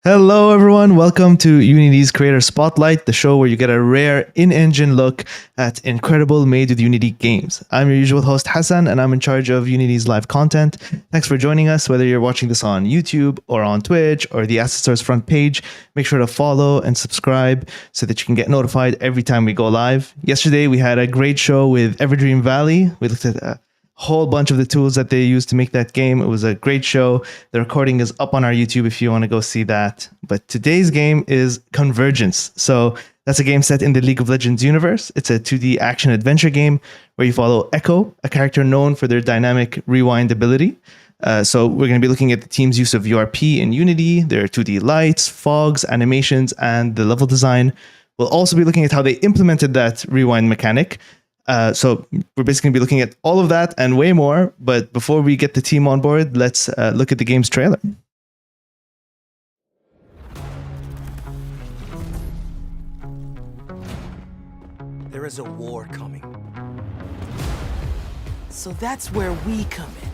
Hello, everyone. Welcome to Unity's Creator Spotlight, the show where you get a rare in-engine look at incredible made with Unity games. I'm your usual host, Hassan, and I'm in charge of Unity's live content. Thanks for joining us, whether you're watching this on YouTube or on Twitch or the Asset Source front page. Make sure to follow and subscribe so that you can get notified every time we go live. Yesterday, we had a great show with Everdream Valley. We looked at whole bunch of the tools that they used to make that game. It was a great show. The recording is up on our YouTube if you want to go see that. But today's game is Convergence. So that's a game set in the League of Legends universe. It's a 2D action adventure game where you follow Echo, a character known for their dynamic rewind ability. So we're going to be looking at the team's use of URP in Unity, their 2D lights, fogs, animations, and the level design. We'll also be looking at how they implemented that rewind mechanic. So we're basically going to be looking at all of that and way more. But before we get the team on board, let's look at the game's trailer. There is a war coming. So that's where we come in.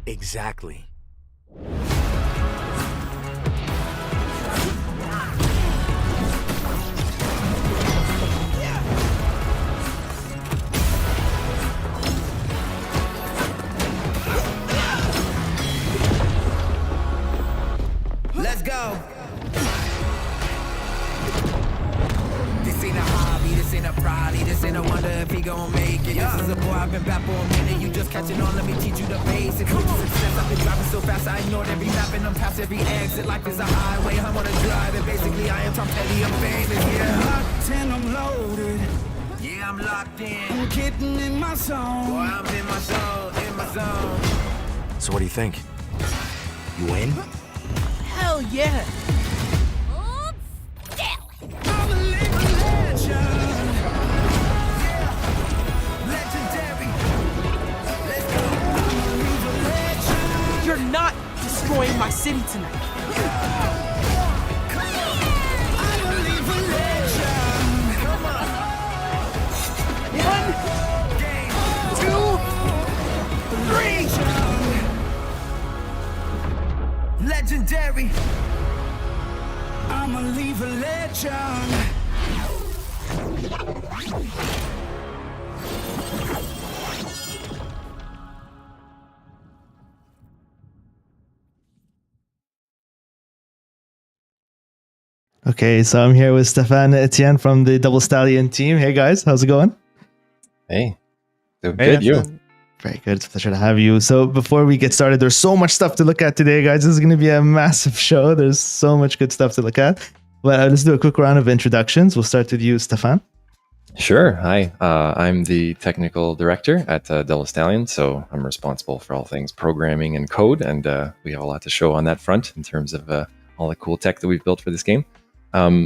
Exactly. Let's go. This ain't a hobby, this ain't a prodigy, this ain't a wonder if he gon' make it. This is a boy, I've been back for a minute. You just catching on, let me teach you the basics. With success, I've been driving so fast, I ignored every map and I'm past every exit. Life is a highway, I'm on a drive, and basically I am Tom Petty, I'm famous, yeah. Locked in, I'm loaded. Yeah, I'm locked in. I'm getting in my zone. Boy, I'm in my zone, in my zone. So what do you think? You in? Hell yeah! I'm a living legend. Yeah. Legendary. Let's go. I'm a living legend. You're not destroying my city tonight. Come on. I'm a living legend. Come on. 1, 2, 3. Legendary. I'ma leave a legend. Okay, so I'm here with Stefan and Etienne from the Double Stallion team. Hey guys, how's it going? Hey, good, you? Very good. It's a pleasure to have you. So before we get started, there's so much stuff to look at today, guys. This is going to be a massive show. There's so much good stuff to look at. But let's do a quick round of introductions. We'll start with you, Stefan. Sure. Hi, I'm the technical director at Double Stallion, so I'm responsible for all things programming and code, and we have a lot to show on that front in terms of all the cool tech that we've built for this game.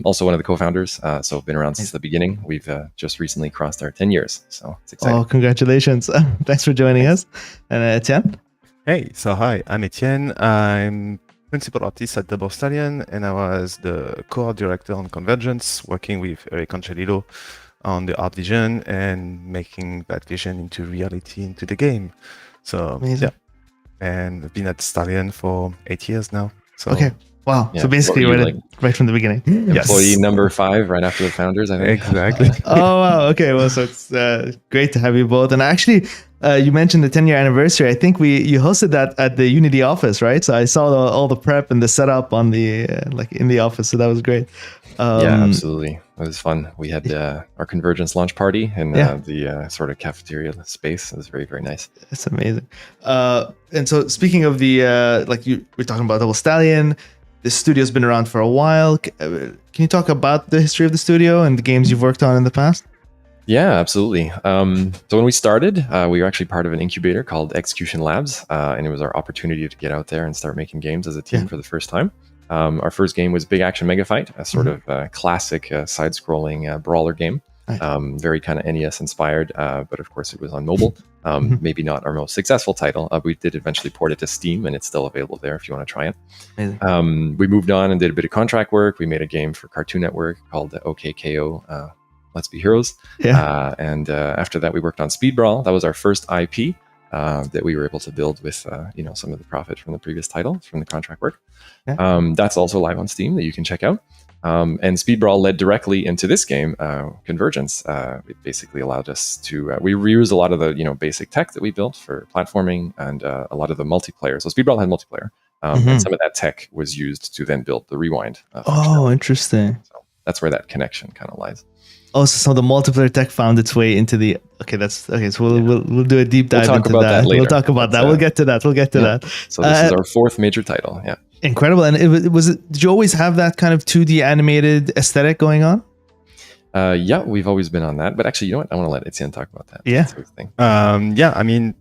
Also one of the co-founders, so I've been around since the beginning. We've just recently crossed our 10 years, so it's exciting. Oh, congratulations. Thanks for joining us. And Etienne? Hey, so hi, I'm Etienne. I'm principal artist at Double Stallion, and I was the core director on Convergence, working with Eric Angelillo on the art vision and making that vision into reality into the game. So, amazing. Yeah. And I've been at Stallion for 8 years now. So, okay. Wow. Yeah. So basically, right from the beginning. Employee number 5, right after the founders, I think. Exactly. Oh, wow. Okay. Well, so it's great to have you both. And actually, you mentioned the 10-year anniversary. I think you hosted that at the Unity office, right? So I saw all the prep and the setup on the in the office. So that was great. Yeah, absolutely. It was fun. We had our Convergence launch party in the sort of cafeteria space. It was very, very nice. That's amazing. And so speaking of the, we're talking about Double Stallion. This studio's been around for a while. Can you talk about the history of the studio and the games you've worked on in the past? Yeah, absolutely. So when we started, we were actually part of an incubator called Execution Labs, and it was our opportunity to get out there and start making games as a team for the first time. Our first game was Big Action Mega Fight, a sort of classic side-scrolling brawler game. Very kind of NES inspired, but of course it was on mobile. Maybe not our most successful title. We did eventually port it to Steam, and it's still available there if you want to try it. We moved on and did a bit of contract work. We made a game for Cartoon Network called OKKO, Let's Be Heroes. And after that, we worked on Speed Brawl. That was our first IP that we were able to build with some of the profit from the previous title from the contract work. That's also live on Steam that you can check out. And Speed Brawl led directly into this game, Convergence. It basically allowed us to we reused a lot of the basic tech that we built for platforming and a lot of the multiplayer. So Speed Brawl had multiplayer, and some of that tech was used to then build the rewind. Oh, interesting. So that's where that connection kind of lies. Oh, so the multiplayer tech found its way into the. Okay, that's okay. So we'll do a deep dive talk into about that later. We'll talk about that. We'll get to that. We'll get to that. So this is our fourth major title. Yeah. Incredible. And did you always have that kind of 2D animated aesthetic going on? Yeah, we've always been on that. But actually, you know what? I want to let Etienne talk about that. Yeah. That's his thing. Yeah, I mean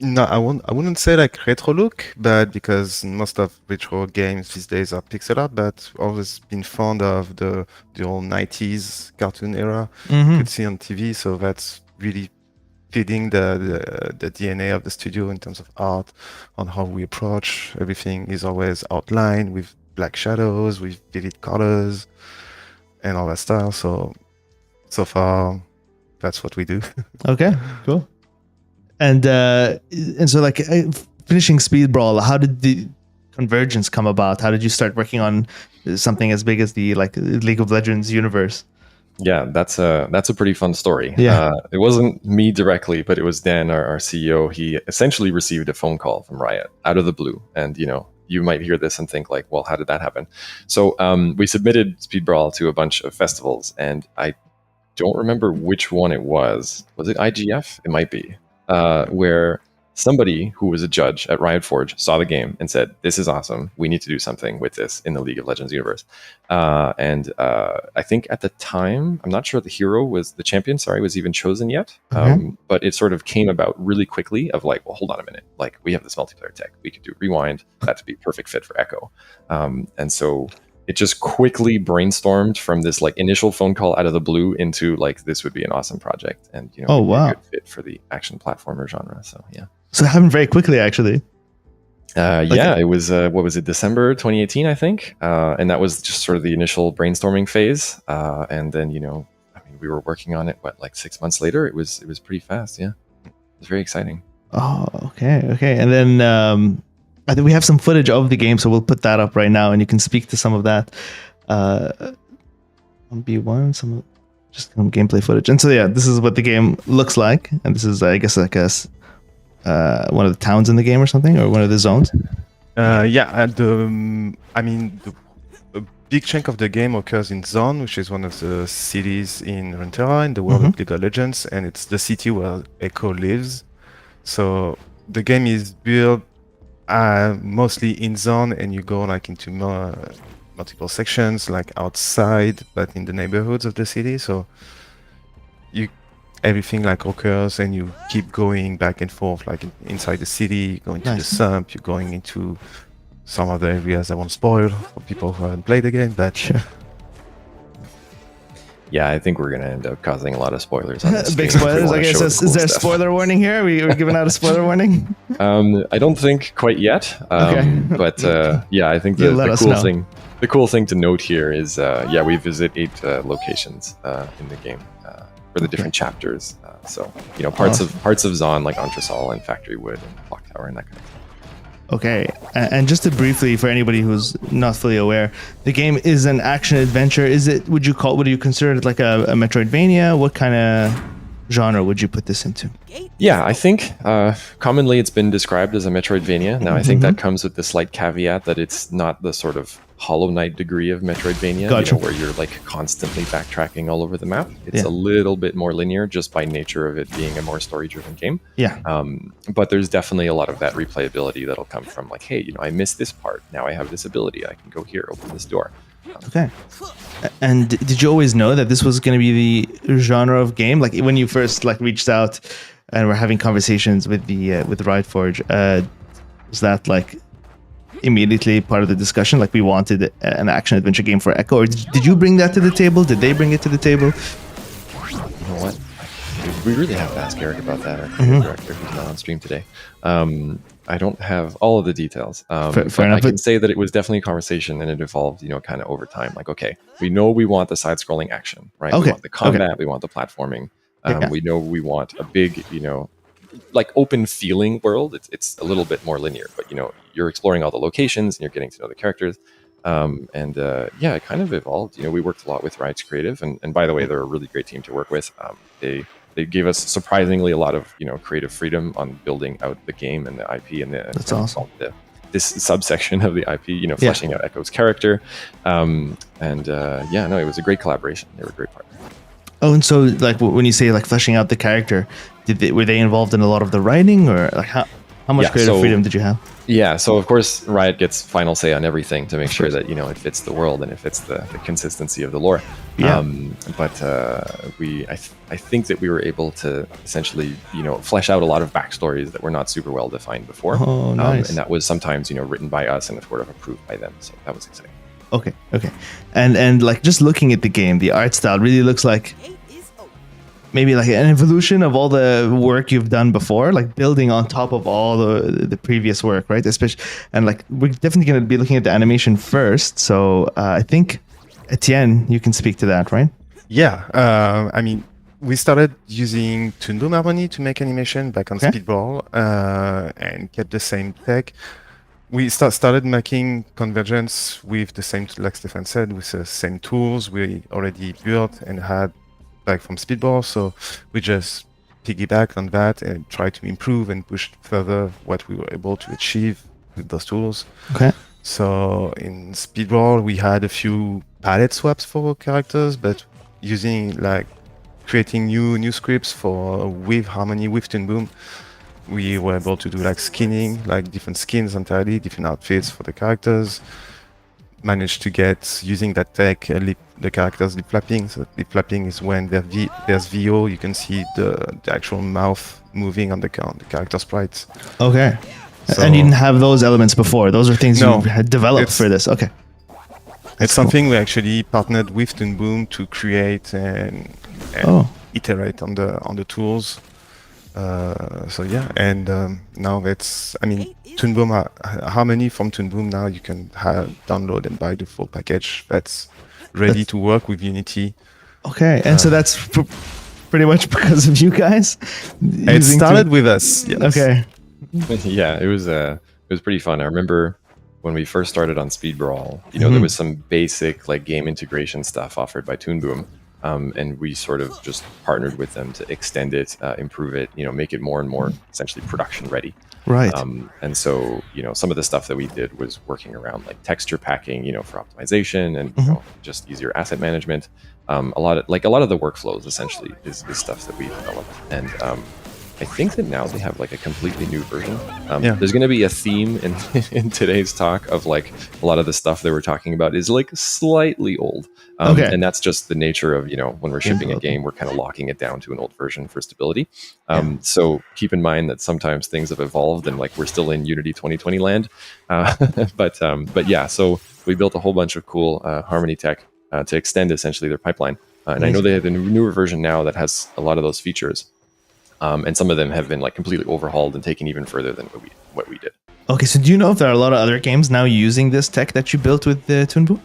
no, I wouldn't say like retro look, but because most of retro games these days are pixel art, but always been fond of the old 90s cartoon era you could see on TV. So that's really feeding the DNA of the studio in terms of art, on how we approach everything is always outlined with black shadows, with vivid colors, and all that style. So far, that's what we do. Okay, cool. And so like finishing Speed Brawl, how did the Convergence come about? How did you start working on something as big as the like League of Legends universe? Yeah, that's a pretty fun story. Yeah. It wasn't me directly, but it was Dan, our CEO. He essentially received a phone call from Riot out of the blue, and you might hear this and think like, well, how did that happen? So we submitted Speed Brawl to a bunch of festivals, and I don't remember which one it was. Was it IGF? It might be. Where somebody who was a judge at Riot Forge saw the game and said, "This is awesome. We need to do something with this in the League of Legends universe." And I think at the time, I'm not sure the hero was the champion. Sorry, was even chosen yet. But it sort of came about really quickly. Of like, well, hold on a minute. Like, we have this multiplayer tech. We could do Rewind. That'd be perfect fit for Echo. And so it just quickly brainstormed from this like initial phone call out of the blue into like, this would be an awesome project, and oh wow, a good fit for the action platformer genre. So yeah. So it happened very quickly, actually. Yeah, it was what was it, December 2018, I think, and that was just sort of the initial brainstorming phase, and then I mean, we were working on it like 6 months later. It was pretty fast. Yeah, it was very exciting. Oh, okay, and then I think we have some footage of the game, so we'll put that up right now, and you can speak to some of that. On B1, some gameplay footage, and so yeah, this is what the game looks like, and this is, I guess, like one of the towns in the game or something, or one of the zones. Yeah, a big chunk of the game occurs in Zone, which is one of the cities in Runeterra in the world of League of Legends, and it's the city where Echo lives. So the game is built mostly in Zone, and you go like into multiple sections, like outside, but in the neighborhoods of the city. So everything like occurs, and you keep going back and forth, like inside the city, going to the sump, you're going into some other areas I won't spoil for people who haven't played the game, but sure. Yeah, I think we're going to end up causing a lot of spoilers on this. Big spoilers, I guess. Is there a spoiler warning here? We're giving out a spoiler warning? I don't think quite yet. Okay. But yeah, I think the cool thing to note here is, we visit 8 locations in the game for the different chapters. So, parts of Zon, like Entresol and Factory Wood and Clock Tower and that kind of thing. Okay, and just to briefly, for anybody who's not fully aware, the game is an action adventure. Would you consider it like a Metroidvania? What kind of genre would you put this into? Yeah, I think commonly it's been described as a Metroidvania. Now, I think that comes with the slight caveat that it's not the sort of Hollow Knight degree of Metroidvania, gotcha. Where you're like constantly backtracking all over the map. It's a little bit more linear just by nature of it being a more story-driven game. Yeah. But there's definitely a lot of that replayability that'll come from like, hey, I missed this part. Now I have this ability. I can go here, open this door. Okay. And did you always know that this was going to be the genre of game? Like when you first reached out and were having conversations with the Riot Forge, was that like immediately part of the discussion? Like we wanted an action adventure game for Echo, or did you bring that to the table? Did they bring it to the table? You know what? We really have to ask Eric about that, our creative director, who's not on stream today. I don't have all of the details. Fair enough. I can say that it was definitely a conversation, and it evolved, kind of over time. Like, okay, we know we want the side-scrolling action, right? Okay. We want the combat, we want the platforming. We know we want a big, like open feeling world. It's a little bit more linear, but you're exploring all the locations and you're getting to know the characters. It kind of evolved. We worked a lot with Riot's Creative, and by the way, they're a really great team to work with. They gave us surprisingly a lot of creative freedom on building out the game and the IP, and that's awesome. this subsection of the IP, you know, fleshing out Echo's character. It was a great collaboration. They were a great partner. Oh, and so like when you say like fleshing out the character, were they involved in a lot of the writing, or like how much creative freedom did you have? Yeah, so of course Riot gets final say on everything to make sure that, you know, it fits the world and it fits the consistency of the lore. Yeah. I think that we were able to essentially, you know, flesh out a lot of backstories that were not super well defined before. Oh, nice. And that was sometimes, you know, written by us and sort of approved by them. So that was exciting. Okay. And like just looking at the game, the art style really looks like maybe like an evolution of all the work you've done before, like building on top of all the previous work, right? Especially, and like we're definitely going to be looking at the animation first. So I think Etienne, you can speak to that, right? Yeah, I mean, we started using Toon Boom Harmony to make animation back on Speedball, and kept the same tech. We started making Convergence with the same, like Stefan said, with the same tools we already built and had like from Speedball. So we just piggyback on that and try to improve and push further what we were able to achieve with those tools. Okay. So in Speedball, we had a few palette swaps for characters, but using like creating new scripts with Harmony, with Toon Boom, we were able to do like skinning, like different skins entirely, different outfits for the characters. Managed to get, using that tech, the characters lip flapping. So lip flapping is when there's VO, you can see the actual mouth moving on the character sprites. Okay. So, and you didn't have those elements before. Those are things you had developed for this. Okay. It's something we actually partnered with Toon Boom to create and iterate on the tools. Now it's, I mean, Toon Boom Harmony from Toon Boom, now you can download and buy the full package that's ready to work with Unity. Okay, and so that's pretty much because of you guys. It started with us. Yes. Okay. Yeah, it was pretty fun. I remember when we first started on Speedball, you know, there was some basic like game integration stuff offered by Toon Boom. And we sort of just partnered with them to extend it, improve it, you know, make it more and more essentially production ready. Right. And so, you know, some of the stuff that we did was working around like texture packing, you know, for optimization and you know, just easier asset management. A lot of the workflows essentially is stuff that we developed. And I think that now they have like a completely new version. There's going to be a theme in today's talk of like a lot of the stuff that we're talking about is like slightly old. And that's just the nature of, you know, when we're shipping a game, we're kind of locking it down to an old version for stability. So keep in mind that sometimes things have evolved and like we're still in Unity 2020 land. But yeah, so we built a whole bunch of cool Harmony tech to extend essentially their pipeline. And I know they have a newer version now that has a lot of those features. And some of them have been like completely overhauled and taken even further than what we did. Okay, so do you know if there are a lot of other games now using this tech that you built with the Toon Boom?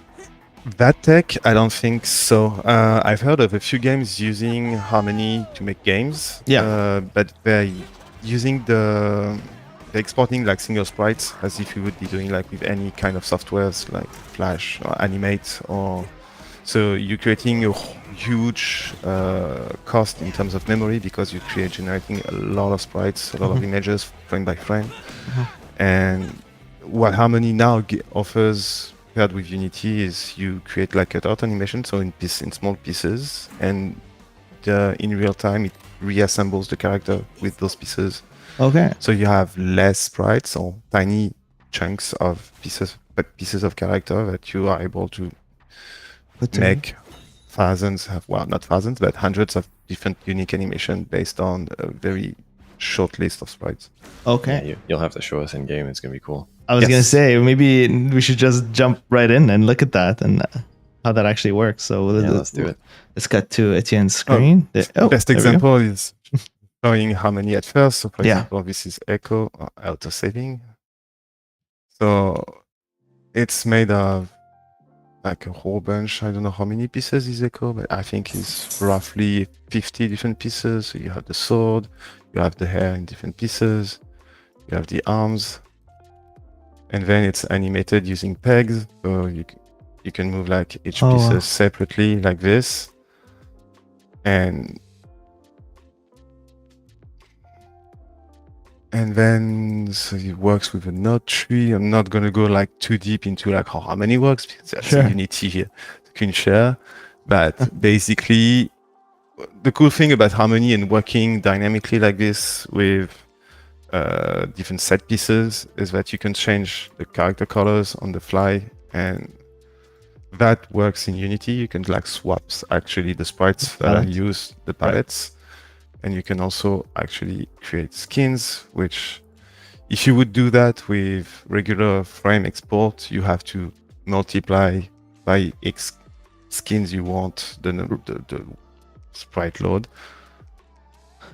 That tech, I don't think so. I've heard of a few games using Harmony to make games. But they're using they're exporting like single sprites as if you would be doing like with any kind of softwares like Flash or Animate or. So you're creating a huge cost in terms of memory because you're generating a lot of sprites, a lot of images frame by frame. And what Harmony now offers paired with Unity is you create like a dot animation, so in small pieces, and in real time it reassembles the character with those pieces. Okay. So you have less sprites or tiny chunks of pieces of character that you are able to make not thousands, but hundreds of different unique animation based on a very short list of sprites. Okay. Yeah, you'll have to show us in game. It's going to be cool. I was going to say, maybe we should just jump right in and look at that and how that actually works. So let's do it. Let's cut to Etienne's screen. Best example is showing Harmony at first. So for example, this is Echo auto-saving. So it's made of like a whole bunch. I don't know how many pieces is Echo, but I think it's roughly 50 different pieces. So you have the sword, you have the hair in different pieces, you have the arms, and then it's animated using pegs. So you can move like each pieces separately like this. And and then so it works with a node tree. I'm not gonna go like too deep into like how harmony works because that's Sure. a Unity here you can share. But basically, the cool thing about harmony and working dynamically like this with different set pieces is that you can change the character colors on the fly, and that works in Unity. You can like swap actually the sprites that are Palette. used, the palettes. And you can also actually create skins, which if you would do that with regular frame export, you have to multiply by X skins you want the sprite load.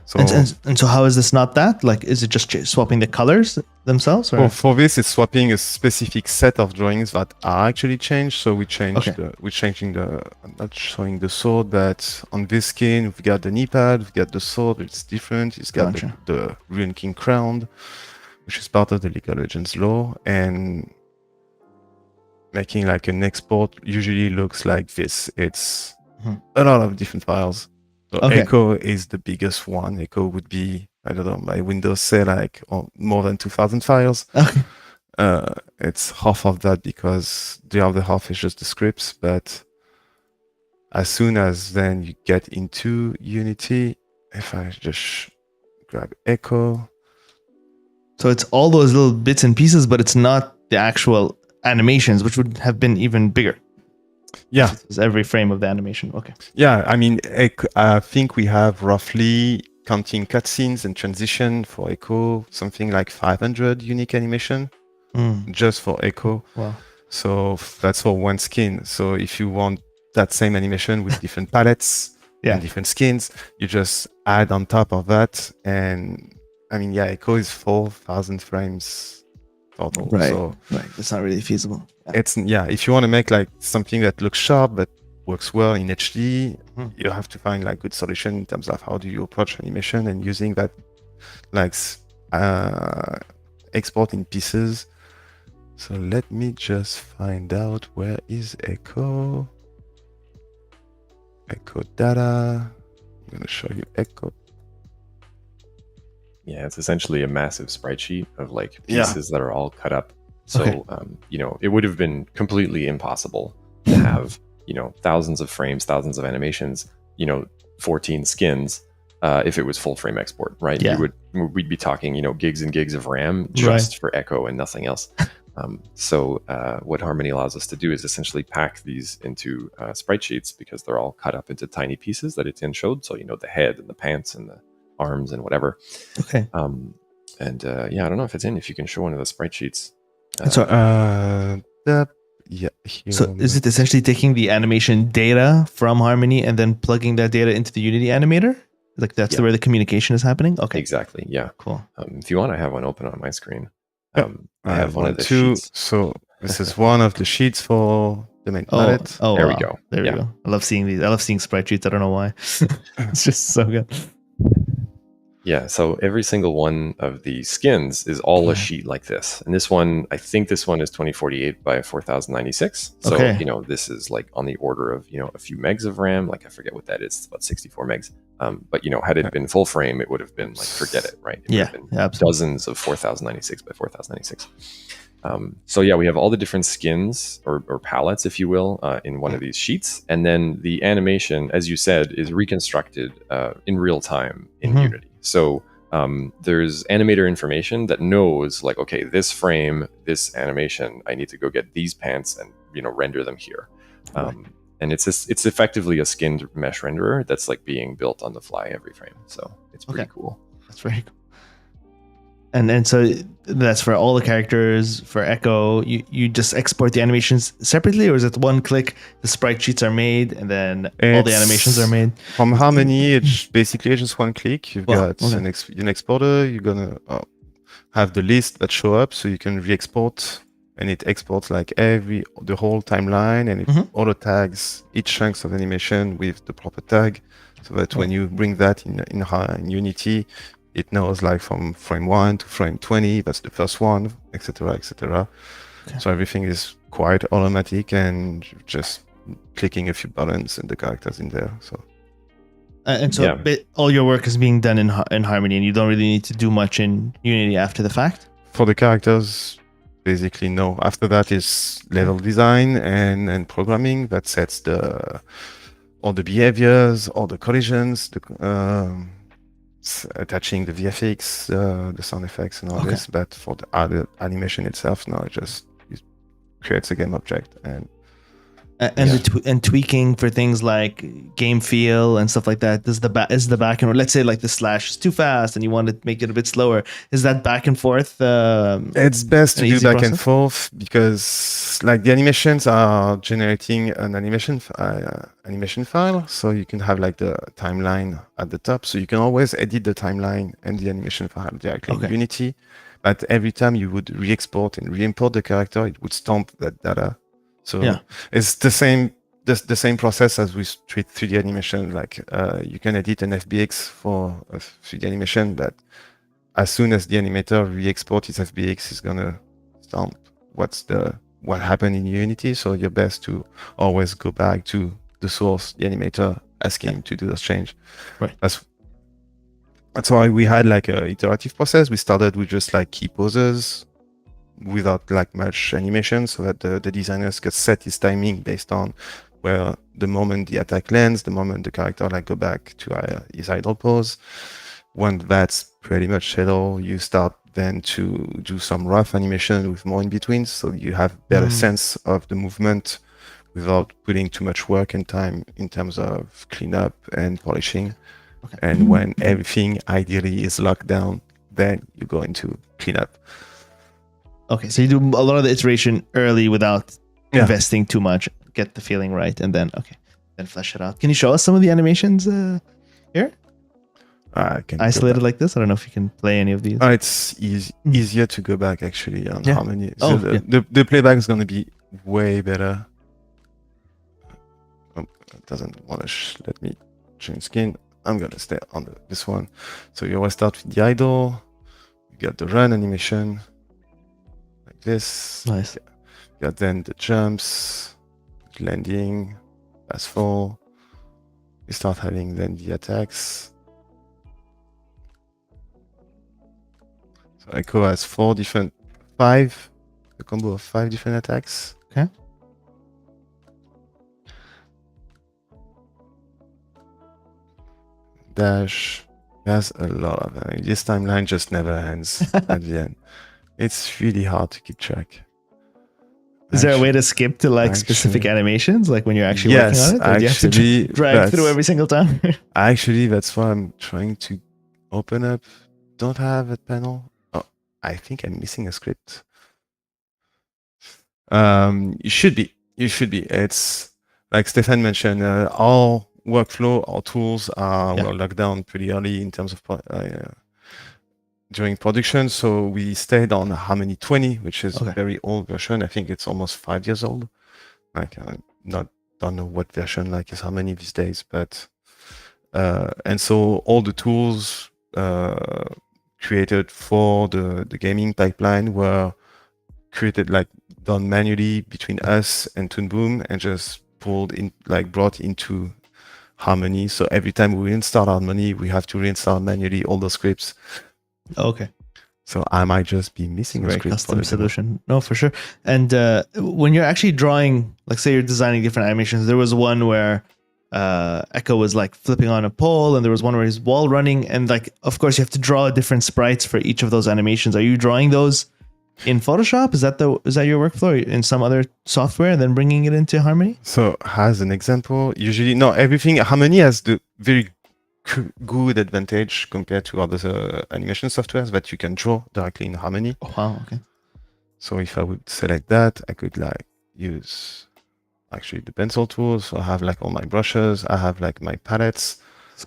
So And so how is this not that? Like, is it just swapping the colors themselves? Or? for this, it's swapping a specific set of drawings that are actually changed. So we changed Okay. we're changing the. I'm not showing the sword, but on this skin we've got the knee pad, we've got the sword. It's different. It's got Gotcha. the Ruin King crown, which is part of the League of Legends lore, and making like an export usually looks like this. It's Mhm. a lot of different files. So Okay. Echo is the biggest one. Echo would be, I don't know, my Windows say like more than 2,000 files. Okay. It's half of that because the other half is just the scripts. But as soon as then you get into Unity, if I just grab Echo, So it's all those little bits and pieces, but it's not the actual animations, which would have been even bigger. yeah, It's every frame of the animation. Okay. yeah. I mean, I think we have roughly, counting cutscenes and transition for Echo, something like 500 unique animation just for Echo. Wow. So that's for one skin. So if you want that same animation with different palettes and different skins, you just add on top of that. And I mean, yeah, Echo is 4,000 frames total. Right. So Right. It's not really feasible. it's, yeah, if you want to make like something that looks sharp but works well in HD, you have to find like good solution in terms of how do you approach animation and using that like export in pieces. So let me just find out where is Echo. Echo data. I'm gonna show you Echo. Yeah, it's essentially a massive sprite sheet of like pieces that are all cut up. So, you know, it would have been completely impossible to have, you know, thousands of frames, thousands of animations, you know, 14 skins, if it was full frame export, right? Yeah. We'd be talking, you know, gigs and gigs of RAM just for Echo and nothing else. So what Harmony allows us to do is essentially pack these into sprite sheets because they're all cut up into tiny pieces that Etienne showed. So, you know, the head and the pants and the arms and whatever. Okay. Yeah, I don't know if it's in, if you can show one of the sprite sheets. So is it essentially taking the animation data from Harmony and then plugging that data into the Unity animator? Like that's where the communication is happening? Okay. Exactly. Yeah. Cool. If you want, I have one open on my screen. I have one of the two. sheets. So this is one of the sheets for the main palette. Oh, There wow. we go. There we go. I love seeing these. I love seeing sprite sheets. I don't know why. It's just so good. Yeah, so every single one of the skins is all a sheet like this. And this one, I think this one is 2048 by 4096. So, you know, this is like on the order of, you know, a few megs of RAM. Like, I forget what that is. It's about 64 megs. But, you know, had it been full frame, it would have been like, forget it, right? It would have been dozens of 4096 by 4096. So yeah, we have all the different skins or palettes, if you will, in one of these sheets. And then the animation, as you said, is reconstructed in real time in Unity. So there's animator information that knows like, okay, this frame, this animation, I need to go get these pants and, you know, render them here. And it's effectively a skinned mesh renderer that's like being built on the fly every frame. So it's pretty cool. That's very cool. And so that's for all the characters. For Echo, you just export the animations separately, or is it one click, the sprite sheets are made, and then all the animations are made? From Harmony, it's basically just one click. You've got an exporter. You're going to have the list that show up, so you can re-export, and it exports like the whole timeline, and it auto tags each chunks of animation with the proper tag, so that when you bring that in Unity, it knows like from frame 1 to frame 20, that's the first one, etc., etc. So everything is quite automatic and just clicking a few buttons and the characters in there. So And so Yeah. all your work is being done in Harmony, and you don't really need to do much in Unity after the fact. For the characters, basically no. After that is level design and programming that sets all the behaviors, all the collisions, attaching the VFX, the sound effects, and all Okay. this. But for the other animation itself, no, it creates a game object and And and tweaking for things like game feel and stuff like that. Is the back and let's say like the slash is too fast and you want to make it a bit slower. Is that back and forth? It's best to an do easy back and process? forth because like the animations are generating an animation file, so you can have like the timeline at the top, so you can always edit the timeline and the animation file directly in Unity. But every time you would re-export and re-import the character, it would stamp that data. So it's the same process as we treat 3D animation. Like you can edit an FBX for a 3D animation, but as soon as the animator re-exports his FBX, is gonna stamp what happened in Unity. So you're best to always go back to the source, the animator, asking him to do this change. Right. That's why we had like a iterative process. We started with just like key poses without like much animation, so that the designers could set his timing based on where the moment the attack lands, the moment the character like go back to his idle pose. When that's pretty much settled, you start then to do some rough animation with more in between, so you have better sense of the movement without putting too much work and time in terms of cleanup and polishing. Okay. And when everything ideally is locked down, then you go into cleanup. Okay, so you do a lot of the iteration early without investing too much, get the feeling right, and then flesh it out. Can you show us some of the animations here? I can isolated like this. I don't know if you can play any of these. It's easier to go back actually on Harmony. So the playback is going to be way better. It doesn't want to let me change skin. I'm going to stay on this one. So you always start with the idle. You got the run animation like this. Nice. You got then the jumps, landing, fast fall. You start having then the attacks. So Echo has a combo of 5 different attacks. Okay. Dash has a lot of them. This timeline just never ends at the end. It's really hard to keep track. Is there a way to skip to like specific animations, like when you're actually working on it? Or do you have to drag through every single time? Actually, that's why I'm trying to open up. Don't have a panel. Oh, I think I'm missing a script. You should be. It's like Stefan mentioned. All workflow, our tools are locked down pretty early in terms of during production. So we stayed on Harmony 20, which is a very old version. I think it's almost 5 years old. Like I don't know what version like is Harmony these days, but and so all the tools created for the gaming pipeline were created like done manually between us and Toon Boom and just brought into Harmony. So every time we install Harmony, we have to reinstall manually all the scripts. Okay. So I might just be missing a script. Custom solution. No, for sure. And when you're actually drawing, like say you're designing different animations, there was one where Echo was like flipping on a pole, and there was one where he's wall running, and like of course you have to draw different sprites for each of those animations. Are you drawing those in Photoshop? Is that your workflow in some other software and then bringing it into Harmony? So as an example, usually everything Harmony has the very good advantage compared to other animation softwares that you can draw directly in Harmony. Oh, wow, okay. So if I would select that, I could like use actually the pencil tools. So I have like all my brushes, I have like my palettes,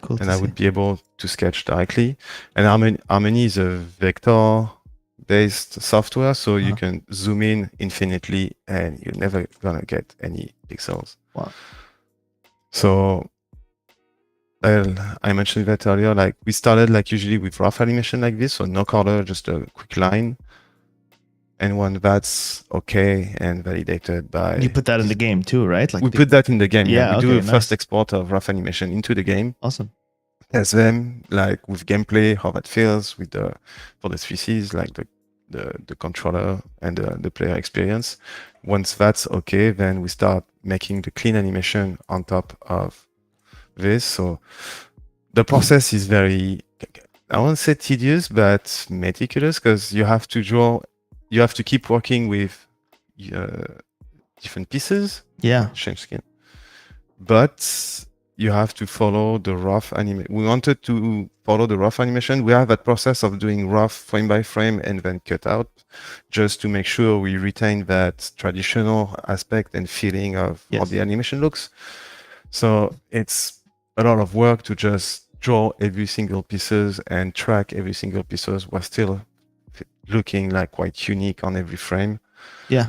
cool, and I would be able to sketch directly. And Harmony is a vector-based software, so you can zoom in infinitely and you're never gonna get any pixels. Wow. So I mentioned that earlier, like we started like usually with rough animation like this, so no color, just a quick line. And when that's okay and validated by... You put that in the game too, right? Like we put that in the game. Yeah, we do a first export of rough animation into the game. Awesome. test them, like with gameplay, how that feels with the for the species, like the controller and the player experience. Once that's okay, then we start making the clean animation on top of this. So the process is very, I won't say tedious, but meticulous, because you have to keep working with different pieces. Yeah. Change skin. But you have to follow the rough animation. We wanted to follow the rough animation. We have that process of doing rough frame by frame and then cut out, just to make sure we retain that traditional aspect and feeling of how Yes. the animation looks. So it's a lot of work to just draw every single pieces and track every single pieces while still looking like quite unique on every frame. Yeah.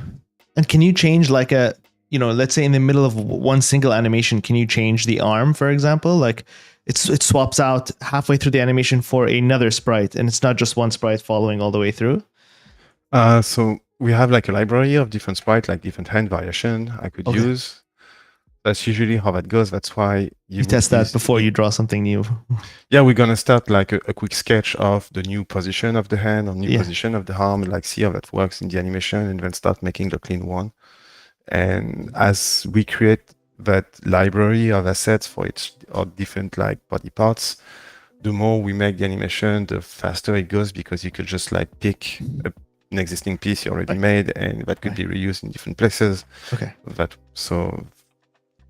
And can you change like a, let's say in the middle of one single animation, can you change the arm, for example? Like it swaps out halfway through the animation for another sprite, and it's not just one sprite following all the way through? So we have like a library of different sprites, like different hand variation I could use. That's usually how that goes. That's why you test that before you draw something new. Yeah, we're gonna start like a quick sketch of the new position of the hand or new position of the arm, like see how that works in the animation, and then start making the clean one. And as we create that library of assets for each or different like body parts, the more we make the animation, the faster it goes, because you could just like pick an existing piece you already made, and that could be reused in different places.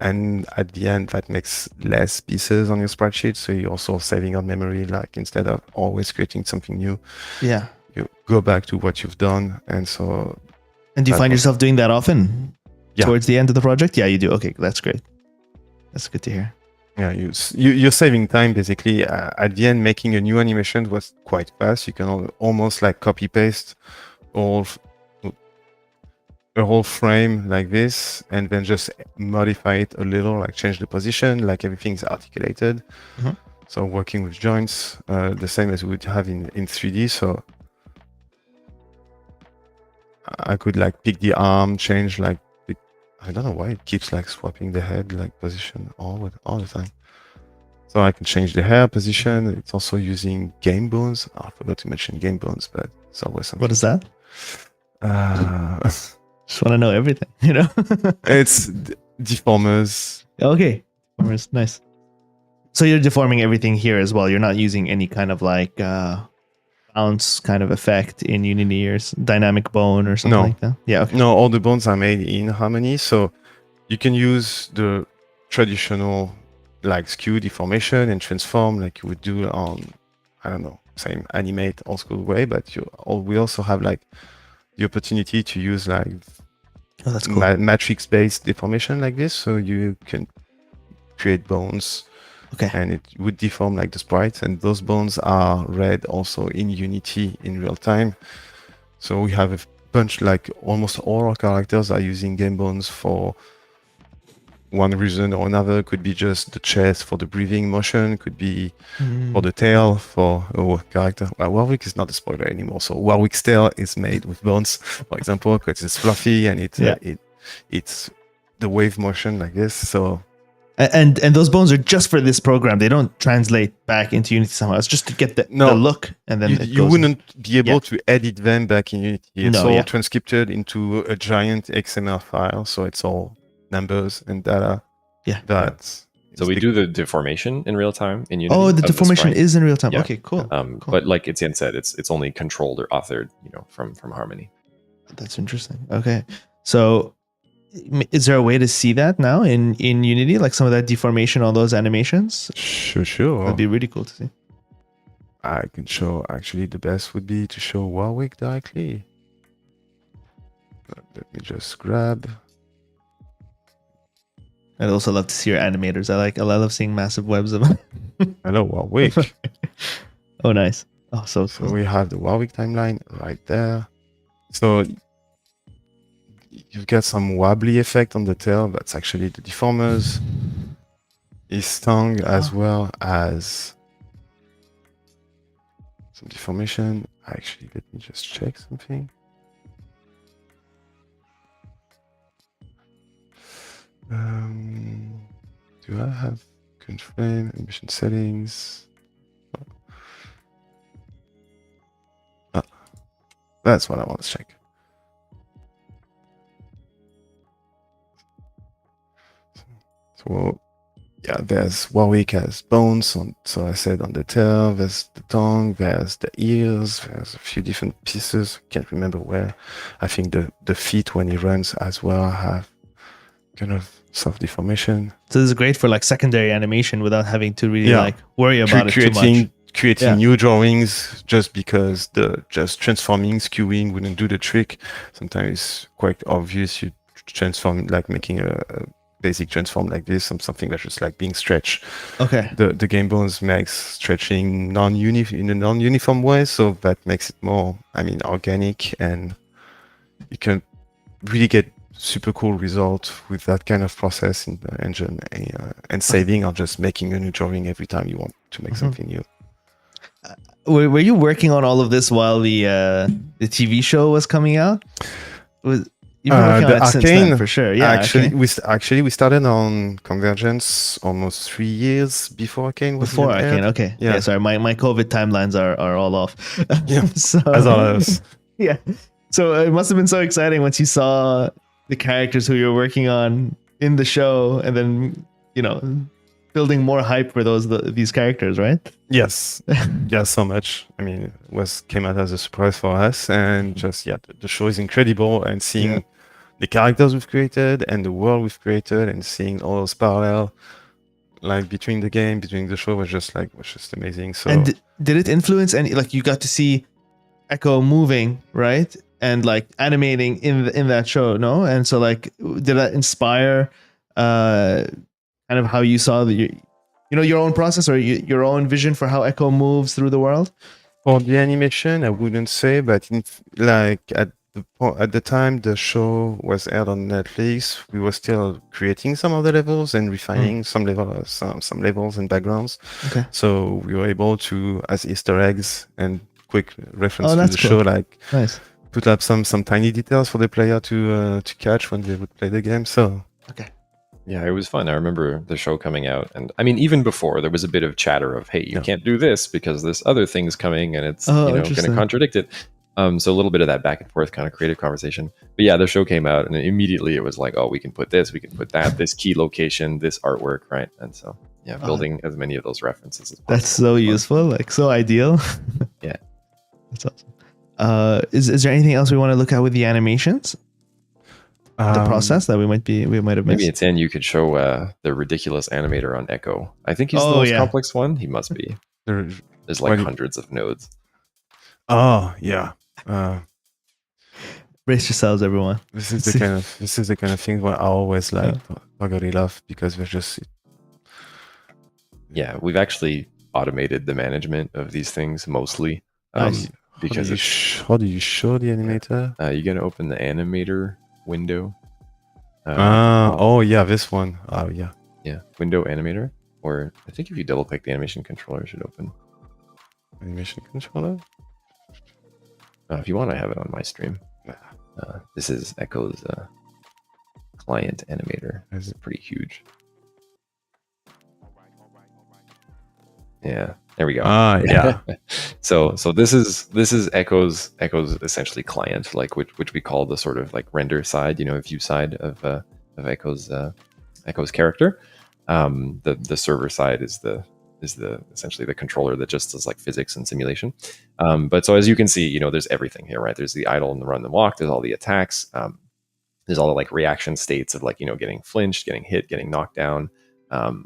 And at the end, that makes less pieces on your spreadsheet. So you're also saving on memory, like instead of always creating something new, you go back to what you've done. And so. And do you find yourself doing that often towards the end of the project? Yeah, you do. Okay, that's great. That's good to hear. Yeah, you're saving time basically. At the end, making a new animation was quite fast. You can almost like copy paste a whole frame like this, and then just modify it a little, like change the position, like everything's articulated. So working with joints, the same as we would have in 3D. So I could like pick the arm, change like I don't know why it keeps like swapping the head like position all the time. So I can change the hair position. It's also using game bones. I forgot to mention game bones, but it's always something. What is that? Just want to know everything, It's deformers. Okay, deformers, nice. So you're deforming everything here as well. You're not using any kind of like bounce kind of effect in Unity or dynamic bone or something like that? Yeah, okay. No, all the bones are made in Harmony. So you can use the traditional like skew deformation and transform like you would do on, I don't know, same animate old school way, but we also have like the opportunity to use like matrix based deformation like this. So you can create bones. Okay. And it would deform like the sprites, and those bones are read also in Unity in real time. So we have a bunch, like almost all our characters are using game bones for one reason or another. Could be just the chest for the breathing motion, could be for the tail for character. Well, Warwick is not a spoiler anymore. So Warwick's tail is made with bones, for example, because it's fluffy and it's the wave motion like this. So. And those bones are just for this program. They don't translate back into Unity somehow. It's just to get the look, and then you wouldn't be able to edit them back in Unity. It's all transcripted into a giant XML file, so it's all numbers and data. So we do the deformation in real time in Unity. Oh, the deformation is in real time. Yeah. Okay, cool. But like Etienne said, it's only controlled or authored, from Harmony. That's interesting. Okay, so. Is there a way to see that now in Unity, like some of that deformation on those animations? Sure. That'd be really cool to see. I can show, actually the best would be to show Warwick directly. Let me just grab. I'd also love to see your animators. I love seeing massive webs of them. Hello, Warwick. Oh, nice. Oh, so cool. So we have the Warwick timeline right there. So you've got some wobbly effect on the tail. That's actually the deformers. His tongue as well as some deformation. Actually, let me just check something. Do I have Current frame, animation settings. Ah, that's what I want to check. So yeah, there's Warwick has bones on, so I said on the tail, there's the tongue, there's the ears, there's a few different pieces. Can't remember where. I think the feet when he runs as well have kind of soft deformation. So this is great for like secondary animation without having to really Yeah. like worry about it too much. Creating Yeah. new drawings just because the just transforming, skewing wouldn't do the trick. Sometimes it's quite obvious you transform, like making a basic transform like this, something that's just like being stretched. Okay. The game bones makes stretching in a non-uniform way, so that makes it more, organic, and you can really get super cool result with that kind of process in the engine, and saving or just making a new drawing every time you want to make something new. Were you working on all of this while the TV show was coming out? You've been working on it since then, for sure. Yeah, we started on Convergence almost 3 years before Arcane was before even Arcane. aired. Okay, yeah. Sorry, my COVID timelines are all off. Yeah, so, as always. Yeah, so it must have been so exciting once you saw the characters who you were working on in the show, and then building more hype for these characters, right? Yes, yeah, so much. I mean, it came out as a surprise for us, and just the show is incredible, and seeing the characters we've created and the world we've created, and seeing all those parallel, like between the show was just amazing. So, and did it influence any? Like, you got to see Echo moving, right, and like animating in that show, no? And so, like, did that inspire kind of how you saw your own process or your own vision for how Echo moves through the world? For the animation, I wouldn't say, but at the time the show was aired on Netflix, we were still creating some of the levels and refining some levels and backgrounds. Okay. So we were able to, as Easter eggs and quick reference to the show, like nice. Put up some tiny details for the player to catch when they would play the game. So okay. Yeah, it was fun. I remember the show coming out, and I mean, even before there was a bit of chatter of, "Hey, you can't do this because this other thing's coming, and it's going to contradict it." So a little bit of that back and forth kind of creative conversation. But yeah, the show came out, and immediately it was like, "Oh, we can put this, we can put that, this key location, this artwork, right?" And so yeah, building as many of those references as possible. That's so useful, like so ideal. Yeah, that's awesome. Is there anything else we want to look at with the animations? The process that we might have missed. Maybe it's you could show the ridiculous animator on Echo. I think he's the most complex one. He must be. There's like hundreds of nodes. Oh yeah. Brace yourselves, everyone. This is the kind of thing where I always buggery love, because we're just. Yeah, we've actually automated the management of these things mostly. Because how do you show the animator? You're gonna open the animator window. This one. Oh yeah. Yeah, window animator. Or I think if you double click the animation controller, it should open. Animation controller? If you want, I have it on my stream. This is Echo's client animator. It's pretty huge. Yeah, there we go. Yeah. so this is Echo's essentially client, like which we call the sort of like render side, view side of Echo's character. The server side is the essentially the controller that just does like physics and simulation. But so as you can see, there's everything here, right? There's the idle and the run and the walk. There's all the attacks. There's all the like reaction states of like getting flinched, getting hit, getting knocked down.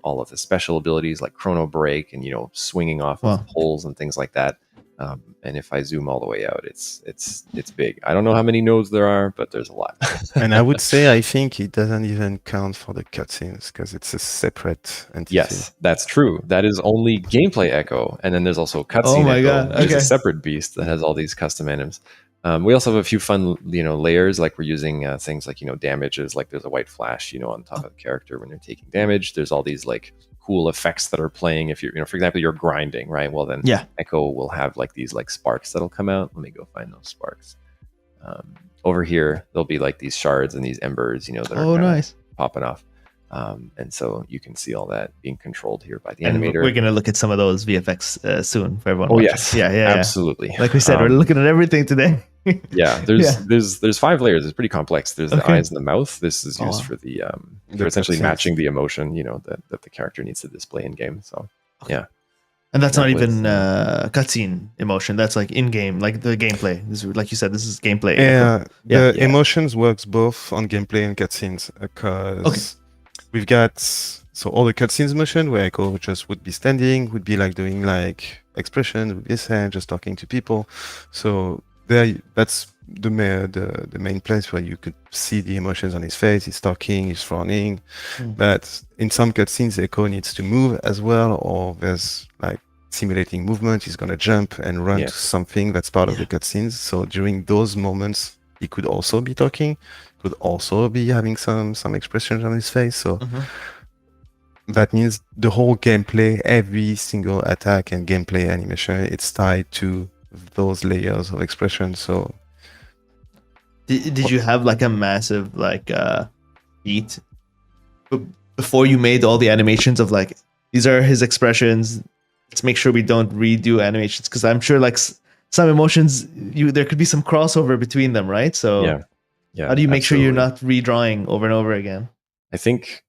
All of the special abilities like chrono break and swinging off of poles and things like that. And if I zoom all the way out, it's big. I don't know how many nodes there are, but there's a lot. And I would say I think it doesn't even count for the cutscenes because it's a separate entity. Yes, that's true. That is only gameplay Echo, and then there's also cutscene Echo, which is a separate beast that has all these custom items. We also have a few fun, layers, like we're using things like, damages, like there's a white flash, on top of the character when they're taking damage. There's all these like cool effects that are playing. If you're, for example, you're grinding, right? Well, then Echo will have like these like sparks that'll come out. Let me go find those sparks. Over here, there'll be like these shards and these embers, that are nice popping off. And so you can see all that being controlled here by the And animator. we're gonna look at some of those VFX soon for everyone. Oh watching. yes, yeah, absolutely. Like we said, we're looking at everything today. Yeah, there's 5 layers. It's pretty complex. There's the eyes and the mouth. This is used for the for essentially cutscenes. matching the emotion, that the character needs to display in game. So yeah. And that's That not even was, cutscene emotion. That's like in-game, like the gameplay. This is, like you said, this is gameplay. Yeah, Yeah. the emotions works both on gameplay and cutscenes because we've got all the cutscenes motion where Echo just would be standing, would be like doing like expression with his hand, just talking to people. So that's the main place where you could see the emotions on his face. He's talking, he's frowning. But in some cutscenes, Echo needs to move as well, or there's like simulating movement. He's gonna jump and run to something that's part of the cutscenes. So during those moments, he could also be talking, could also be having some expressions on his face. So that means the whole gameplay, every single attack and gameplay animation, it's tied to those layers of expression. So did you have like a massive like beat before you made all the animations of like, these are his expressions, let's make sure we don't redo animations? Because I'm sure like some emotions, there could be some crossover between them, right? So yeah, how do you make sure you're absolutely. not redrawing over and over again? I think,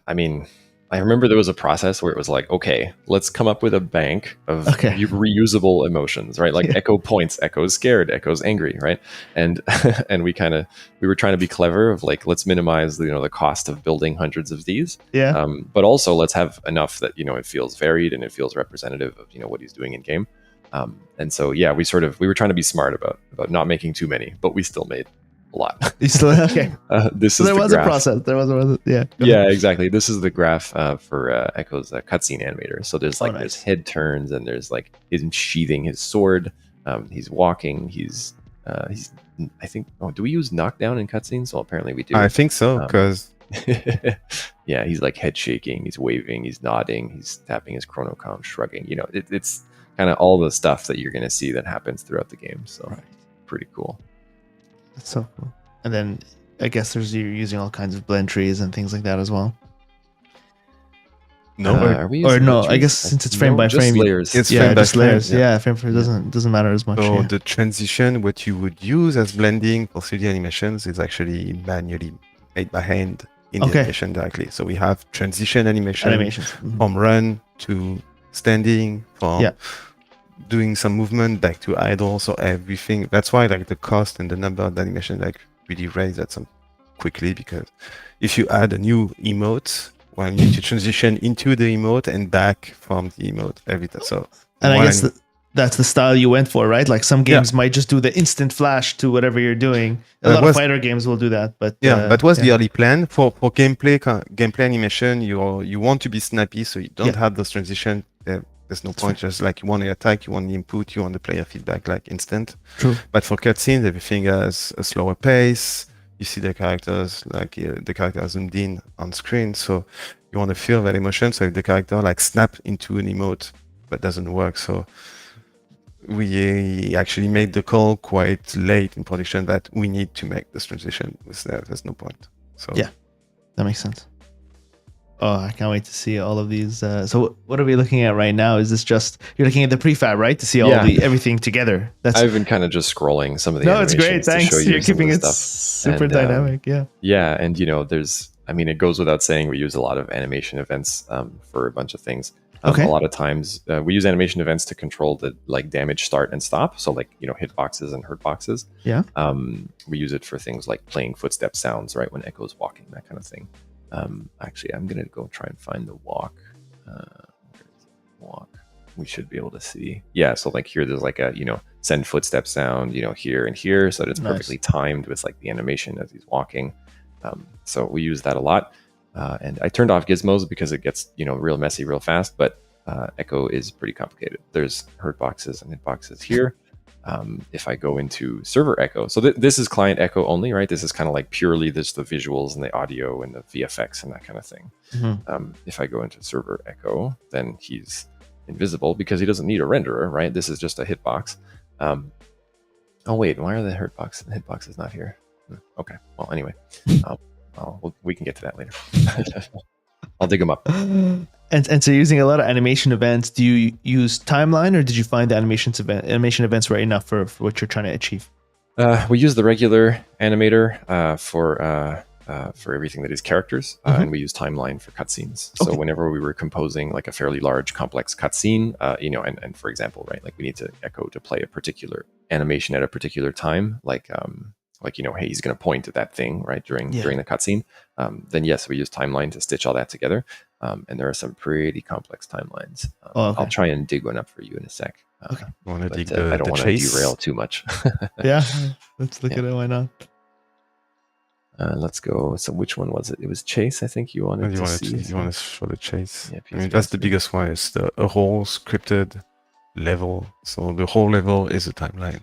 I mean, I remember there was a process where it was like, okay, let's come up with a bank of reusable emotions, right? Like Echo points, Echo's scared, Echo's angry, right? And and we were trying to be clever of like, let's minimize the cost of building hundreds of these. But also let's have enough that it feels varied and it feels representative of what he's doing in game. And so yeah, we were trying to be smart about not making too many, but we still made a lot. You still okay? This so is there the was graph. a process. There was a Yeah, exactly. This is the graph for Echo's cutscene animator. So there's like there's head turns and there's like him sheathing his sword. He's walking. He's I think. Oh, do we use knockdown in cutscenes? Well, apparently we do. I think so because yeah, he's like head shaking. He's waving. He's nodding. He's tapping his chronocom, shrugging. It's kind of all the stuff that you're gonna see that happens throughout the game. So pretty cool. That's so cool. And then I guess you're using all kinds of blend trees and things like that as well. No, are we using no? trees? I guess since it's frame by just frame, layers. It's yeah, frame by just frame, layers. Yeah, frame for doesn't matter as much. So the transition, what you would use as blending for 3D animations, is actually manually made by hand in the animation directly. So we have transition animations from run to standing, from doing some movement back to idle. So everything. That's why like the cost and the number of animation like really raise that some quickly, because if you add a new emote, well, you need to transition into the emote and back from the emote every time. So, and I guess that's the style you went for, right? Like some games might just do the instant flash to whatever you're doing. A lot of fighter games will do that, but that was the early plan for gameplay animation. You want to be snappy, so you don't have those transition. There's no point. Just like you want to attack, you want the input, you want the player feedback like instant. True. But for cutscenes, everything has a slower pace. You see the characters the character zoomed in on screen, so you want to feel that emotion. So if the character like snap into an emote, but doesn't work, so we actually made the call quite late in production that we need to make this transition. There's no point. So yeah, that makes sense. Oh, I can't wait to see all of these. So what are we looking at right now? Is this just, you're looking at the prefab, right? To see all everything together. I've been kind of just scrolling some of the it's great. Thanks. To show You're keeping it stuff. Super dynamic. Yeah. And it goes without saying, we use a lot of animation events for a bunch of things. A lot of times we use animation events to control the like damage start and stop. So like, hitboxes and hurt boxes. Yeah. We use it for things like playing footstep sounds, right? When Echo's walking, that kind of thing. Actually, I'm gonna go try and find the walk. Walk. We should be able to see. Yeah, so like here, there's like a send footstep sound, here and here, so that it's perfectly timed with like the animation as he's walking. So we use that a lot. And I turned off gizmos because it gets real messy real fast. But Echo is pretty complicated. There's hurt boxes and hit boxes here. If I go into server Echo, so this is client Echo only, right? This is kind of like purely the visuals and the audio and the VFX and that kind of thing. If I go into server Echo, then he's invisible because he doesn't need a renderer, right? This is just a hitbox. Oh wait, why are the hitboxes not here? Okay, well anyway, we can get to that later. I'll dig them up. And so you're using a lot of animation events. Do you use timeline, or did you find the animation events were enough for what you're trying to achieve? We use the regular animator for everything that is characters, and we use timeline for cutscenes. So Okay. whenever we were composing like a fairly large, complex cutscene, and for example, right, like we need to echo to play a particular animation at a particular time, like hey, he's going to point at that thing right during the cutscene. Then yes, we use timeline to stitch all that together, and there are some pretty complex timelines. Okay. I'll try and dig one up for you in a sec. Okay. Want to dig I don't the want to chase? derail too much. Yeah, let's look at it. Why not? Let's go. So which one was it? It was Chase, I think you wanted to see. You want to show the chase? Yeah, I mean, that's the biggest one. It's a whole scripted level. So the whole level is a timeline.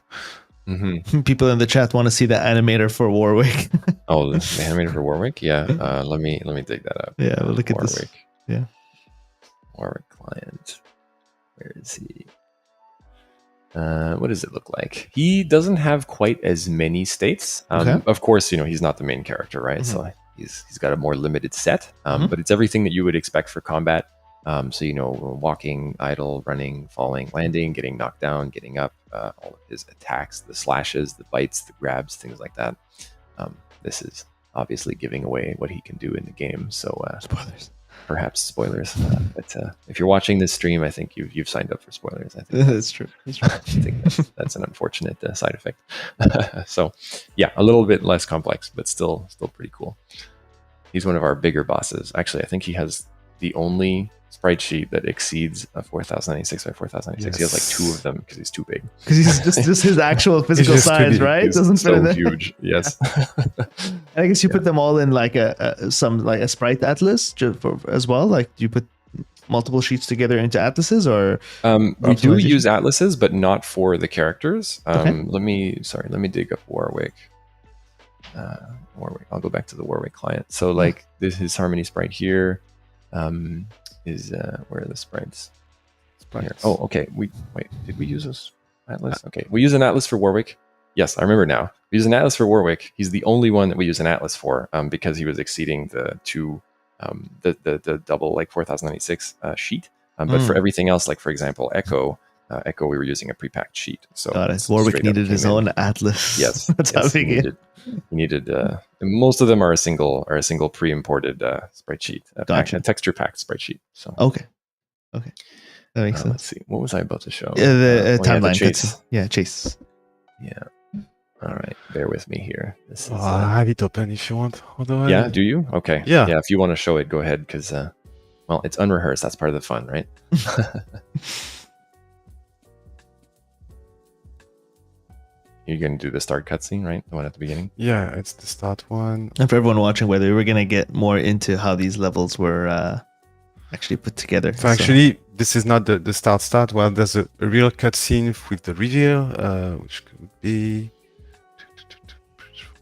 Mm-hmm. People in the chat want to see the animator for Warwick. Oh, the animator for Warwick? Yeah. Let me dig that up. Yeah, we'll look at Warwick. this. Yeah. Warwick client. Where is he? What does it look like? He doesn't have quite as many states. Okay. Of course, he's not the main character, right? Mm-hmm. So he's got a more limited set. But it's everything that you would expect for combat. So walking, idle, running, falling, landing, getting knocked down, getting up, all of his attacks, the slashes, the bites, the grabs, things like that. This is obviously giving away what he can do in the game. So Spoilers. Perhaps spoilers. But if you're watching this stream, I think you've signed up for spoilers. I think That's true. I think that's an unfortunate side effect. So yeah, a little bit less complex, but still pretty cool. He's one of our bigger bosses. Actually, I think he has the only sprite sheet that exceeds a 4096 by 4096. He has like two of them because he's too big. Because he's just his actual physical just too size, big. right? He's Doesn't fit so in there. huge. Yes. And I guess you put them all in like a sprite atlas as well. Like, do you put multiple sheets together into atlases, or we do use atlases, but not for the characters. Okay. Let me dig up Warwick. Warwick. I'll go back to the Warwick client. So like this is Harmony sprite here. Is where are the sprites? Here. Oh, okay. Did we use this atlas? Okay, we use an atlas for Warwick. Yes, I remember now. We use an atlas for Warwick. He's the only one that we use an atlas for, because he was exceeding the the double like 4096 sheet. But for everything else, like for example, Echo, we were using a pre-packed sheet. So Warwick needed his own atlas. Yes, that's how big it. He needed. Most of them are a single pre-imported sprite sheet, Gotcha. a texture packed sprite sheet. So okay, that makes sense. Let's see. What was I about to show? The timeline. Chase. Chase. Yeah. All right. Bear with me here. This is. I have it open if you want. Otherwise, Yeah. Do you? Okay. Yeah. Yeah. If you want to show it, go ahead. Because, well, it's unrehearsed. That's part of the fun, right? You're going to do the start cutscene, right? The one at the beginning? Yeah, it's the start one. And for everyone watching, whether we're gonna get more into how these levels were actually put together. So actually, this is not the start. Well, there's a real cutscene with the reveal, which could be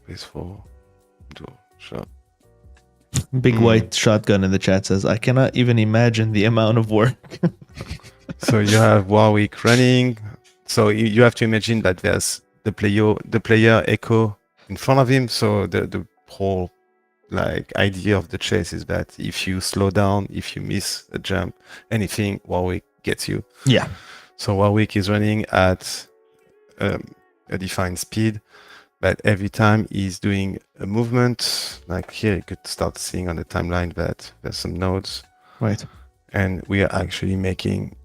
place for dual shot. Big white shotgun in the chat says, "I cannot even imagine the amount of work." So you have Warwick running. So you have to imagine that there's the player Echo in front of him. So the whole like idea of the chase is that if you slow down, if you miss a jump, anything, Warwick gets you. Yeah. So Warwick is running at a defined speed, but every time he's doing a movement, like here you could start seeing on the timeline that there's some nodes. Right. And we are actually making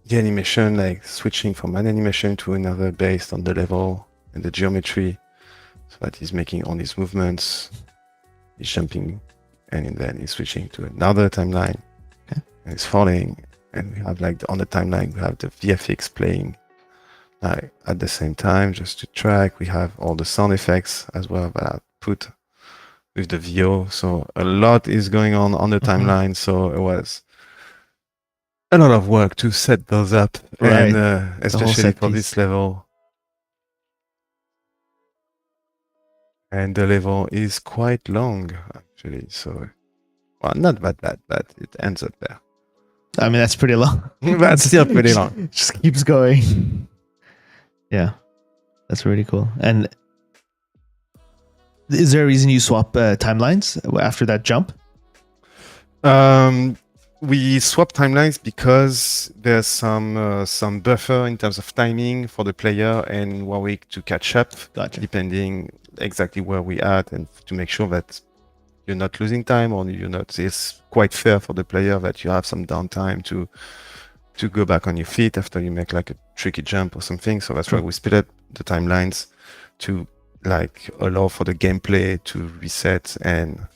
the animation, like switching from one animation to another based on the level and the geometry, so that he's making all these movements, he's jumping, and then he's switching to another timeline, okay. And he's falling, and we have like on the timeline we have the VFX playing like at the same time just to track. We have all the sound effects as well that are put with the VO, so a lot is going on the timeline. So it was a lot of work to set those up, right. And especially for this level. And the level is quite long, actually. So, well, not bad, but it ends up there. I mean, that's pretty long. That's still pretty long. Just keeps going. Yeah, that's really cool. And Is there a reason you swap timelines after that jump? We swap timelines because there's some buffer in terms of timing for the player and Warwick to catch up, Gotcha. depending exactly where we at, and to make sure that you're not losing time or you're not. It's quite fair for the player that you have some downtime to go back on your feet after you make like a tricky jump or something. So that's why we split up the timelines to like allow for the gameplay to reset and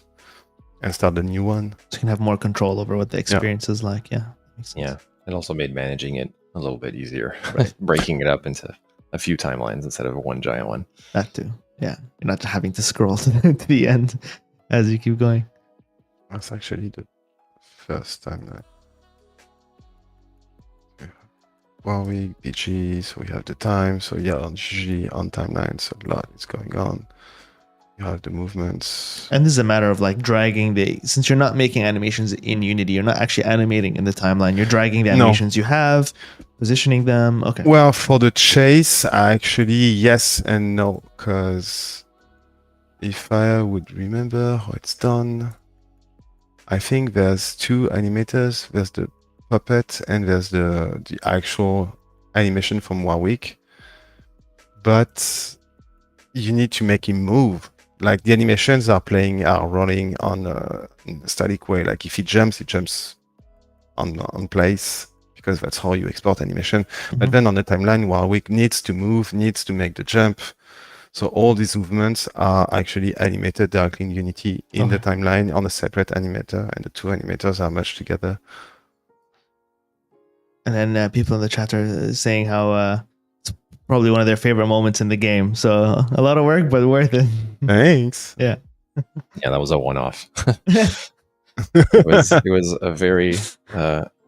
start the new one. So you can have more control over what the experience is like. Yeah. Makes sense. Yeah, it also made managing it a little bit easier, Right. breaking it up into a few timelines instead of one giant one. That too. Yeah. You're not having to scroll to the end as you keep going. That's actually the first timeline. Huawei, PG, so we have the time. So yeah, usually on timelines, a lot is going on. You have the movements. And this is a matter of like dragging since you're not making animations in Unity, you're not actually animating in the timeline. You're dragging the animations you have, positioning them. Okay. Well, for the chase, actually, yes and no, because if I would remember how it's done, I think there's two animators. There's the puppet and there's the actual animation from Warwick. But you need to make him move. Like the animations are rolling on a static way. Like if he jumps on place, because that's how you export animation. But then on the timeline, Warwick needs to move, needs to make the jump. So all these movements are actually animated directly in Unity in the timeline on a separate animator, and the two animators are merged together. And then people in the chat are saying how it's probably one of their favorite moments in the game. So a lot of work, but worth it. Thanks. Yeah. Yeah, that was a one-off. It was a very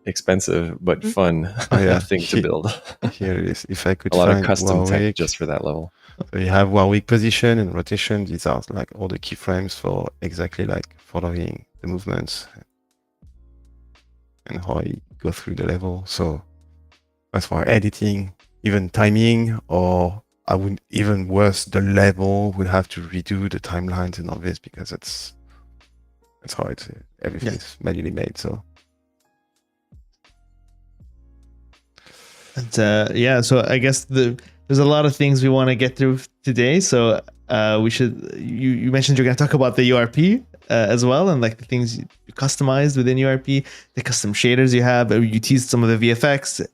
expensive but fun thing to build. Here it is. If I could a lot find of custom Warwick, tech just for that level. So you have Warwick position and rotation. These are like all the keyframes for exactly like following the movements and how you go through the level. So as for editing, even timing, or I would even worse, the level would have to redo the timelines and all this because that's how everything is manually made. So and so I guess there's a lot of things we want to get through today. So we should. You mentioned you're going to talk about the URP as well, and like the things you customized within URP, the custom shaders you have. You teased some of the VFX,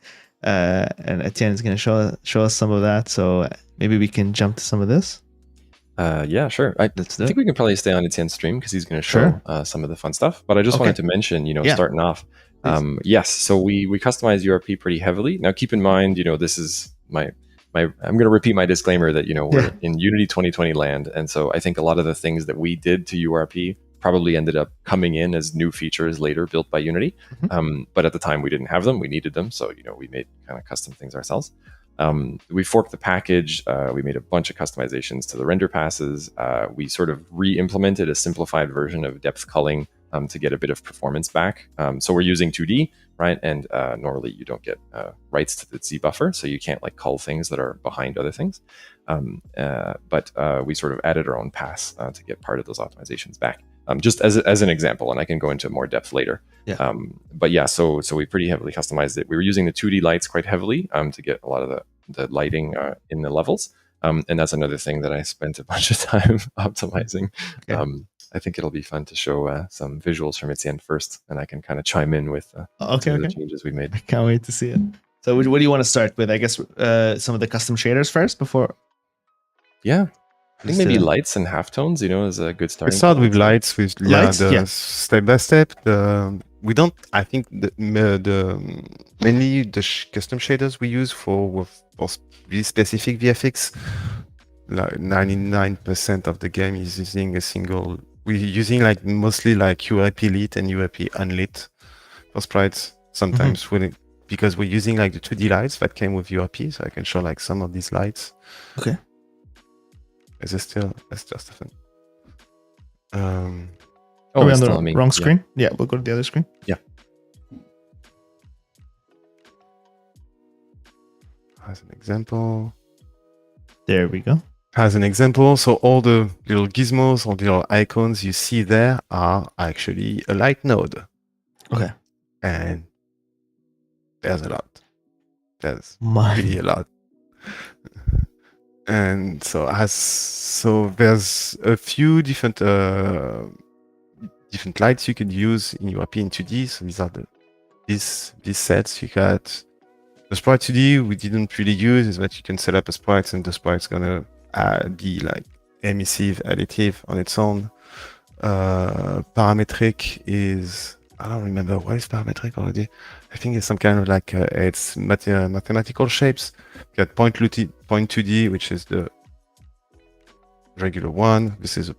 and Etienne is going to show us some of that. So maybe we can jump to some of this. Yeah, sure. I think we can probably stay on Etienne's stream because he's going to show some of the fun stuff. But I just wanted to mention, starting off, yes. So we customize URP pretty heavily. Now, keep in mind, this is I'm going to repeat my disclaimer that we're in Unity 2020 land, and so I think a lot of the things that we did to URP probably ended up coming in as new features later built by Unity. But at the time we didn't have them, we needed them, so we made kind of custom things ourselves. We forked the package. We made a bunch of customizations to the render passes. We sort of re-implemented a simplified version of depth culling to get a bit of performance back. So we're using 2D, right? And normally you don't get rights to the Z buffer, so you can't like cull things that are behind other things. But we sort of added our own pass to get part of those optimizations back. Just as an example, and I can go into more depth later. But yeah, so we pretty heavily customized it. We were using the 2D lights quite heavily to get a lot of the lighting in the levels. And that's another thing that I spent a bunch of time optimizing. I think it'll be fun to show some visuals from Etienne first, and I can kind of chime in with the changes we made. I can't wait to see it. So what do you want to start with? I guess some of the custom shaders first before. Yeah. I think maybe lights and halftones, is a good starting. Let's start with lights, with step by step. We don't. I think mainly the custom shaders we use for really specific VFX. Like 99% of the game is using a single. We're using like mostly like URP lit and URP unlit for sprites. Sometimes because we're using like the 2D lights that came with URP, so I can show like some of these lights. Okay. Is it still? That's just a thing. Are we on the wrong screen? Yeah, we'll go to the other screen. Yeah. As an example. There we go. As an example, so all the little gizmos, all the little icons you see there are actually a light node. Okay. And there's a lot. There's My. really a lot. And so there's a few different lights you could use in your in 2D. So these are these sets. You got the sprite 2D we didn't really use is that you can set up a sprite and the sprite's gonna be like emissive, additive on its own. Parametric is, I don't remember what is parametric already. I think it's some kind of like it's mathematical shapes. You got point 2D, which is the regular one. This is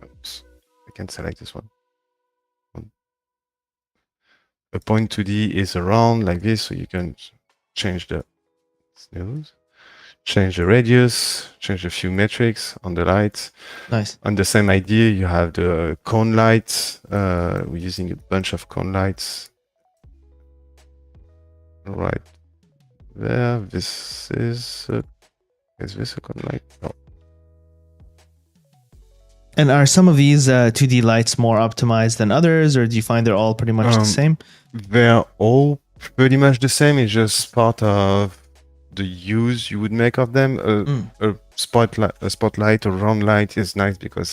oops, I can select this one. A point 2D is around like this, so you can change the snooze, change the radius, change a few metrics on the light. Nice. On the same idea, you have the cone lights. We're using a bunch of cone lights. Right there. This is this a cone light? No. And are some of these 2D lights more optimized than others, or do you find they're all pretty much the same? They're all pretty much the same. It's just part of the use you would make of them. A spotlight or round light is nice because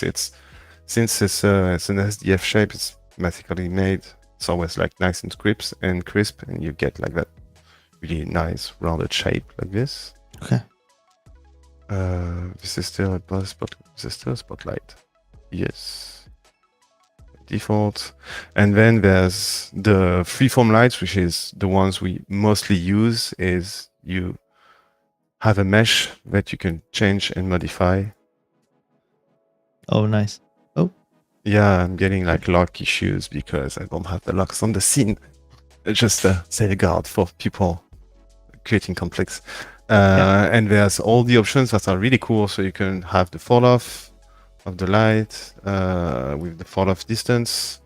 since it's an SDF shape, it's mathematically made. It's always like nice and crisp, and you get like that really nice rounded shape like this. Okay. This is still a spotlight. Yes. Default. And then there's the freeform lights, which is the ones we mostly use. Is you have a mesh that you can change and modify. Oh, nice. Oh. Yeah, I'm getting like lock issues because I don't have the locks on the scene. It's just a safeguard for people creating conflicts. And there's all the options that are really cool. So you can have the fall off of the light with the fall off distance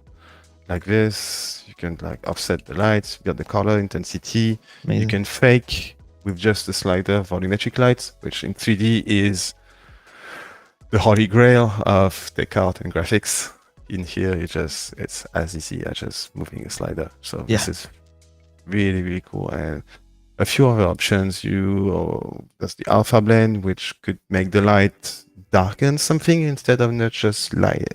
like this. You can like offset the light. You got the color intensity. Amazing. You can fake with just the slider volumetric light, which in 3D is the holy grail of Descartes and graphics. In here, it's as easy as just moving a slider. So this is really, really cool. And a few other options. There's the alpha blend, which could make the light darken something instead of not just light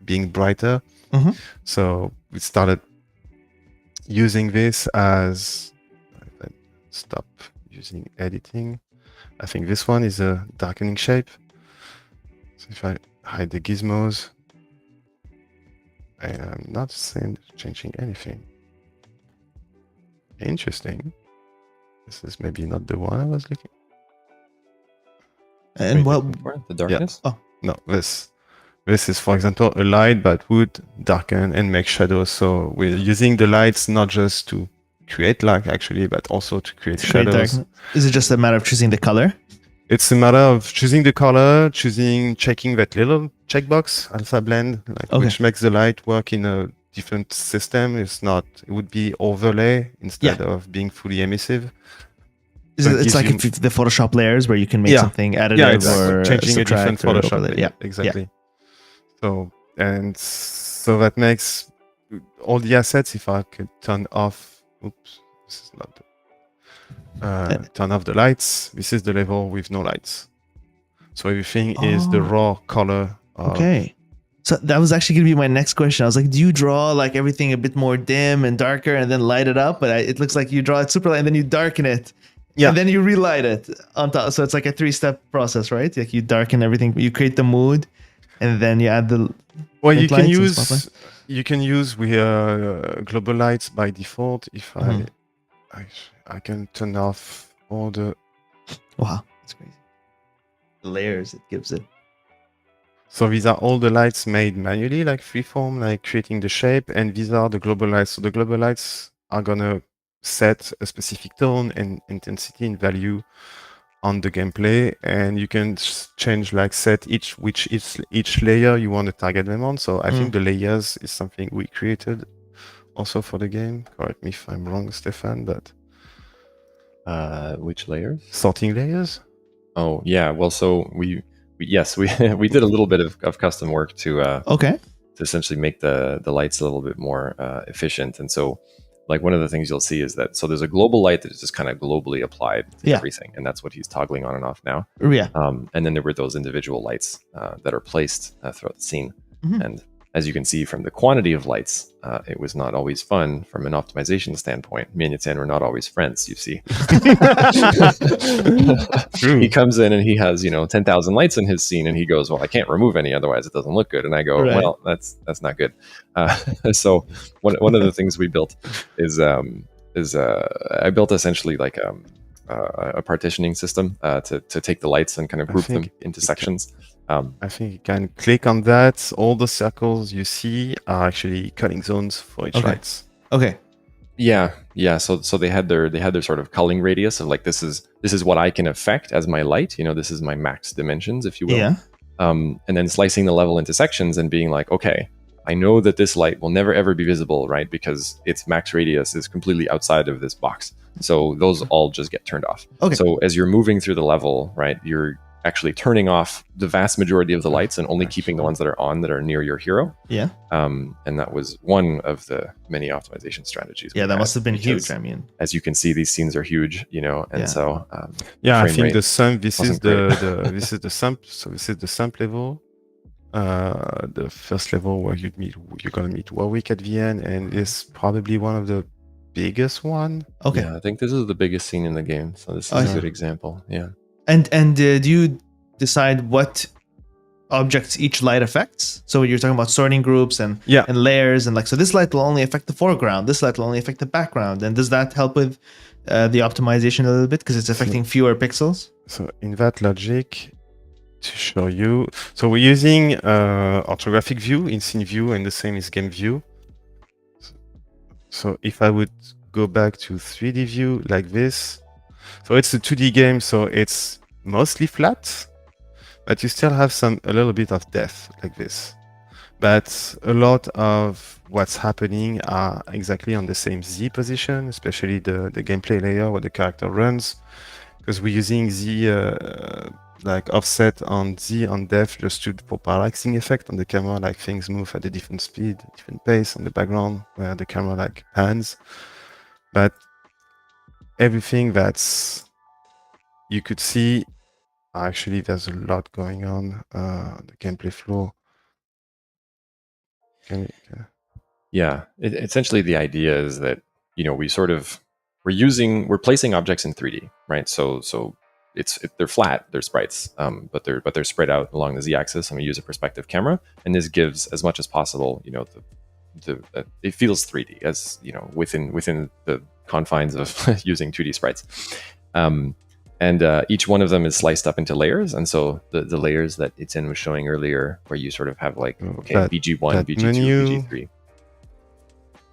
being brighter. Mm-hmm. So we started using this as stop using editing. I think this one is a darkening shape. So if I hide the gizmos, and I'm not changing anything. Interesting. This is maybe not the one I was looking. And what? The darkness? Yeah. Oh. No, this is, for example, a light that would darken and make shadows. So we're using the lights not just to create light, actually, but also to create shadows. Is it just a matter of choosing the color? It's a matter of choosing the color, checking that little checkbox, alpha blend, which makes the light work in a different system. It would be overlay instead of being fully emissive. It's like the Photoshop layers where you can make something additive or changing a different Photoshop overlay. layer. Exactly. So that makes all the assets. If I could turn off, oops, this is not turn off the lights. This is the level with no lights. So everything is the raw color. Okay. So that was actually going to be my next question. I was like, do you draw like everything a bit more dim and darker and then light it up? But it looks like you draw it super light and then you darken it. Yeah. And then you relight it on top. So it's like a 3-step process, right? Like you darken everything, you create the mood, and then you add the. Well, you can use with global lights by default. If I can turn off all the. Wow, that's crazy. The layers it gives it. So these are all the lights made manually, like freeform, like creating the shape, and these are the global lights. So the global lights are gonna set a specific tone and intensity and value on the gameplay, and you can change set each layer you want to target them on. So I think the layers is something we created also for the game. Correct me if I'm wrong, Stefan, but which layers? Sorting layers. Oh yeah, well, so yes, we we did a little bit of custom work Okay. to essentially make the lights a little bit more efficient. And so, like one of the things you'll see is that so there's a global light that is just kind of globally applied to Yeah. everything, and that's what he's toggling on and off now. Yeah. And then there were those individual lights that are placed throughout the scene, Mhm. and as you can see from the quantity of lights, it was not always fun from an optimization standpoint. Me and Etienne were not always friends, you see. He comes in and he has, 10,000 lights in his scene, and he goes, well, I can't remove any, otherwise it doesn't look good. And I go, Right. well, that's not good. So one of the things we built is I built essentially like a partitioning system to take the lights and kind of group them into sections. I think you can click on that. All the circles you see are actually cutting zones for each Okay. lights. Okay. Yeah. So they had their sort of culling radius of like this is what I can affect as my light. This is my max dimensions, if you will. Yeah. And then slicing the level into sections and being like, okay, I know that this light will never ever be visible, right? Because its max radius is completely outside of this box. So those all just get turned off. Okay. So as you're moving through the level, right, you're actually turning off the vast majority of the lights and only keeping the ones that are on that are near your hero. Yeah. And that was one of the many optimization strategies. Yeah, we that had, must have been because, huge. I mean, as you can see, these scenes are huge, and Yeah. so Yeah, I frame think rate the sump. This is wasn't great. this is the sump. So this is the sump level. The first level where you're gonna meet Warwick at the end, and it's probably one of the biggest one. okay. Yeah, I think this is the biggest scene in the game, so this is I a see. good example. Yeah. And do you decide what objects each light affects? So you're talking about sorting groups and Yeah. and layers, and like, so this light will only affect the foreground, this light will only affect the background. And does that help with the optimization a little bit because it's affecting fewer pixels? So in that logic, to show you, so we're using orthographic view in scene view, and the same is game view. So if I would go back to 3D view like this, so it's a 2D game, so it's mostly flat, but you still have a little bit of depth like this. But a lot of what's happening are exactly on the same Z position, especially the gameplay layer where the character runs, because we're using Z like offset on Z on depth just for parallaxing effect on the camera, like things move at a different speed, different pace on the background where the camera like pans. But everything that's you could see, actually there's a lot going on. The gameplay flow. Yeah, essentially the idea is that we're placing objects in 3D, right? So they're flat, they're sprites, but they're spread out along the z-axis, and we use a perspective camera, and this gives as much as possible, it feels 3D as within the confines of using 2D sprites. And each one of them is sliced up into layers, and so the layers that Etienne was showing earlier, where you sort of have like BG1, BG2, menu. BG3.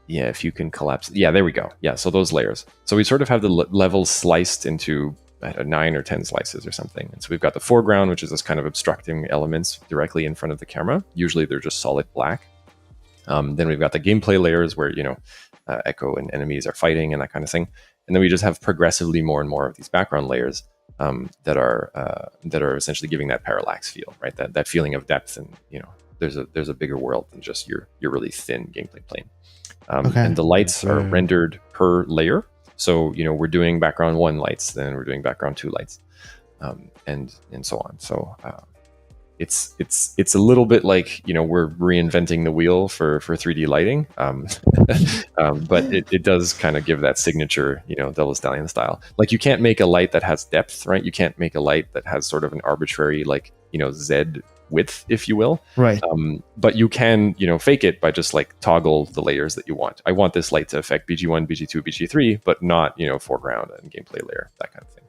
Yeah, if you can collapse. Yeah, there we go. Yeah, so those layers. So we sort of have the levels sliced into 9 or 10 slices or something. And so we've got the foreground, which is this kind of obstructing elements directly in front of the camera. Usually they're just solid black. Then we've got the gameplay layers where, Echo and enemies are fighting and that kind of thing. And then we just have progressively more and more of these background layers that are essentially giving that parallax feel, right? That feeling of depth, and there's a bigger world than just your really thin gameplay plane. And the lights are rendered per layer. So we're doing background 1 lights, then we're doing background 2 lights, and so on. So it's a little bit like we're reinventing the wheel for 3D lighting, but it does kind of give that signature Double Stallion style. Like you can't make a light that has depth, right? You can't make a light that has sort of an arbitrary Z width, if you will, right? But you can fake it by just like toggle the layers that you want. I want this light to affect BG1, BG2, BG3, but not foreground and gameplay layer, that kind of thing.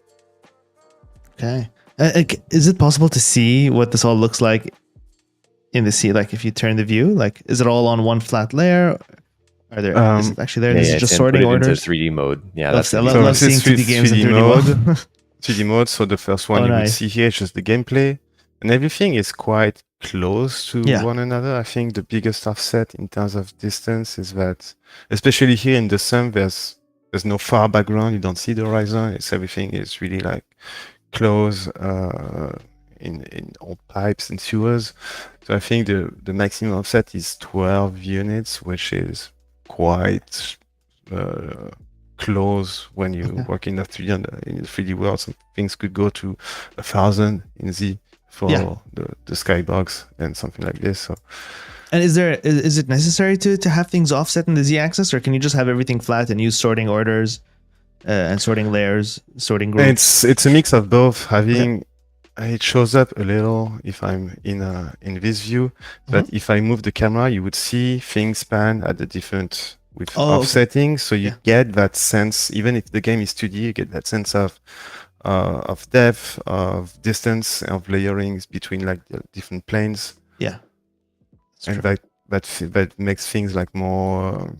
Okay. Is it possible to see what this all looks like in the scene? Like if you turn the view, like is it all on one flat layer? Are there is it actually there? This is just sorting orders. Into 3D mode. Yeah, that's I love seeing 2D games in 3D mode. 3D mode. So the first one would see here is just the gameplay, and everything is quite close to one another. I think the biggest offset in terms of distance is that, especially here in the sun, there's no far background. You don't see the horizon. Everything is really like close in all pipes and sewers. So I think the maximum offset is 12 units, which is quite close when you work in a 3D world. So things could go to 1,000 in Z for the skybox and something like this. So And is it necessary to have things offset in the Z-axis, or can you just have everything flat and use sorting orders and sorting layers, sorting groups? it's a mix of both. Having it shows up a little if I'm in this view, but if I move the camera, you would see things span at the different with offsetting. So you get that sense, even if the game is 2D, you get that sense of depth, of distance, of layerings between like the different planes. Yeah, and that makes things like more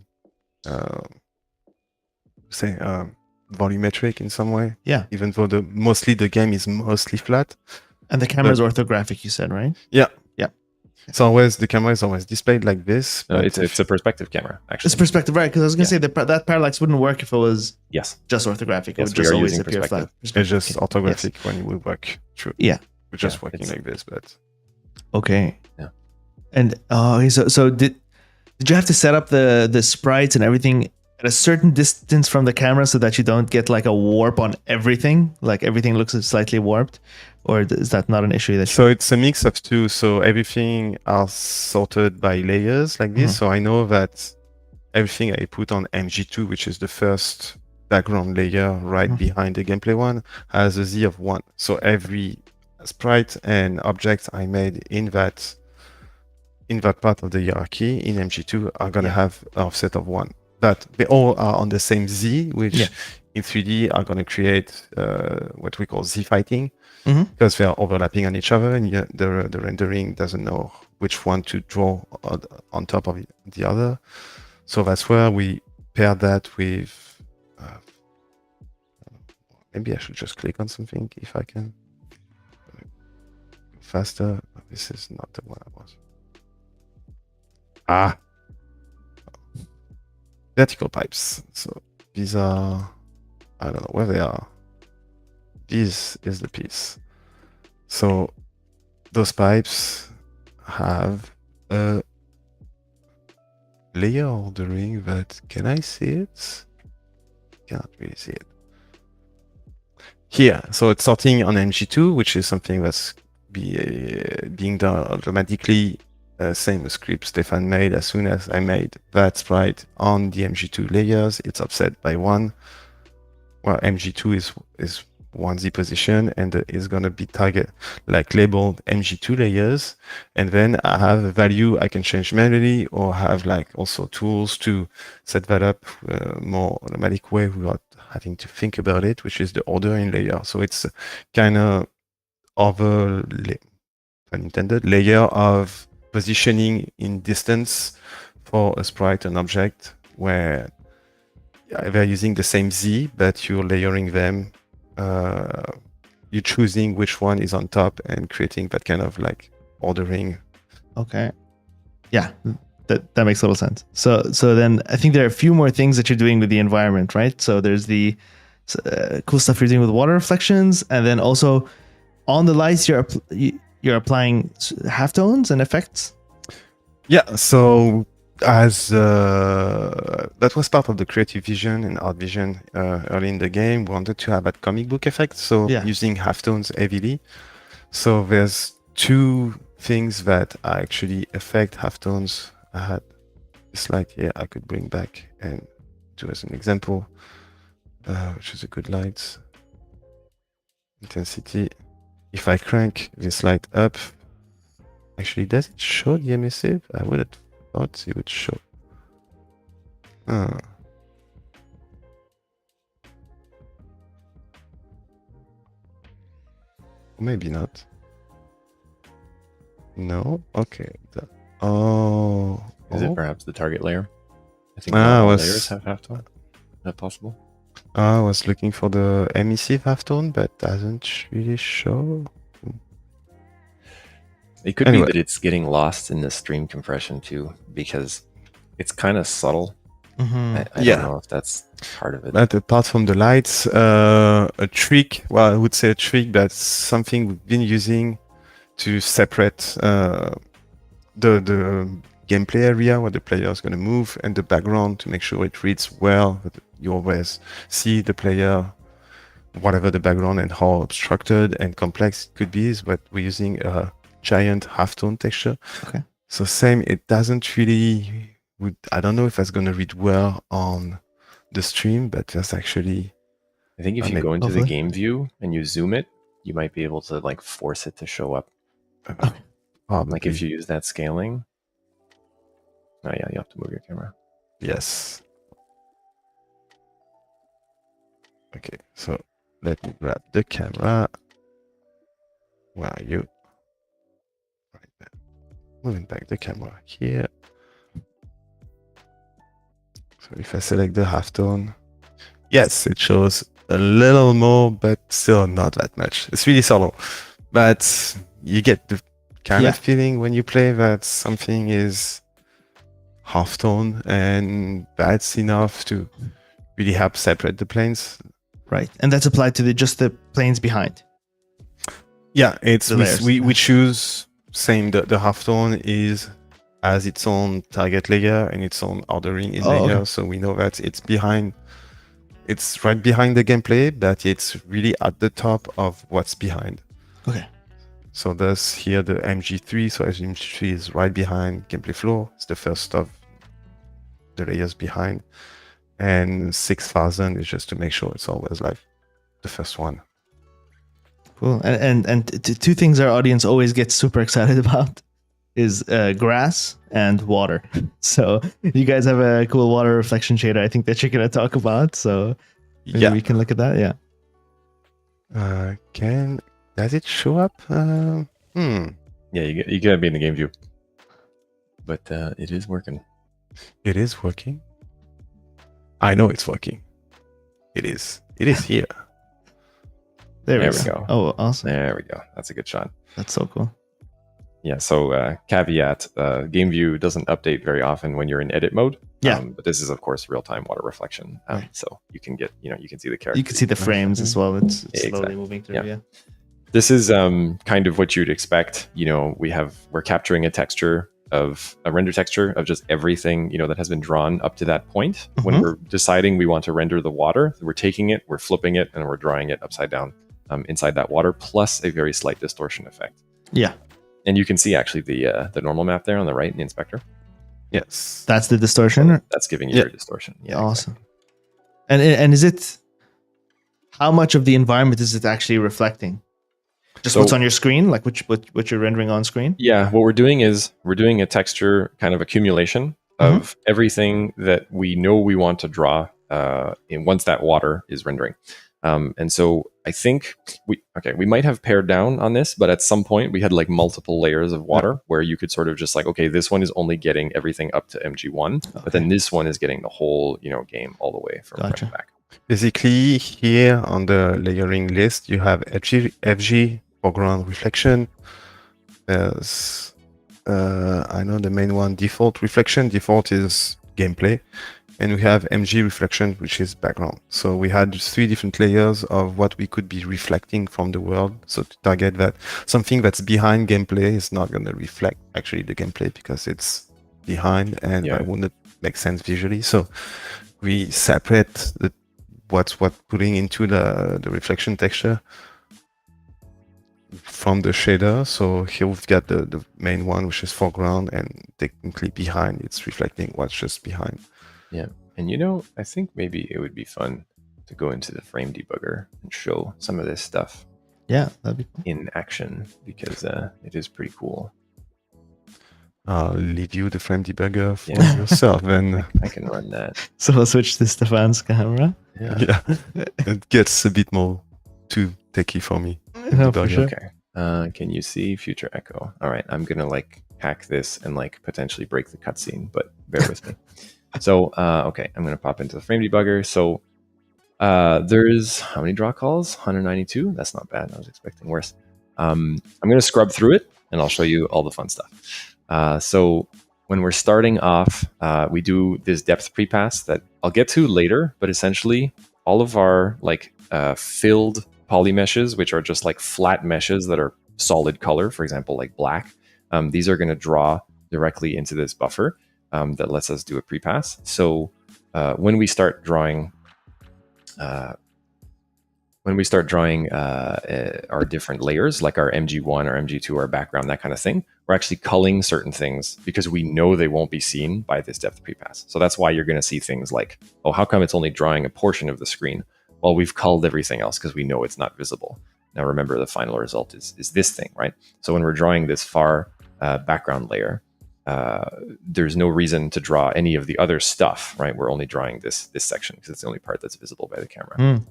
volumetric in some way. Yeah. Even though the game is mostly flat. And the camera is orthographic, you said, right? Yeah. Yeah. The camera is always displayed like this. No, it's a perspective camera, actually. It's perspective, right? Because I was going to say that parallax wouldn't work if it was just orthographic. It would just always appear flat. It's just orthographic when you would work. True. Yeah. We're just working like this, but okay. Yeah. And so did you have to set up the sprites and everything at a certain distance from the camera so that you don't get like a warp on everything, like everything looks slightly warped, or is that not an issue? So it's a mix of two. So everything are sorted by layers like this. So I know that everything I put on MG2, which is the first background layer right behind the gameplay one, has a Z of 1. So every sprite and object I made in that part of the hierarchy in MG2 are going to have an offset of 1. But they all are on the same Z, which in 3D are going to create what we call Z fighting, because they are overlapping on each other, and the rendering doesn't know which one to draw on top of the other. So that's where we pair that with. Maybe I should just click on something if I can. Faster. This is not the one I was. Vertical pipes. So these are, I don't know where they are. This is the piece. So those pipes have a layer ordering that, can I see it? Cannot really see it. Here, so it's sorting on MG2, which is something that's being done automatically. Same script Stefan made. As soon as I made that sprite on the MG2 layers, it's offset by 1. Well, MG2 is 1Z position, and is going to be target like labeled MG2 layers. And then I have a value I can change manually, or have like also tools to set that up more automatic way without having to think about it, which is the ordering layer. So it's kind of unintended layer of positioning in distance for a sprite and object, where they're using the same Z, but you're layering them. You're choosing which one is on top and creating that kind of like ordering. Okay. Yeah, that makes a little sense. So then I think there are a few more things that you're doing with the environment, right? So there's the cool stuff you're doing with water reflections, and then also on the lights you're applying halftones and effects. Yeah, so as that was part of the creative vision and art vision early in the game. We wanted to have that comic book effect, so using halftones heavily. So there's 2 things that actually affect halftones. I had a slide here I could bring back and do as an example, which is a good light intensity. If I crank this light up, actually, does it show the emissive? I would have thought it would show. Or maybe not. No? Okay. Is it perhaps the target layer? I think layers have halftone. Is that possible? I was looking for the emissive halftone, but doesn't really show. It could be that it's getting lost in the stream compression too, because it's kind of subtle. I Yeah. don't know if that's part of it. But apart from the lights, a trick, well, I would say a trick, that's something we've been using to separate the gameplay area where the player is going to move and the background to make sure it reads well. You always see the player, whatever the background and how obstructed and complex it could be, but we're using a giant halftone texture. Okay. So same, it doesn't really, I don't know if that's going to read well on the stream, but that's actually... I think if you go into the game view and you zoom it, you might be able to like force it to show up. Like if you use that scaling. Oh yeah, you have to move your camera. Yes. Okay, so let me grab the camera. Where are you? Right there. Moving back the camera here. So if I select the halftone, yes, it shows a little more, but still not that much. It's really subtle, but you get the kind of feeling when you play that something is halftone, and that's enough to really help separate the planes. Right, and that's applied to just the planes behind. Yeah, it's The we choose same. The halftone is as its own target layer and its own ordering in layer, so we know that it's behind. It's right behind the gameplay, but it's really at the top of what's behind. Okay. So there's here the MG3. So MG3 is right behind gameplay floor. It's the first of the layers behind. And 6000 is just to make sure it's always like the first one. Cool. And two things our audience always gets super excited about is grass and water. So you guys have a cool water reflection shader, I think, that you're going to talk about. So maybe we can look at that. Yeah. Does it show up? Yeah, you gotta be in the game view. But it is working. It is working. I know it's working. It is. It is here. There we go. Oh, awesome. There we go. That's a good shot. That's so cool. Yeah, so caveat, game view doesn't update very often when you're in edit mode. Yeah. But this is, of course, real-time water reflection. Right. So you can get, you can see the character. You can see the frames as well. It's slowly moving through, yeah. This is kind of what you'd expect. We're capturing a render texture of just everything, that has been drawn up to that point. When we're deciding we want to render the water, we're taking it, we're flipping it, and we're drawing it upside down inside that water, plus a very slight distortion effect. Yeah. And you can see actually the normal map there on the right in the inspector. Yes. That's the distortion? So that's giving you your distortion. Yeah. Awesome. Exactly. And is it, how much of the environment is it actually reflecting? Just what's on your screen, like what you're rendering on screen? Yeah, what we're doing is we're doing a texture kind of accumulation of everything that we know we want to draw once that water is rendering. And so I think we might have pared down on this, but at some point we had like multiple layers of water where you could sort of just like, okay, this one is only getting everything up to MG1, but then this one is getting the whole, game all the way from front to back. Basically, here on the layering list, you have FG foreground reflection. There's, I know the main one, default reflection. Default is gameplay. And we have MG reflection, which is background. So we had 3 different layers of what we could be reflecting from the world. So to target that something that's behind gameplay is not going to reflect actually the gameplay because it's behind and that wouldn't make sense visually. So we separate what's putting into the reflection texture from the shader. So here we've got the main one, which is foreground, and technically behind it's reflecting what's just behind. Yeah. And I think maybe it would be fun to go into the frame debugger and show some of this stuff. Yeah, that'd be cool. In action, because it is pretty cool. I'll leave you the frame debugger for yourself, and I can run that. So I'll switch to Stefan's camera. Yeah. It gets a bit more too techy for me. No, for sure. Okay. Can you see future echo? All right, I'm gonna hack this and potentially break the cutscene, but bear with me. So, okay, I'm going to pop into the frame debugger. So there's how many draw calls? 192? That's not bad. I was expecting worse. I'm going to scrub through it and I'll show you all the fun stuff. So when we're starting off, we do this depth prepass that I'll get to later, but essentially all of our like filled poly meshes, which are just like flat meshes that are solid color, for example, like black, these are going to draw directly into this buffer that lets us do a prepass. So when we start drawing our different layers, like our MG1 or MG2, our background, that kind of thing, we're actually culling certain things because we know they won't be seen by this depth prepass. So that's why you're going to see things like, oh, how come it's only drawing a portion of the screen? Well, we've culled everything else because we know it's not visible. Now remember, the final result is this thing, right? So when we're drawing this far background layer, there's no reason to draw any of the other stuff, right? We're only drawing this section because it's the only part that's visible by the camera.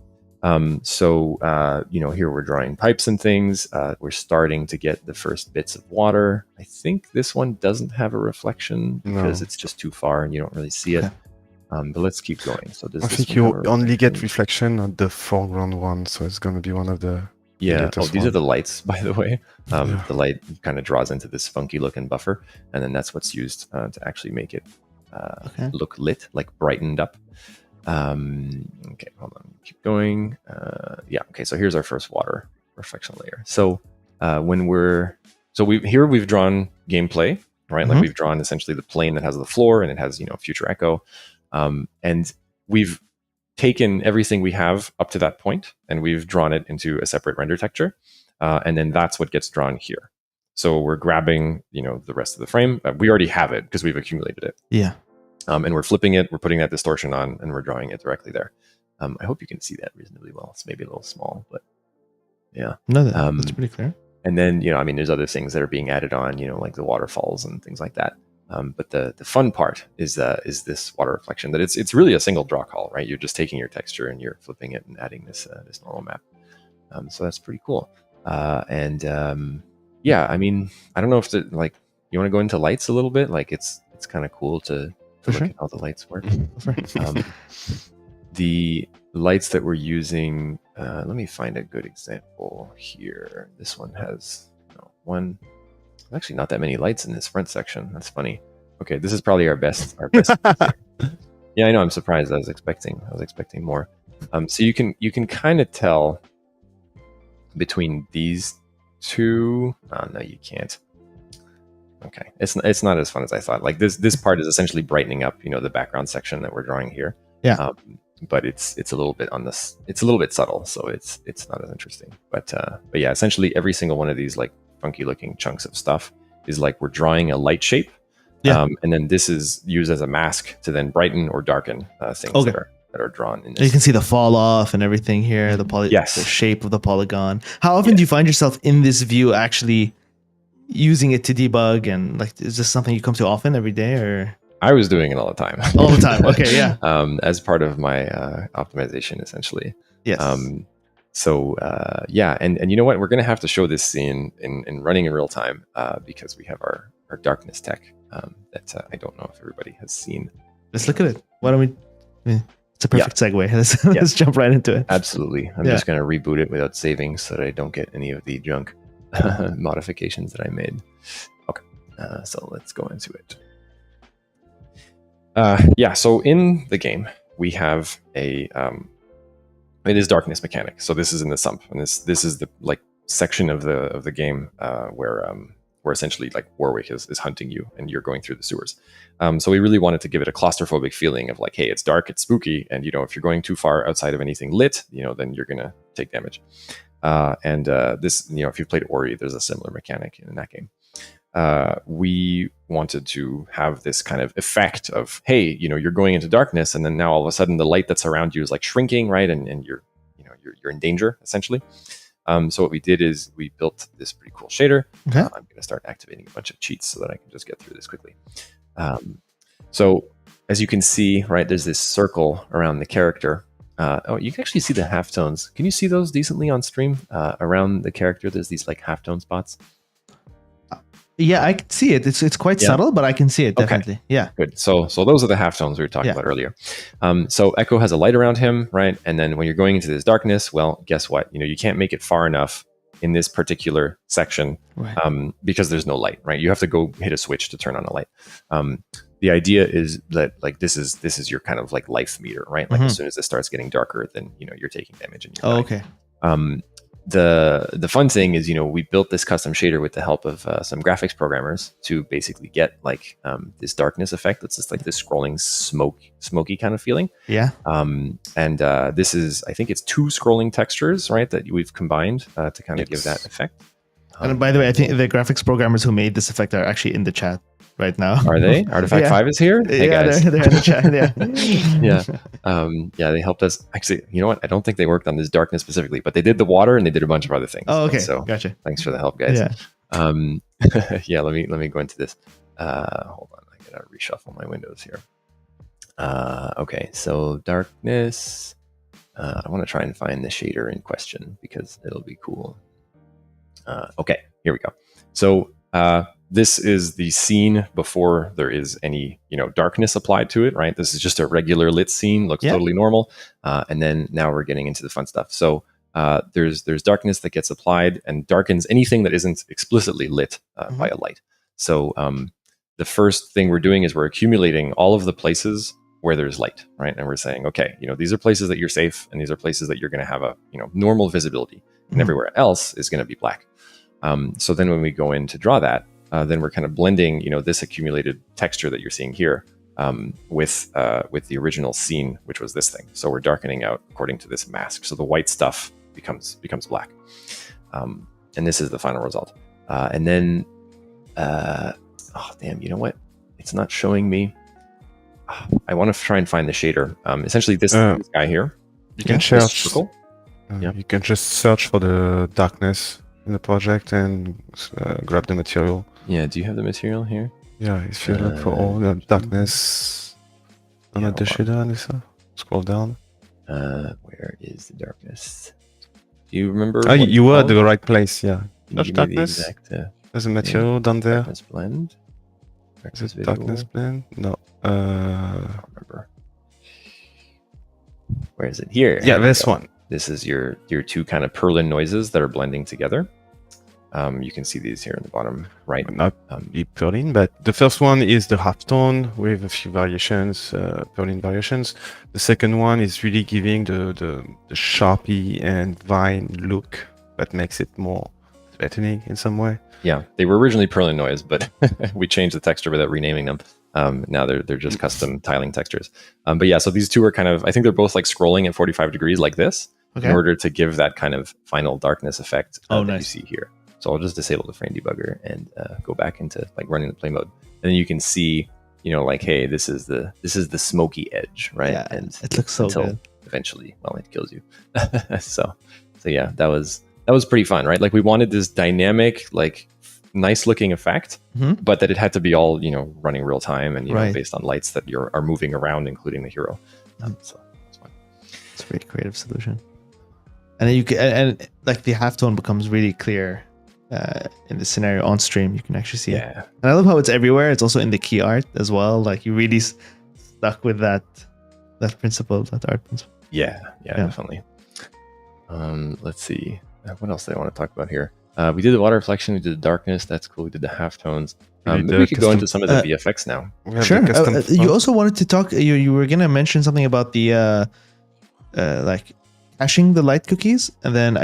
Here we're drawing pipes and things. We're starting to get the first bits of water. I think this one doesn't have a reflection because it's just too far and you don't really see it. But let's keep going. So I think you only get reflection on the foreground one, so it's going to be one of the these are the lights, by the way. The light kind of draws into this funky looking buffer, and then that's what's used to actually make it look lit, like brightened up. Okay, hold on, keep going. So here's our first water reflection layer. So we've drawn gameplay, right? Like we've drawn essentially the plane that has the floor and it has, future echo. And we've taken everything we have up to that point and we've drawn it into a separate render texture. And then that's what gets drawn here. So we're grabbing, the rest of the frame. We already have it because we've accumulated it. Yeah. And we're flipping it, we're putting that distortion on, and we're drawing it directly there. I hope you can see that reasonably well. It's maybe a little small, but yeah. No, that's pretty clear. And then, there's other things that are being added on, like the waterfalls and things like that. But the fun part is this water reflection, that it's really a single draw call, right? You're just taking your texture and you're flipping it and adding this normal map. So that's pretty cool. I don't know if you want to go into lights a little bit. Like it's kind of cool to look at how the lights work. The lights that we're using, let me find a good example here. This one has actually not that many lights in this front section. That's funny. Okay, this is probably our best. Yeah, I know. I'm surprised. I was expecting more. So you can kind of tell between these two. Oh, no, you can't. Okay, it's not as fun as I thought. Like this part is essentially brightening up, the background section that we're drawing here. Yeah. But it's a little bit it's a little bit subtle, so it's not as interesting. But yeah, essentially every single one of these like funky looking chunks of stuff is like we're drawing a light shape. Yeah. And then this is used as a mask to then brighten or darken things that are drawn in this. You can see the fall off and everything here, the shape of the polygon. How often do you find yourself in this view actually using it to debug, and like, is this something you come to often every day, or? I was doing it all the time. All the time. Okay. Yeah. As part of my optimization, essentially. Yes. And you know what? We're going to have to show this scene in running in real time because we have our darkness tech that I don't know if everybody has seen. Let's look at it. Why don't we? It's a perfect segue. Let's jump right into it. Absolutely. I'm just going to reboot it without saving so that I don't get any of the junk modifications that I made. Okay. So let's go into it. So in the game, we have it is darkness mechanic. So this is in the sump, and this is the like section of the game where essentially like Warwick is hunting you and you're going through the sewers. So we really wanted to give it a claustrophobic feeling of like, hey, it's dark, it's spooky, and if you're going too far outside of anything lit, then you're gonna take damage. This, if you've played Ori, there's a similar mechanic in that game. We wanted to have this kind of effect of, hey, you're going into darkness, and then now all of a sudden the light that's around you is like shrinking, right? And you're in danger, essentially. So what we did is we built this pretty cool shader. Okay. I'm going to start activating a bunch of cheats so that I can just get through this quickly. So as you can see, right, there's this circle around the character. You can actually see the halftones. Can you see those decently on stream? Around the character, there's these like halftone spots. Yeah, I can see it. It's quite subtle, but I can see it definitely. Okay. Yeah. Good. So those are the halftones we were talking about earlier. So Echo has a light around him, right? And then when you're going into this darkness, well, guess what? You can't make it far enough in this particular section Right. because there's no light, right? You have to go hit a switch to turn on a light. The idea is that like this is your kind of like life meter, right? Like as soon as it starts getting darker, then you're taking damage and you're dying. Okay. The fun thing is, we built this custom shader with the help of some graphics programmers to basically get like this darkness effect. That's just like this scrolling smoky kind of feeling. Yeah. And this is, I think it's 2 scrolling textures, right, that we've combined to kind of give that effect. And by the way, I think the graphics programmers who made this effect are actually in the chat right now. Are they? Artifact 5 is here? Hey, guys. They're in the chat. Yeah. They helped us. Actually, you know what? I don't think they worked on this darkness specifically, but they did the water and they did a bunch of other things. Oh, okay. So Gotcha. thanks for the help, guys. Yeah. Yeah, let me go into this. Hold on, I gotta reshuffle my windows here. Okay, so darkness. I want to try and find the shader in question because it'll be cool. Okay, here we go. So this is the scene before there is any darkness applied to it, right? This is just a regular lit scene, looks totally normal. And then now we're getting into the fun stuff. So there's darkness that gets applied and darkens anything that isn't explicitly lit by a light. So the first thing we're doing is we're accumulating all of the places where there's light, right? And we're saying, okay, these are places that you're safe, and these are places that you're going to have a normal visibility, and everywhere else is going to be black. So then when we go in to draw that, then we're kind of blending, this accumulated texture that you're seeing here with the original scene, which was this thing. So we're darkening out according to this mask. So the white stuff becomes black, and this is the final result. And then, oh damn, you know what? It's not showing me. I want to try and find the shader. Essentially, this guy here. You can search. You can just search for the darkness in the project and grab the material. Yeah, do you have the material here? Yeah, if you look for all the darkness on the shader, scroll down. Where is the darkness? Do you remember? You were at the right place, yeah. There's darkness. There's a material down there. Darkness blend. Is it darkness blend? No. I don't remember. Where is it? Here. Yeah, this one. This is your 2 kind of Perlin noises that are blending together. You can see these here in the bottom right. Not Perlin, but the first one is the halftone with a few variations, Perlin variations. The second one is really giving the Sharpie and Vine look that makes it more threatening in some way. Yeah, they were originally Perlin noise, but we changed the texture without renaming them. Now they're just custom tiling textures. But yeah, so these 2 are kind of, I think they're both like scrolling at 45 degrees like this in order to give that kind of final darkness effect that you see here. So I'll just disable the frame debugger and go back into like running the play mode. And then you can see, like, hey, this is the smoky edge, right? Yeah, and it looks so good. Eventually, well, it kills you. so yeah, that was pretty fun, right? Like we wanted this dynamic, like nice looking effect, but that it had to be all, running real time and, based on lights that are moving around, including the hero. So that's fun. It's a very creative solution. And then you can, and like the halftone becomes really clear in the scenario on stream. You can actually see it. And I love how it's everywhere. It's also in the key art as well. Like you really stuck with that principle, that art principle. Yeah, definitely. Let's see. What else do I want to talk about here? We did the water reflection. We did the darkness. That's cool. We did the halftones. Maybe we could go into some of the VFX now. Sure. You also wanted to talk. You were gonna mention something about the like caching the light cookies, and then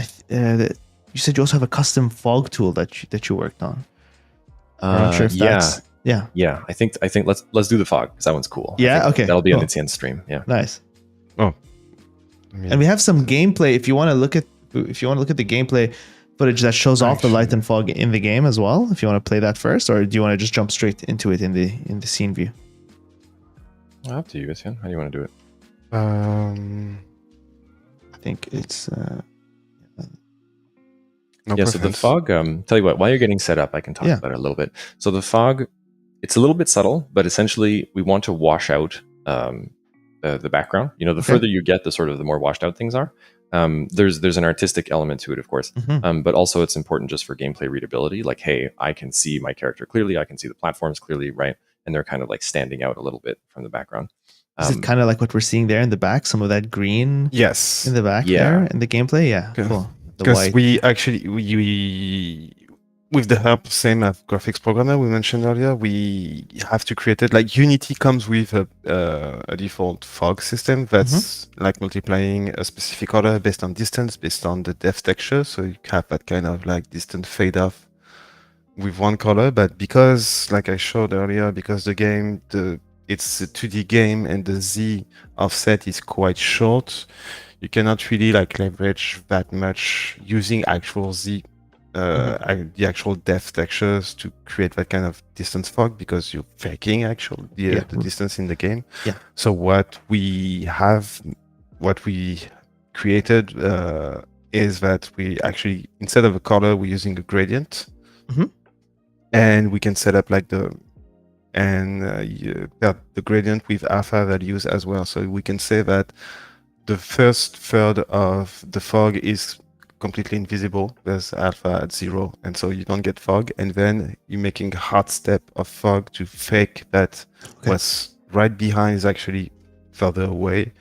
you said you also have a custom fog tool that you worked on. I'm not sure if that's yeah. I think let's do the fog because that one's cool. Yeah. Okay. That'll be on Etienne's stream. Yeah. Nice. Oh. And we have some gameplay. If you want to look at the gameplay footage that shows off the light and fog in the game as well, if you want to play that first, or do you want to just jump straight into it in the scene view? Well, up to you, Etienne. How do you want to do it? I think it's so the fog, tell you what, while you're getting set up, I can talk about it a little bit. So the fog, it's a little bit subtle, but essentially we want to wash out the background. The further you get, the more washed out things are. There's an artistic element to it, of course, but also it's important just for gameplay readability. Like, hey, I can see my character clearly, I can see the platforms clearly, right? And they're kind of like standing out a little bit from the background. Is it kind of like what we're seeing there in the back? Some of that green, yes, in the back there in the gameplay, cool. the Because white. we actually we with the help of same graphics programmer we mentioned earlier, we have to create it. Like Unity comes with a default fog system that's like multiplying a specific color based on distance, based on the depth texture. So you have that kind of like distant fade off with one color. But because, like I showed earlier, because the game it's a 2D game and the Z offset is quite short, you cannot really like leverage that much using actual Z, the actual depth textures to create that kind of distance fog, because you're faking the distance in the game. Yeah. So what we created is that we actually, instead of a color, we're using a gradient, and we can set up like the gradient with alpha values as well. So we can say that the first third of the fog is completely invisible. There's alpha at 0, and so you don't get fog. And then you're making a hard step of fog to fake that what's right behind is actually further away,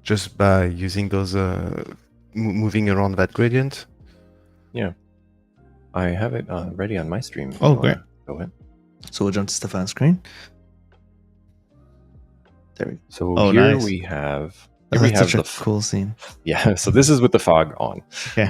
just by using those moving around that gradient. Yeah, I have it ready on my stream. Oh, great. Go ahead. So we'll jump to Stefan's screen. There we go. So here we have. We have such a cool scene. Yeah, so this is with the fog on. Okay.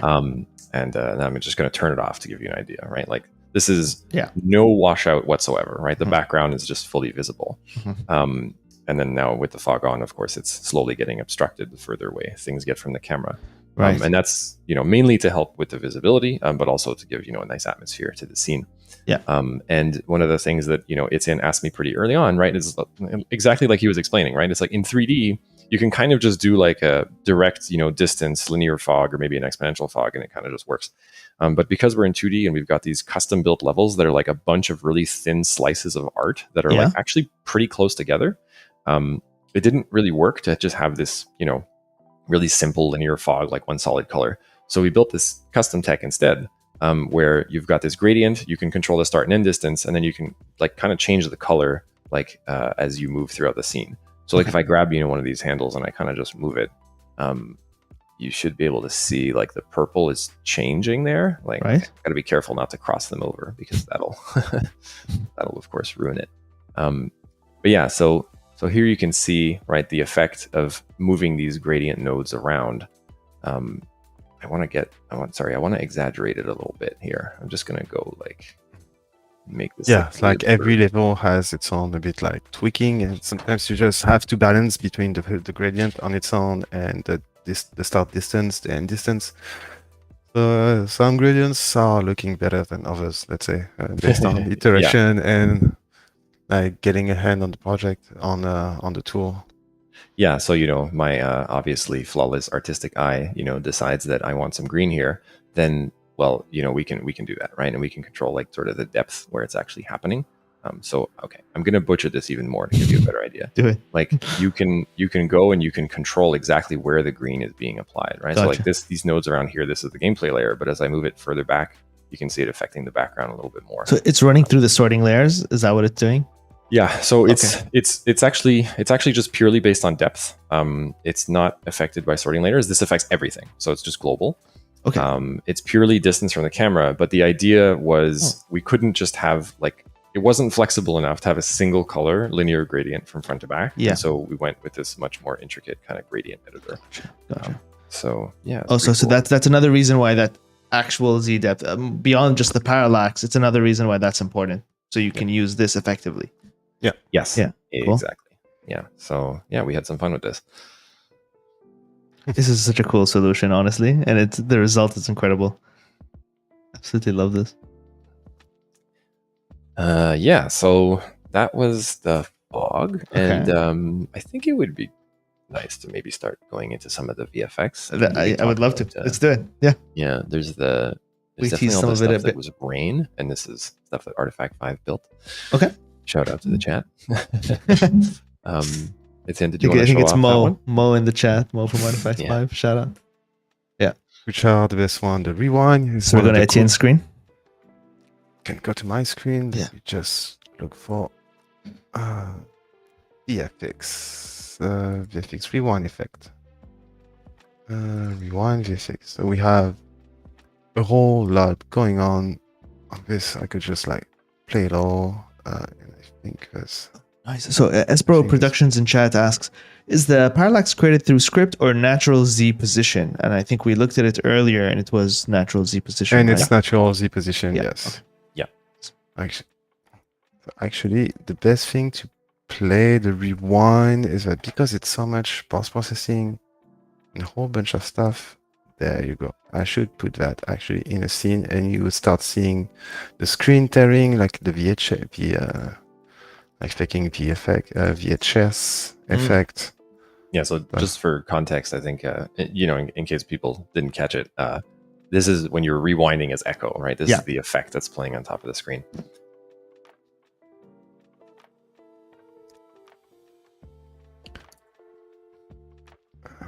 And now I'm just going to turn it off to give you an idea, right? Like this is no washout whatsoever, right? The background is just fully visible. And then now with the fog on, of course, it's slowly getting obstructed the further away things get from the camera. Right. And that's, mainly to help with the visibility, but also to give, a nice atmosphere to the scene. Yeah. And one of the things that, Etienne asked me pretty early on, right, is exactly like he was explaining, right? It's like in 3D, you can kind of just do like a direct, distance linear fog or maybe an exponential fog, and it kind of just works. But because we're in 2D and we've got these custom built levels that are like a bunch of really thin slices of art that are like actually pretty close together, it didn't really work to just have this, really simple linear fog, like one solid color. So we built this custom tech instead, where you've got this gradient, you can control the start and end distance, and then you can like kind of change the color like as you move throughout the scene. So like if I grab, one of these handles and I kind of just move it, you should be able to see like the purple is changing there. Like got to be careful not to cross them over, because that'll of course ruin it. But yeah, so here you can see, right, the effect of moving these gradient nodes around. I want to exaggerate it a little bit here. I'm just going to go like make this. Yeah, like every level has its own a bit like tweaking, and sometimes you just have to balance between the gradient on its own and the start distance, the end distance. So some gradients are looking better than others, let's say, based on iteration and like getting a hand on the project, on the tool. Yeah, so my obviously flawless artistic eye, decides that I want some green here, then well, we can do that, right? And we can control like sort of the depth where it's actually happening. So okay, I'm gonna butcher this even more to give you a better idea. Do it. Like you can go and you can control exactly where the green is being applied, right? Gotcha. So like these nodes around here, this is the gameplay layer, but as I move it further back, you can see it affecting the background a little bit more. So it's running through the sorting layers. Is that what it's doing? Yeah, so it's actually just purely based on depth. It's not affected by sorting layers. This affects everything, so it's just global. Okay. It's purely distance from the camera, but the idea was we couldn't just have like, it wasn't flexible enough to have a single color linear gradient from front to back. Yeah. And so we went with this much more intricate kind of gradient editor. Gotcha. So yeah. Oh, so that's another reason why that actual Z depth, beyond just the parallax, it's another reason why that's important. So you can use this effectively. Yeah. Yes. Yeah. Exactly. Cool. Yeah. So yeah, we had some fun with this. This is such a cool solution, honestly, and the result is incredible. Absolutely love this. Yeah. So that was the fog, and I think it would be nice to maybe start going into some of the VFX. I would love to. Let's do it. Yeah. Yeah. There's definitely all the stuff that was brain, and this is stuff that Artifact 5 built. Okay. Shout out to the chat. Etienne, did I you want to think show it's off Mo. that one? Mo in the chat. Mo from Artifact 5. Shout out. Yeah. Which are this one? The rewind. So we're going to Etienne's screen. Can go to my screen. Yeah. You just look for VFX. VFX rewind effect. Rewind VFX. So we have a whole lot going on this. I could just like play it all. And I think that's Nice. So Espero think Productions in chat asks, is the parallax created through script or natural Z position? And I think we looked at it earlier and it was natural Z position. and right? it's natural Z position. Yeah, Yes. okay. Yeah. Actually, the best thing to play the rewind is that because it's so much post processing and a whole bunch of stuff. There you go. I should put that actually in a scene, and you would start seeing the screen tearing, like the like taking the VHS effect. Yeah, so just for context, I think, in case people didn't catch it, this is when you're rewinding as echo, right? This is the effect that's playing on top of the screen.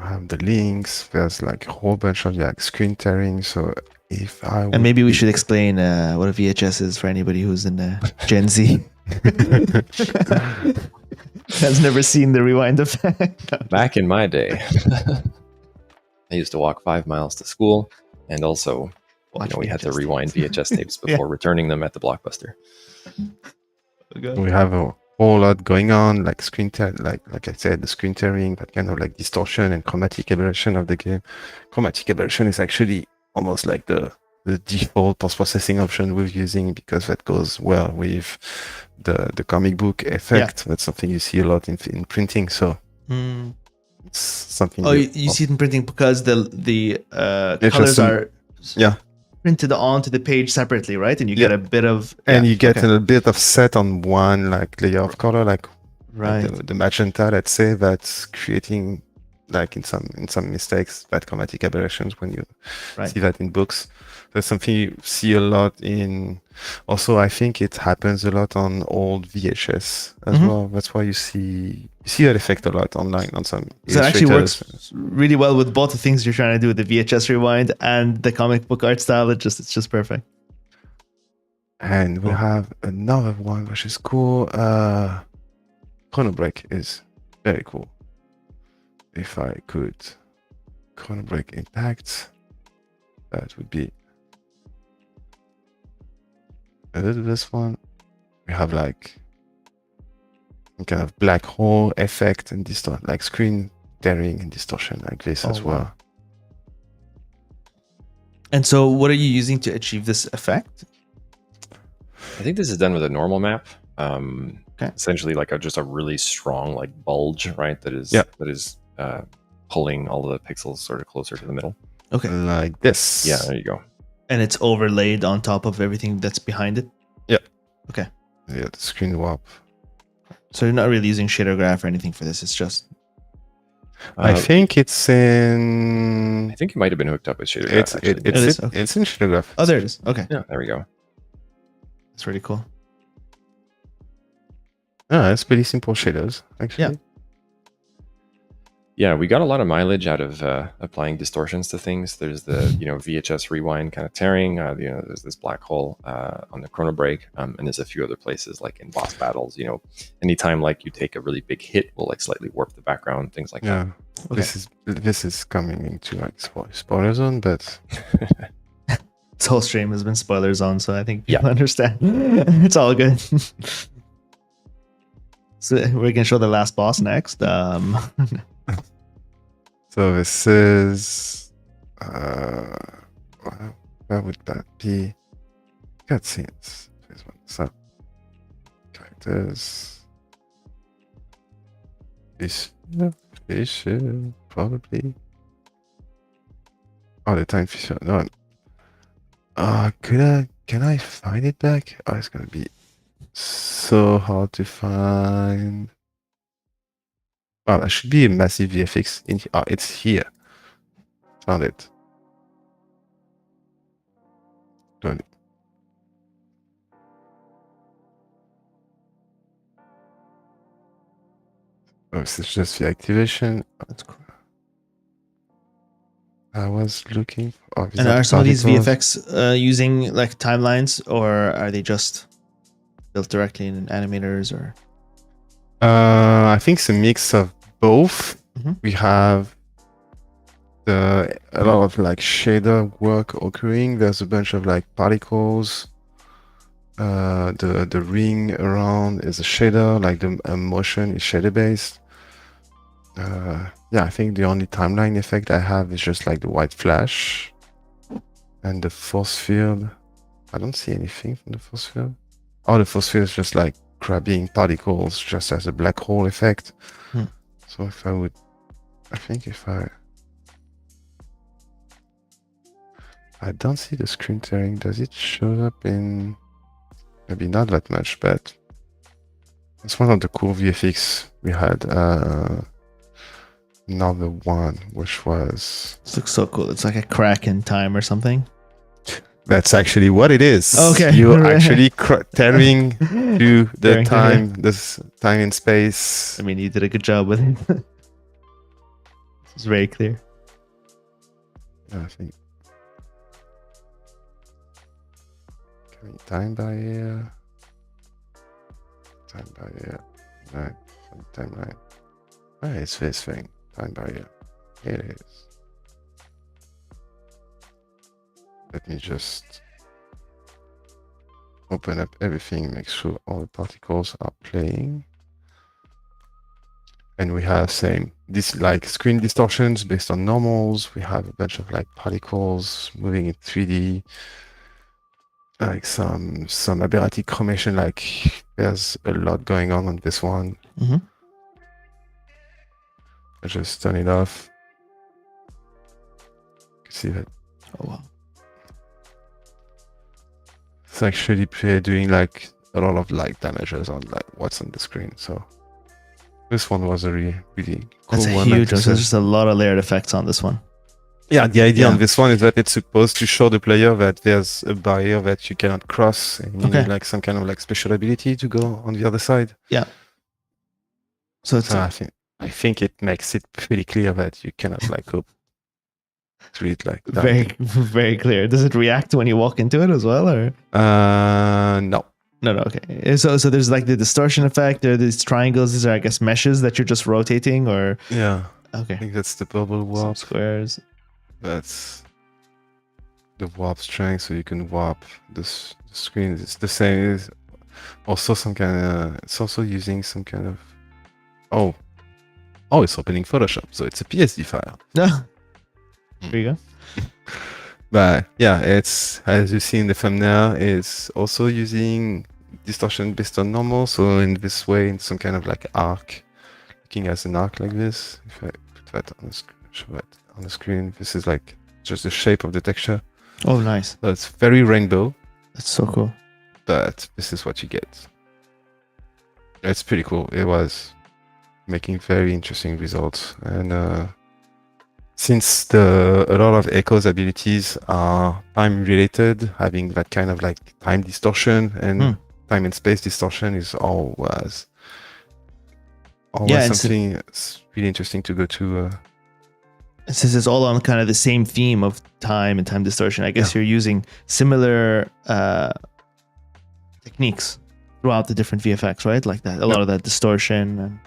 I have the links. There's like a whole bunch of like screen tearing. So if I And maybe we should explain what a VHS is for anybody who's in Gen Z. Has never seen the rewind effect. Back in my day, I used to walk 5 miles to school, and also we had to rewind VHS tapes before returning them at the Blockbuster. We have a whole lot going on, like screen like I said, the screen tearing, that kind of like distortion and chromatic aberration of the game. Chromatic aberration is actually almost like the default post-processing option we're using because that goes well with the comic book effect. That's something you see a lot in printing. So it's something. Oh, you see it in printing because the colors are printed onto the page separately, right? And you get a bit of and you get a bit of set on one like layer of color, like right. the magenta, let's say, that's creating like in some mistakes, that chromatic aberrations when you see that in books. That's something you see a lot in. Also, I think it happens a lot on old VHS as well. That's why you see that effect a lot online on some. So it actually works really well with both the things you're trying to do, the VHS rewind and the comic book art style. It's just perfect. And we have another one which is cool. Chrono Break is very cool. If I could Chrono Break impact, that would be this one. We have like kind of black hole effect and distortion, like screen tearing and distortion like this as well. Wow. And so what are you using to achieve this effect? I think this is done with a normal map. Essentially like just a really strong like bulge, right? That is pulling all the pixels sort of closer to the middle. Okay. Like this. Yeah, there you go. And it's overlaid on top of everything that's behind it? Yeah. Okay. Yeah, the screen warp. So you're not really using shader graph or anything for this. It's just... I think it's in... I think it might have been hooked up with shader graph. It's in shader graph. Oh, there it is. Okay. Yeah, there we go. That's really cool. It's pretty simple shaders, actually. Yeah, we got a lot of mileage out of applying distortions to things. There's the VHS rewind kind of tearing. There's this black hole on the Chrono Break, and there's a few other places like in boss battles. Anytime like you take a really big hit, will like slightly warp the background, things like that. Okay. This is coming into like spoiler zone, but this whole stream has been spoiler zone, so I think people understand. It's all good. So we're gonna show the last boss next. So this is where would that be? Cutscenes. This one. So characters. Fish, probably. Oh, the time fish. No. Can I find it back? Oh, it's gonna be so hard to find. Oh, there should be a massive VFX in here. Oh, it's here. Found it. Done it. Oh, this is just the activation. That's cool. I was looking. Oh, and are some of these VFX using like timelines, or are they just built directly in animators, or? I think it's a mix of both. We have a lot of like shader work occurring. There's a bunch of like particles. The ring around is a shader, like the motion is shader based. Yeah, I think the only timeline effect I have is just like the white flash and the force field. I don't see anything from the force field. Oh, the force field is just like grabbing particles just as a black hole effect. So if I don't see the screen tearing. Does it show up in? Maybe not that much, but it's one of the cool VFX we had. Another one, which was... This looks so cool. It's like a crack in time or something. That's actually what it is. Okay. You're actually tearing to the Tearing through time, this time and space. I mean, you did a good job with it. It's very clear. I think. Time barrier. Time barrier. Right. Timeline. Where is this thing? Time barrier. Here it is. Let me just open up everything, make sure all the particles are playing. And we have this like screen distortions based on normals. We have a bunch of like particles moving in 3D. Like some aberrative chromation, like there's a lot going on this one. I just turn it off. You can see that. Oh wow. It's actually doing like a lot of like damages on like what's on the screen. So this one was a really cool That's a one. huge one. So there's just a lot of layered effects on this one. Yeah, the idea on this one is that it's supposed to show the player that there's a barrier that you cannot cross, and you need like some kind of like special ability to go on the other side. Yeah. So it's I think it makes it pretty clear that you cannot like go through it like that. very clear. Does it react when you walk into it as well, or? No. No, okay. So there's like the distortion effect. There are these triangles. These are, I guess, meshes that you're just rotating, or? Yeah. Okay. I think that's the bubble warp. Some squares. That's the warp strength, so you can warp the screen. It's the same. It's also some kind of. It's also using some kind of. Oh, it's opening Photoshop, so it's a PSD file. No. There you go. But yeah, it's, as you see in the thumbnail, it's also using distortion based on normal. So in this way, in some kind of like arc, looking as an arc like this. If I put that on the show that on the screen, this is like just the shape of the texture. Oh, nice. So it's very rainbow. That's so cool. But this is what you get. It's pretty cool. It was making very interesting results, and since a lot of Echo's abilities are time related, having that kind of like time distortion and time and space distortion is always something that's really interesting to go to. Since it's all on kind of the same theme of time and time distortion, I guess you're using similar techniques throughout the different VFX, right? Like that, a lot of that distortion and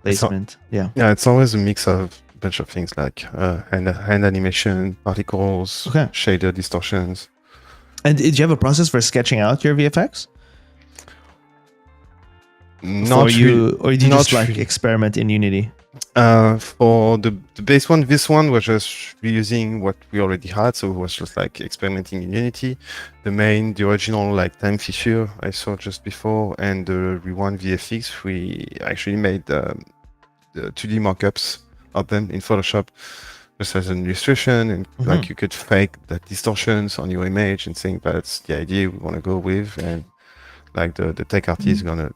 placement. Yeah, it's always a mix of a bunch of things like hand animation, particles, shader distortions. And did you have a process for sketching out your VFX? Or did you just like experiment in Unity? For the base one, this one was just reusing what we already had, so it was just like experimenting in Unity. The original like time fissure I saw just before, and the Rewind VFX, we actually made the 2D mockups of them in Photoshop just as an illustration, and like you could fake the distortions on your image and think that's the idea we want to go with, and like the tech artist is gonna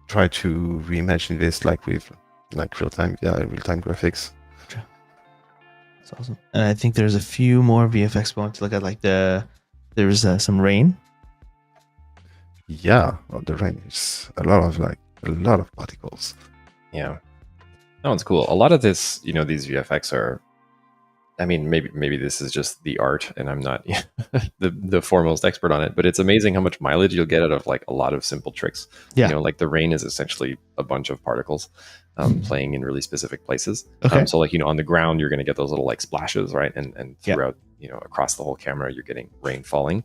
try to reimagine this like with like real-time graphics. That's awesome. And I think there's a few more VFX we want to look at, like there's some rain. Yeah, the rain is a lot of particles. Yeah, that one's cool. A lot of this, these VFX are I mean, maybe this is just the art, and I'm not the foremost expert on it. But it's amazing how much mileage you'll get out of like a lot of simple tricks. Yeah. You know, like the rain is essentially a bunch of particles playing in really specific places. Okay. So like, you know, on the ground you're going to get those little like splashes, right? And throughout, you know, across the whole camera you're getting rain falling.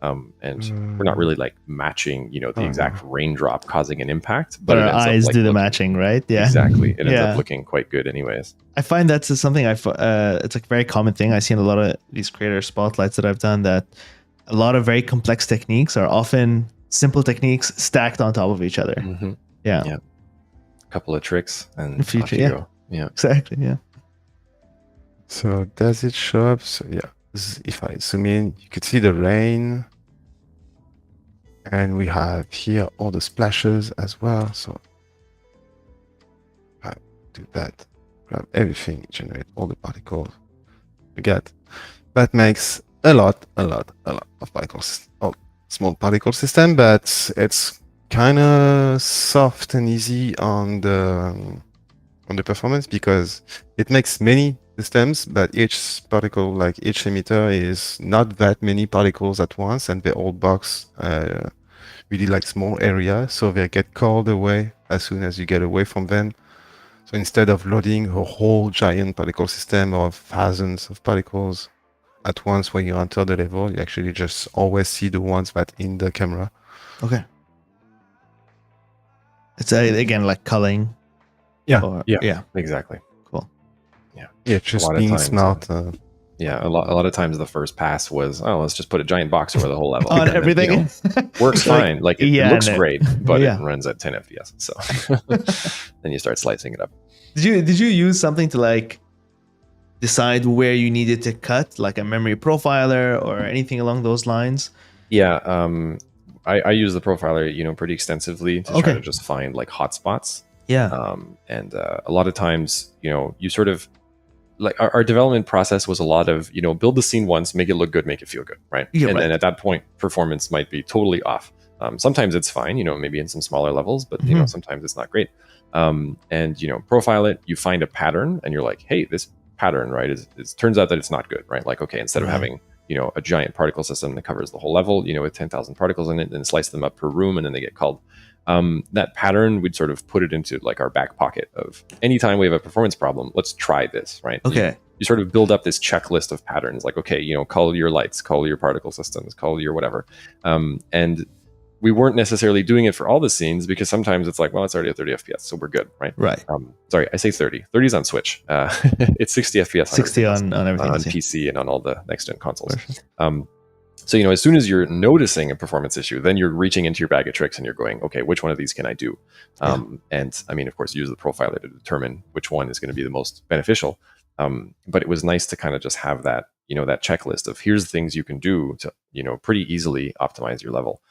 And we're not really like matching, you know, the exact raindrop causing an impact, But it our ends up, eyes like, do the looking- matching, right? Yeah. Exactly. It ends Yeah. up looking quite good anyways. I find that's something it's like a very common thing. I see in a lot of these creator spotlights that I've done, that a lot of very complex techniques are often simple techniques stacked on top of each other. Mhm. Yeah. Yeah. A couple of tricks and In future, off you yeah. go. Yeah. Exactly. Yeah. So does it show up? So yeah, if I zoom in, you could see the rain. And we have here all the splashes as well. So I do that, grab everything, generate all the particles we get. That makes a lot of particles. Oh, small particle system, but it's kind of soft and easy on the performance because it makes many systems, but each particle, like each emitter, is not that many particles at once, and they all box really like small area, so they get called away as soon as you get away from them. So instead of loading a whole giant particle system of thousands of particles at once when you enter the level, you actually just always see the ones that in the camera. Okay. It's again like culling. Yeah. Or, Yeah. Yeah. Exactly. Cool. Yeah, just lot of being times, smart. Yeah. A lot of times the first pass was, oh, let's just put a giant box over the whole level. On And then, everything. you know, works Like, fine. Like it yeah, looks no. great, but Yeah. it runs at 10 FPS. So then you start slicing it up. Did you use something to like decide where you needed to cut, like a memory profiler or anything along those lines? Yeah. I use the profiler, you know, pretty extensively to try Okay. to just find like hotspots. Yeah. And a lot of times, you know, you sort of like our development process was a lot of, you know, build the scene once, make it look good, make it feel good, right? Yeah, and right. then at that point, performance might be totally off. Sometimes it's fine, you know, maybe in some smaller levels, but you know, sometimes it's not great. And you know, profile it, you find a pattern, and you're like, hey, this pattern, right, is turns out that it's not good, right? Like, okay, instead of Right. having, you know, a giant particle system that covers the whole level, you know, with 10,000 particles in it, and slice them up per room, and then they get called. That pattern, we'd sort of put it into like our back pocket of anytime we have a performance problem, let's try this, right? Okay. You sort of build up this checklist of patterns, like, okay, you know, call your lights, call your particle systems, call your whatever. And we weren't necessarily doing it for all the scenes because sometimes it's like, well, it's already at 30 FPS, so we're good, right? Right. Sorry, I say 30. 30 is on Switch. It's 60 FPS. 60 on everything. on else, yeah. PC and on all the next-gen consoles. So, you know, as soon as you're noticing a performance issue, then you're reaching into your bag of tricks and you're going, okay, which one of these can I do? And I mean, of course, use the profiler to determine which one is going to be the most beneficial. But it was nice to kind of just have that, you know, that checklist of here's the things you can do to, you know, pretty easily optimize your level.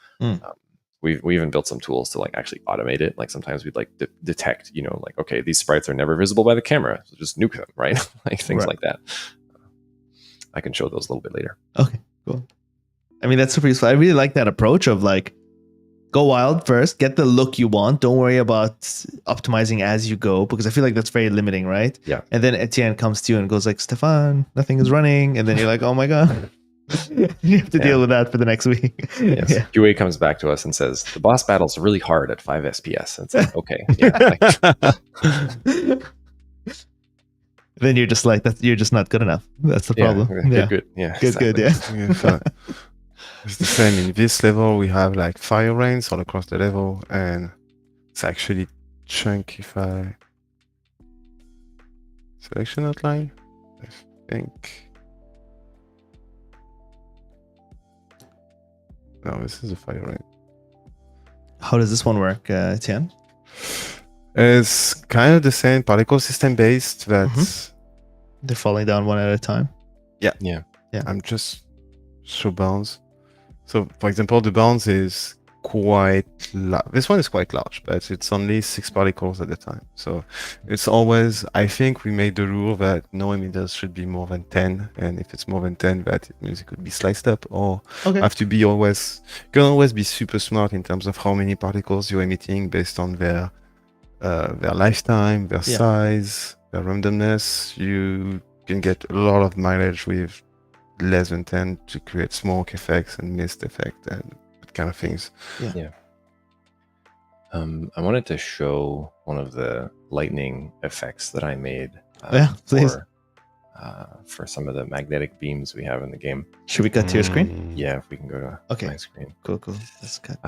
We even built some tools to like actually automate it. Like sometimes we'd like detect, you know, like, okay, these sprites are never visible by the camera, so just nuke them, right? Like things Right. like that. I can show those a little bit later. Okay, cool. I mean, that's super useful. I really like that approach of like, go wild first, get the look you want. Don't worry about optimizing as you go, because I feel like that's very limiting, right? Yeah. And then Etienne comes to you and goes like, Stefan, nothing is running. And then you're like, oh my God. You have to deal with that for the next week. Yes. Yeah. QA comes back to us and says the boss battle's really hard at 5 SPS. It's like, okay, yeah, like, Then you're just like, you're just not good enough. That's the problem. yeah, good, yeah, Good, exactly. yeah. Yeah, so it's the same in this level. We have like fire rains all across the level, and it's actually chunk if I selection outline. I think. No, this is a fire rain. How does this one work, Etienne? It's kind of the same particle system based. That's They're falling down one at a time. I'm just show bounds. So, for example, the bounds is quite large. This one is quite large, but it's only 6 particles at a time. So it's always, I think we made the rule that no emitters should be more than 10. And if it's more than 10, that it means it could be sliced up, or Okay. have to be always, you can always be super smart in terms of how many particles you're emitting based on their lifetime, their size, their randomness. You can get a lot of mileage with less than 10 to create smoke effects and mist effect and that kind of things. Yeah. I wanted to show one of the lightning effects that I made please. for some of the magnetic beams we have in the game. Should we cut to your screen? Yeah, if we can go to my screen. Cool. Let's cut.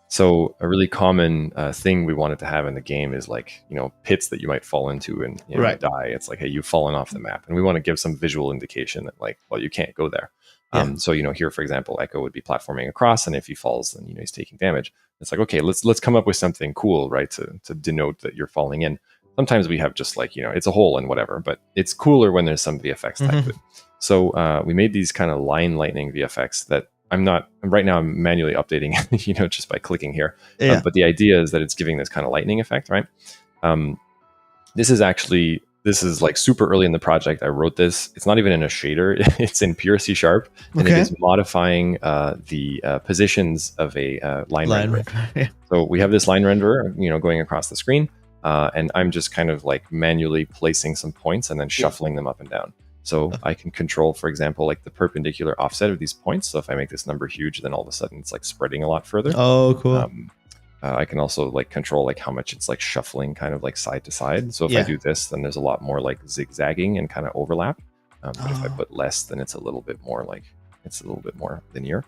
So a really common thing we wanted to have in the game is like, pits that you might fall into and die. It's like, hey, you've fallen off the map. And we want to give some visual indication that like, well, you can't go there. So, here, for example, Echo would be platforming across, and if he falls, then, he's taking damage. It's like, okay, let's come up with something cool, right, to denote that you're falling in. Sometimes we have just like, it's a hole and whatever, but it's cooler when there's some VFX type to it. So we made these kind of line lightning VFX that I'm manually updating, just by clicking here. But the idea is that it's giving this kind of lightning effect, right? This is like super early in the project. I wrote this. It's not even in a shader. It's in pure C#, and it is modifying the positions of a line renderer. So we have this line renderer, going across the screen, and I'm just kind of like manually placing some points and then shuffling them up and down. So I can control, for example, like the perpendicular offset of these points. So if I make this number huge, then all of a sudden it's like spreading a lot further. Oh, cool. I can also like control like how much it's like shuffling kind of like side to side. So if I do this, then there's a lot more like zigzagging and kind of overlap. But if I put less, then it's a little bit more linear.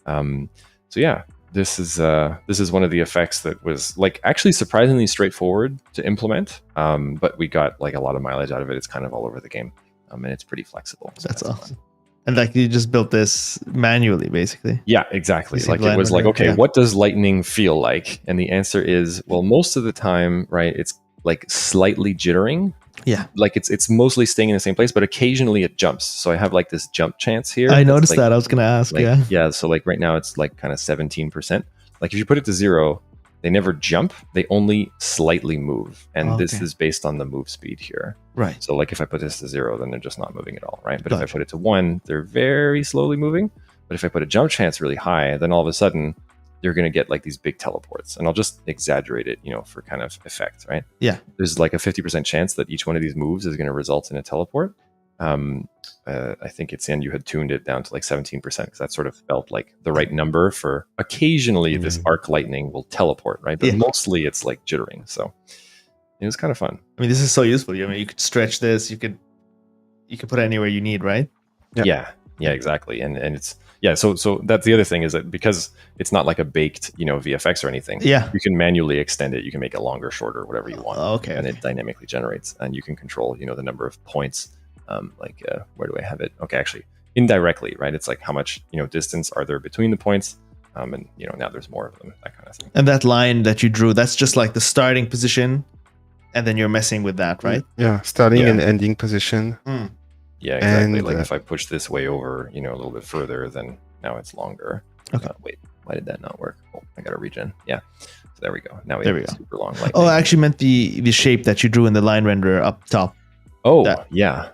So yeah, this is one of the effects that was like actually surprisingly straightforward to implement. But we got like a lot of mileage out of it. It's kind of all over the game. And it's pretty flexible. So that's awesome. Fun. And like you just built this manually, basically. Yeah, exactly. Like it was like, okay, what does lightning feel like? And the answer is, well, most of the time, right, it's like slightly jittering. Yeah. Like it's mostly staying in the same place, but occasionally it jumps. So I have like this jump chance here. I noticed that. I was going to ask. Yeah. So like right now it's like kind of 17%. Like if you put it to 0, they never jump. They only slightly move. And this is based on the move speed here. Right. So like if I put this to 0, then they're just not moving at all, right? But if I put it to 1, they're very slowly moving. But if I put a jump chance really high, then all of a sudden you're going to get like these big teleports. And I'll just exaggerate it, for kind of effect, right? Yeah. There's like a 50% chance that each one of these moves is going to result in a teleport. I think it's you had tuned it down to like 17% because that sort of felt like the right number for occasionally this arc lightning will teleport, right? But mostly it's like jittering. So it was kind of fun. I mean, this is so useful. I mean, you could stretch this. You could put it anywhere you need, right? Yeah, exactly. And it's So that's the other thing is that because it's not like a baked VFX or anything. Yeah. You can manually extend it. You can make it longer, shorter, whatever you want. Okay. It dynamically generates, and you can control the number of points. Where do I have it? Okay, actually, indirectly, right? It's like how much distance are there between the points, and now there's more of them, that kind of thing. And that line that you drew, that's just like the starting position, and then you're messing with that, right? Yeah, starting and ending position. Yeah, exactly. And, like if I push this way over, a little bit further, then now it's longer. Okay. Wait, why did that not work? Oh, I got to regen. Yeah. So there we go. Now we have super long lightning. Oh, I actually meant the shape that you drew in the line renderer up top. Oh, yeah.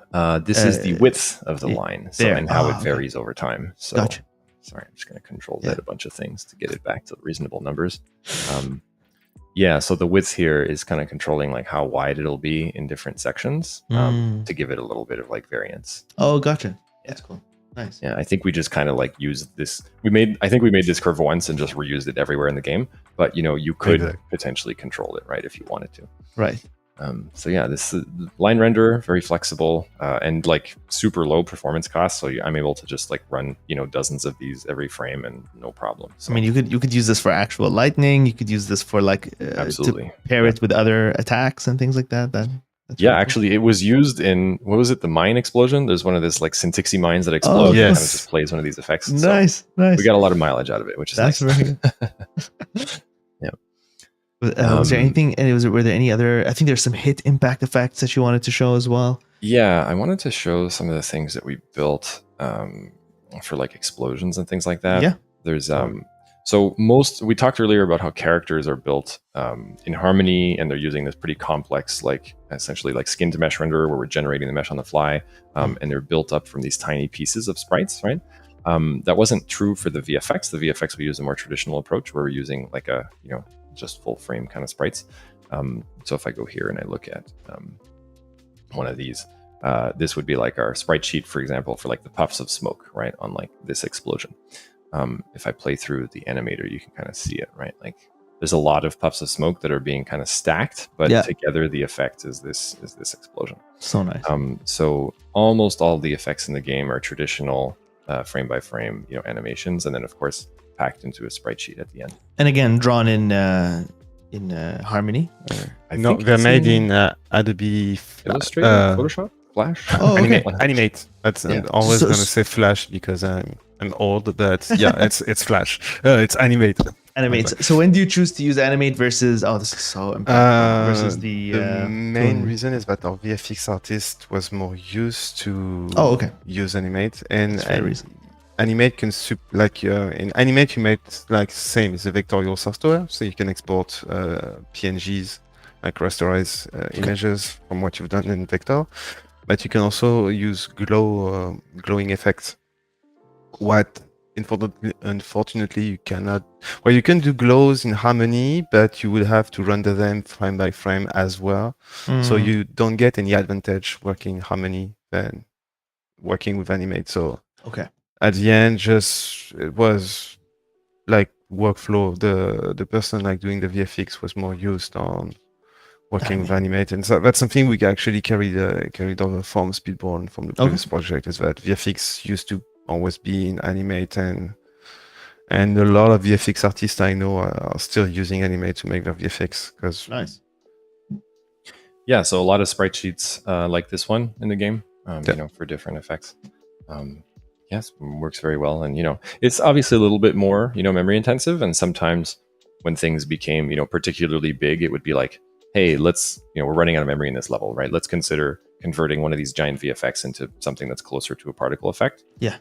This is the width of the line, and how it varies over time. So, gotcha. Sorry, I'm just going to control Z a bunch of things to get it back to reasonable numbers. So the width here is kind of controlling like how wide it'll be in different sections to give it a little bit of like variance. Oh, gotcha. That's cool. Nice. Yeah, I think we just kind of like used this. I think we made this curve once and just reused it everywhere in the game. But you could potentially control it, right, if you wanted to. Right. So yeah, this line renderer, very flexible and like super low performance costs. So I'm able to just like run dozens of these every frame and no problem. So, I mean, you could use this for actual lightning. You could use this for like absolutely to pair it with other attacks and things like that. That's really actually, it was used in what was it? The mine explosion. There's one of this like Syntixi mines that explode. Oh, yes. Kind of just plays one of these effects. Nice. We got a lot of mileage out of it, which is nice. Very good. Yeah. Was there anything? And were there any other? I think there's some hit impact effects that you wanted to show as well. Yeah, I wanted to show some of the things that we built for like explosions and things like that. Yeah. There's we talked earlier about how characters are built in Harmony, and they're using this pretty complex, like essentially like skin to mesh renderer where we're generating the mesh on the fly, and they're built up from these tiny pieces of sprites, right? That wasn't true for the VFX. The VFX, we use a more traditional approach where we're using like a just full frame kind of sprites. So if I go here and I look at one of these, this would be like our sprite sheet, for example, for like the puffs of smoke, right, on like this explosion. If I play through the animator, you can kind of see it, right? Like there's a lot of puffs of smoke that are being kind of stacked, but together the effect is this explosion. So nice. So almost all the effects in the game are traditional frame by frame, animations, and then of course packed into a sprite sheet at the end. And again, drawn in Harmony. No, they're made in Adobe Illustrator, Photoshop, Flash. Oh, okay. Animate. That's I'm always So- gonna say Flash because I'm old, but yeah, it's Flash. It's Animate. Animate. So when do you choose to use Animate versus? Oh, this is so important. Versus the main tool. reason is that our VFX artist was more used to use Animate, and That's fair reason. Animate can in Animate you make like same as a vectorial software, so you can export PNGs, like rasterize images from what you've done in Vector, but you can also use glowing effects. What unfortunately you cannot. Well, you can do glows in Harmony, but you will have to render them frame by frame as well. So you don't get any advantage working in Harmony than working with Animate. So Okay. at the end, just it was like workflow. The person like doing the VFX was more used on working with Animate, and so that's something we actually carried over from Speedborn from the previous project. Is that VFX used to always be in Animate, and a lot of VFX artists I know are still using Animate to make their VFX because Nice. Yeah, so a lot of sprite sheets like this one in the game, for different effects. Yes, works very well, and it's obviously a little bit more memory intensive, and sometimes when things became particularly big, it would be like, hey, let's we're running out of memory in this level, right? Let's consider converting one of these giant VFX into something that's closer to a particle effect. Yeah.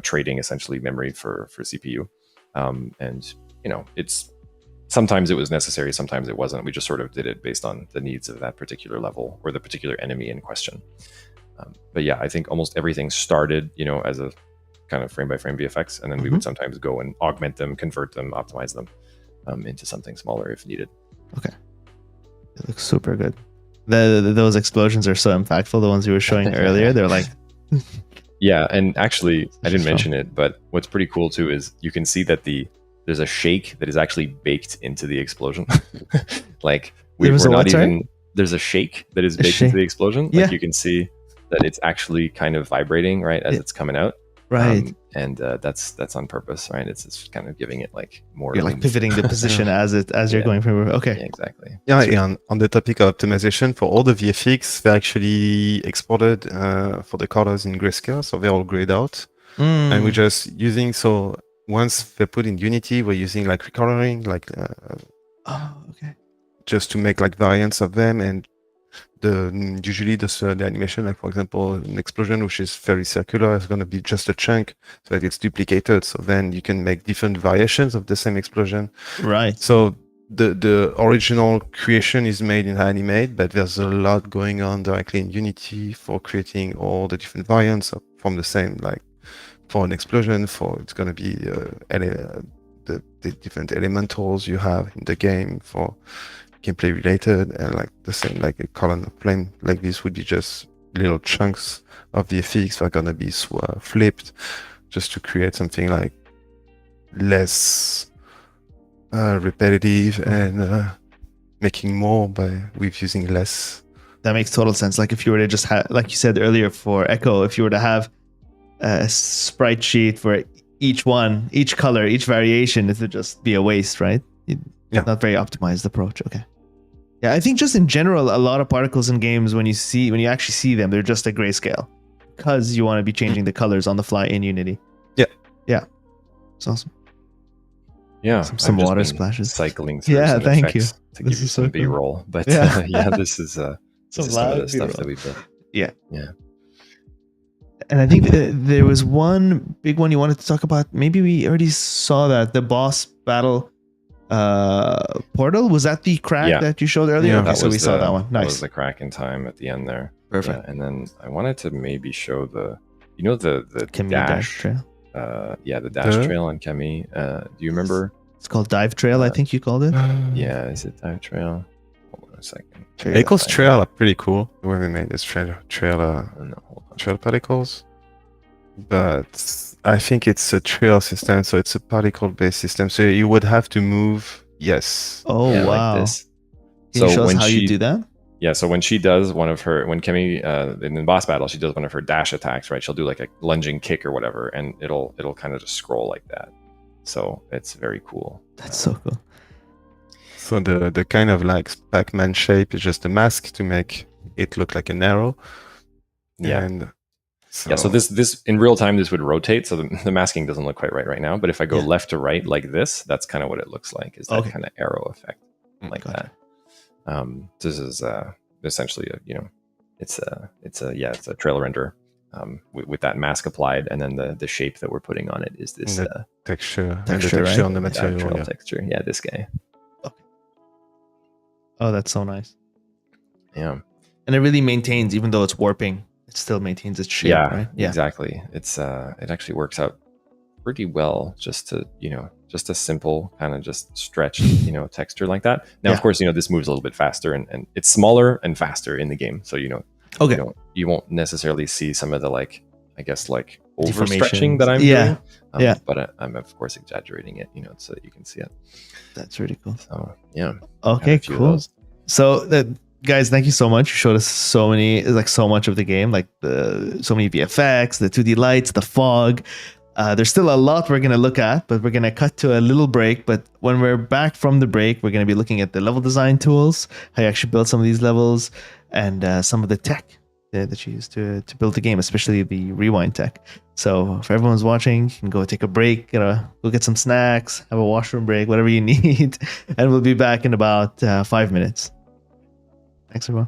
Trading essentially memory for CPU, and it's sometimes it was necessary, sometimes it wasn't. We just sort of did it based on the needs of that particular level or the particular enemy in question. But yeah, I think almost everything started, as a kind of frame by frame VFX, and then we would sometimes go and augment them, convert them, optimize them into something smaller if needed. Okay. It looks super good. Those explosions are so impactful. The ones you were showing earlier, they're like. Yeah, and actually, I didn't mention it, but what's pretty cool too is you can see that there's a shake that is actually baked into the explosion. Like there's a shake that is baked into the explosion. Like you can see that it's actually kind of vibrating right as it's coming out. Right. And that's on purpose, right? It's kind of giving it like more. You're like pivoting the position as you're going from. Okay. Yeah, exactly. Yeah, and on the topic of optimization, for all the VFX, they're actually exported for the colors in grayscale, so they're all grayed out. And we're just using, so once they're put in Unity, we're using like recoloring, like just to make like variants of them, and usually the animation, like for example, an explosion which is very circular is going to be just a chunk, so that it's duplicated. So then you can make different variations of the same explosion. Right. So the original creation is made in Animate, but there's a lot going on directly in Unity for creating all the different variants from the same, like for an explosion, it's going to be the different elementals you have in the game for gameplay related, and like the same, like a column of flame like this would be just little chunks of the VFX that are going to be flipped just to create something like less repetitive and making more with using less. That makes total sense. Like if you were to just have, like you said earlier for Echo, if you were to have a sprite sheet for each color, each variation, it would just be a waste, right? Not very optimized approach. Okay. Yeah, I think just in general, a lot of particles in games, when you actually see them, they're just a grayscale because you want to be changing the colors on the fly in Unity. Yeah. It's awesome. Yeah, some water splashes. Cycling through some thank effects you. to This give you is some so cool. B-roll. But this is some of the stuff that we built. Yeah. Yeah. And I think there was one big one you wanted to talk about. Maybe we already saw that, the boss battle portal. Was that the crack that you showed earlier? Yeah, okay, so we saw that one. Nice. That was the crack in time at the end there. Perfect. Yeah, and then I wanted to maybe show the Camille dash trail. The dash trail on Camille. Do you remember? It's called Dive Trail, I think you called it. Yeah, is it Dive Trail? Hold on a second. Particles trail are pretty cool. When we made this trail No, hold on. trail particles, but I think it's a trail system, so it's a particle-based system. So you would have to move. Yes. Oh Yeah, wow! like this. Can you So show us when how you she- do that? Yeah, so when she does when Kemi in the boss battle, she does one of her dash attacks, right? She'll do like a lunging kick or whatever, and it'll kind of just scroll like that. So it's very cool. That's so cool. So the kind of like Pac-Man shape is just a mask to make it look like an arrow. Yeah. And So this in real time this would rotate, so the masking doesn't look quite right now. But if I go Yeah. left to right like this, that's kind of what it looks like. Is that Okay. kind of arrow effect like Gotcha. that? This is essentially it's a trailer render with that mask applied, and then the shape that we're putting on it is this texture and the Texture, texture right? on the material. trail Yeah. texture. Yeah, this guy. Oh, that's so nice. Yeah. And it really maintains, even though it's warping, it still maintains its shape, Yeah, right? exactly. It's it actually works out pretty well just to just a simple kind of just stretched texture like that. Now Yeah. of course this moves a little bit faster and it's smaller and faster in the game, so Okay. you won't necessarily see some of the I guess overstretching that I'm Yeah. doing. Yeah. But I'm of course exaggerating it so that you can see it. That's really cool. So yeah. Okay, a few of cool. those. So guys, thank you so much. You showed us so much of the game, so many VFX, the 2D lights, the fog. There's still a lot we're going to look at, but we're going to cut to a little break. But when we're back from the break, we're going to be looking at the level design tools, how you actually build some of these levels, and some of the tech that you use to build the game, especially the rewind tech. So for everyone's watching, you can go take a break, go get some snacks, have a washroom break, whatever you need. And we'll be back in about 5 minutes. Thanks, everyone.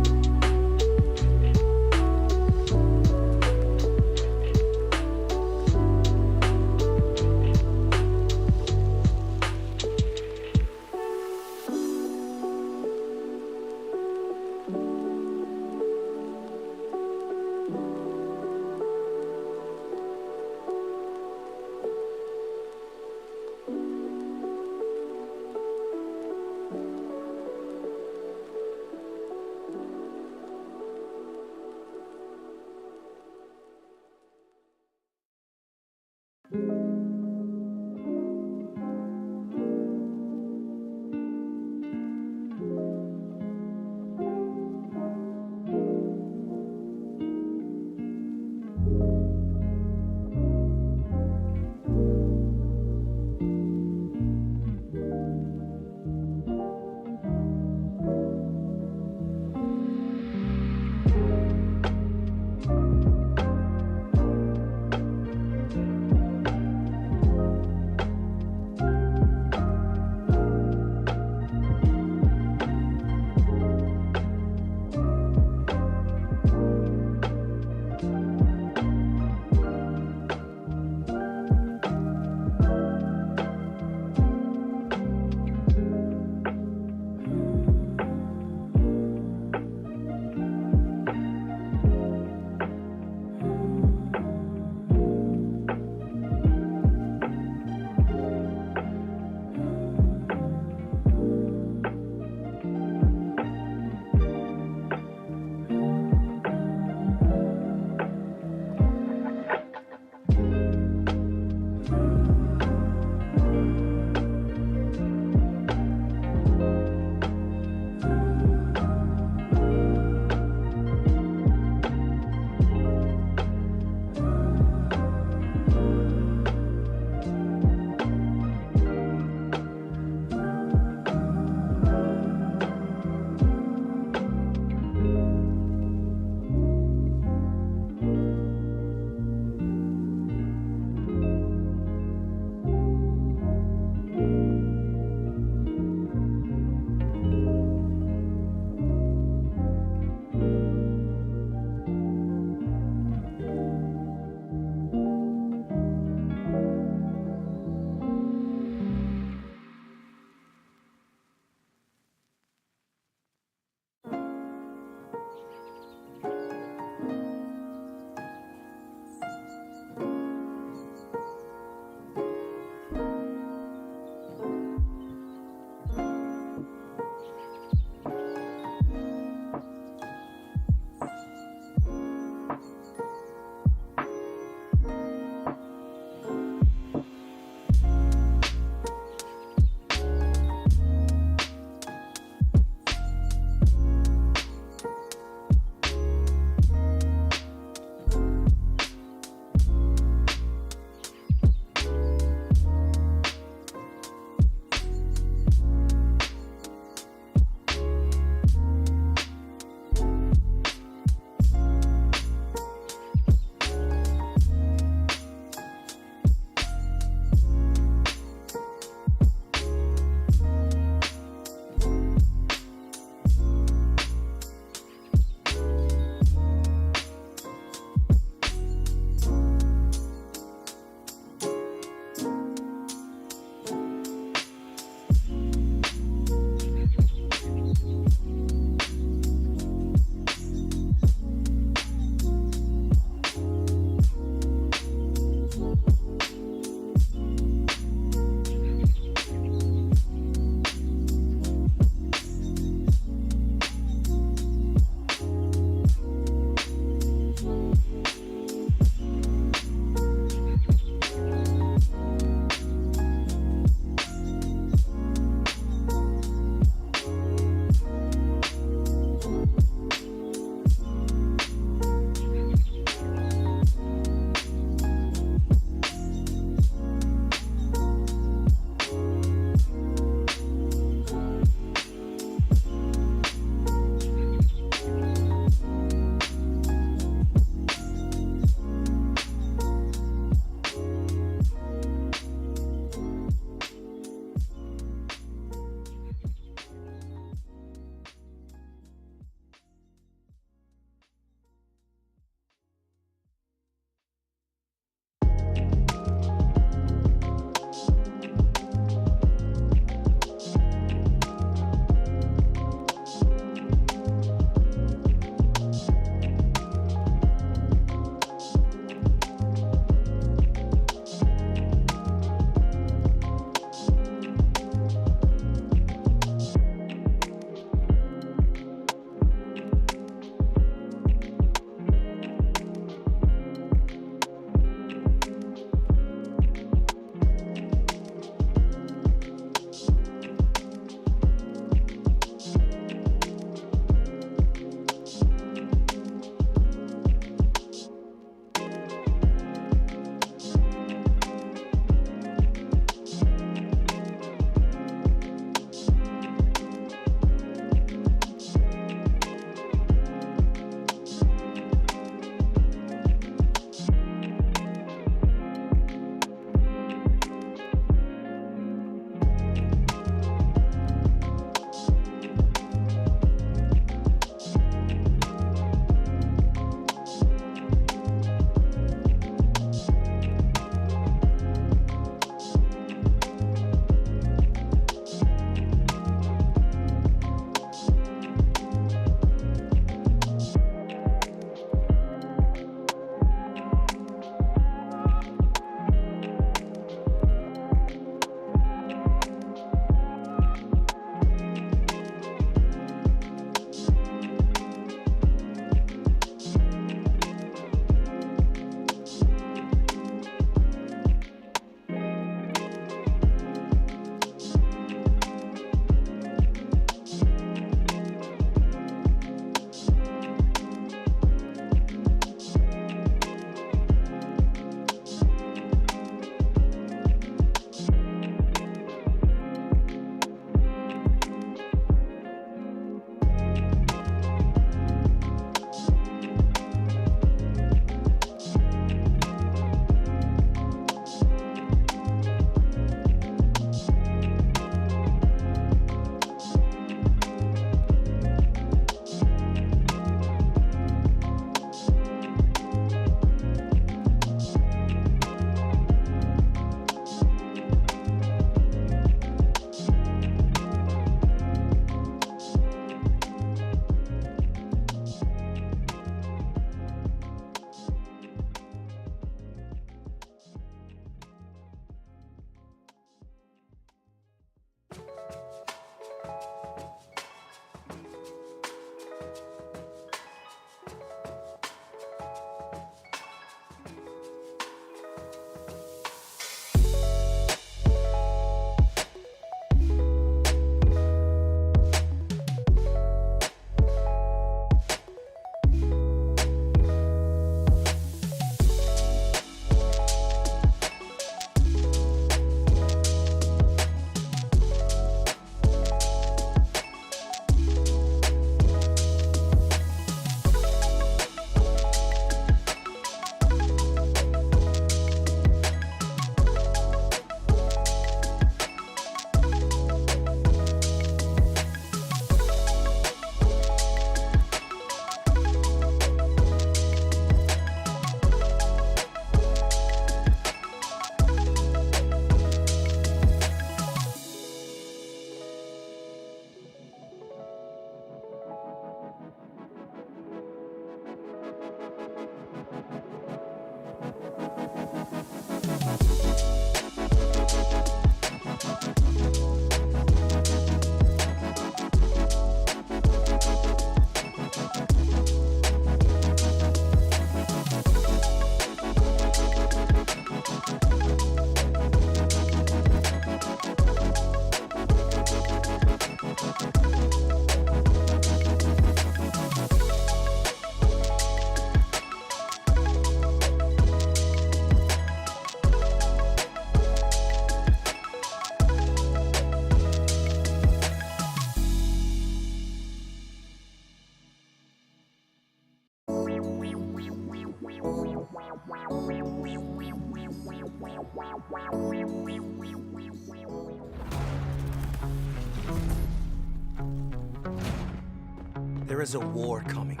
There is a war coming.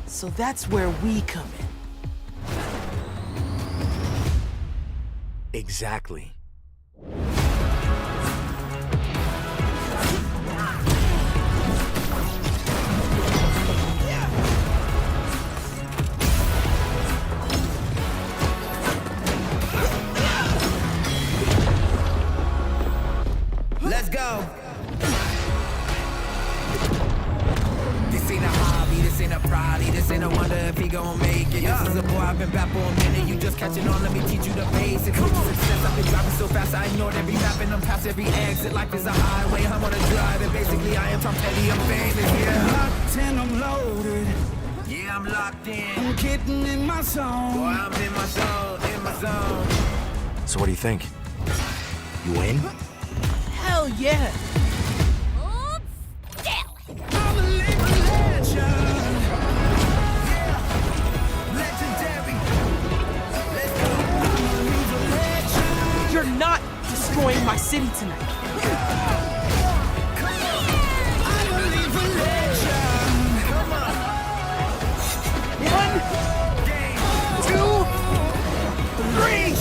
So that's where we come in. Exactly. Let's go. This ain't a hobby, this ain't a prodigy, this ain't a wonder if he gon' make it. This is a boy, I've been back for a minute, you just catching on, let me teach you the basics. Come on. Success, I've been driving so fast, I ignored every map and I'm past every exit. Life is a highway, I'm on a drive, and basically I am Tom Petty, I'm famous, yeah. Locked in, I'm loaded. Yeah, I'm locked in. I'm getting in my zone. Boy, I'm in my zone, in my zone. So what do you think? You win? Hell yeah! I'm a living legend. Legendary. Let's go. You're not destroying my city tonight. I'm a living legend. Come on. 1, 2, 3.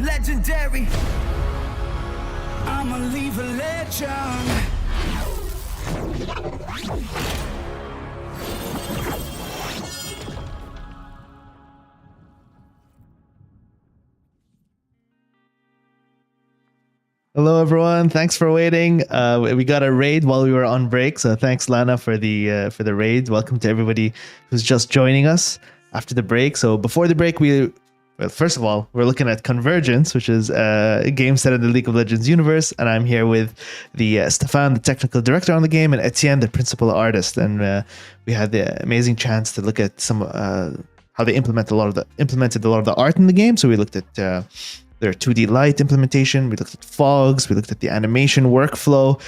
Legendary. I'm a living legend. Hello, everyone. Thanks for waiting. We got a raid while we were on break, so thanks, Lana, for the raid. Welcome to everybody who's just joining us after the break. So before the break, well, first of all, we're looking at Convergence, which is a game set in the League of Legends universe, and I'm here with the Stefan, the technical director on the game, and Etienne, the principal artist. And we had the amazing chance to look at some how they implemented a lot of the art in the game. So we looked at their 2D light implementation, we looked at fogs, we looked at the animation workflow,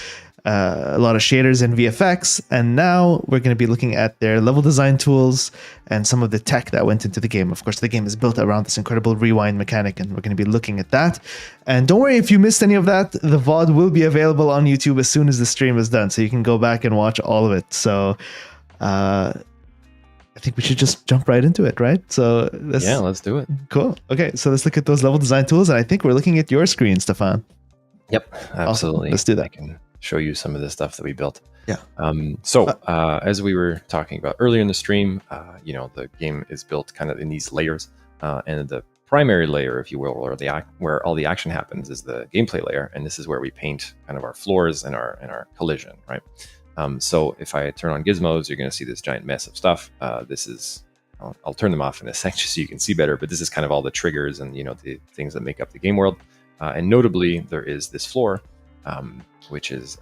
a lot of shaders and VFX, and now we're going to be looking at their level design tools and some of the tech that went into the game. Of course, the game is built around this incredible rewind mechanic, and we're going to be looking at that. And don't worry if you missed any of that, the VOD will be available on YouTube as soon as the stream is done, so you can go back and watch all of it. So I think we should just jump right into it, right? So let's do it. Cool. Okay, so let's look at those level design tools, and I think we're looking at your screen, Stefan. Yep, absolutely. Awesome. Let's do that. I can show you some of the stuff that we built. Yeah. As we were talking about earlier in the stream, the game is built kind of in these layers, and the primary layer, if you will, or where all the action happens, is the gameplay layer, and this is where we paint kind of our floors and our collision, right? So if I turn on gizmos, you're going to see this giant mess of stuff. I'll turn them off in a second so you can see better, but this is kind of all the triggers and the things that make up the game world. And notably, there is this floor, which is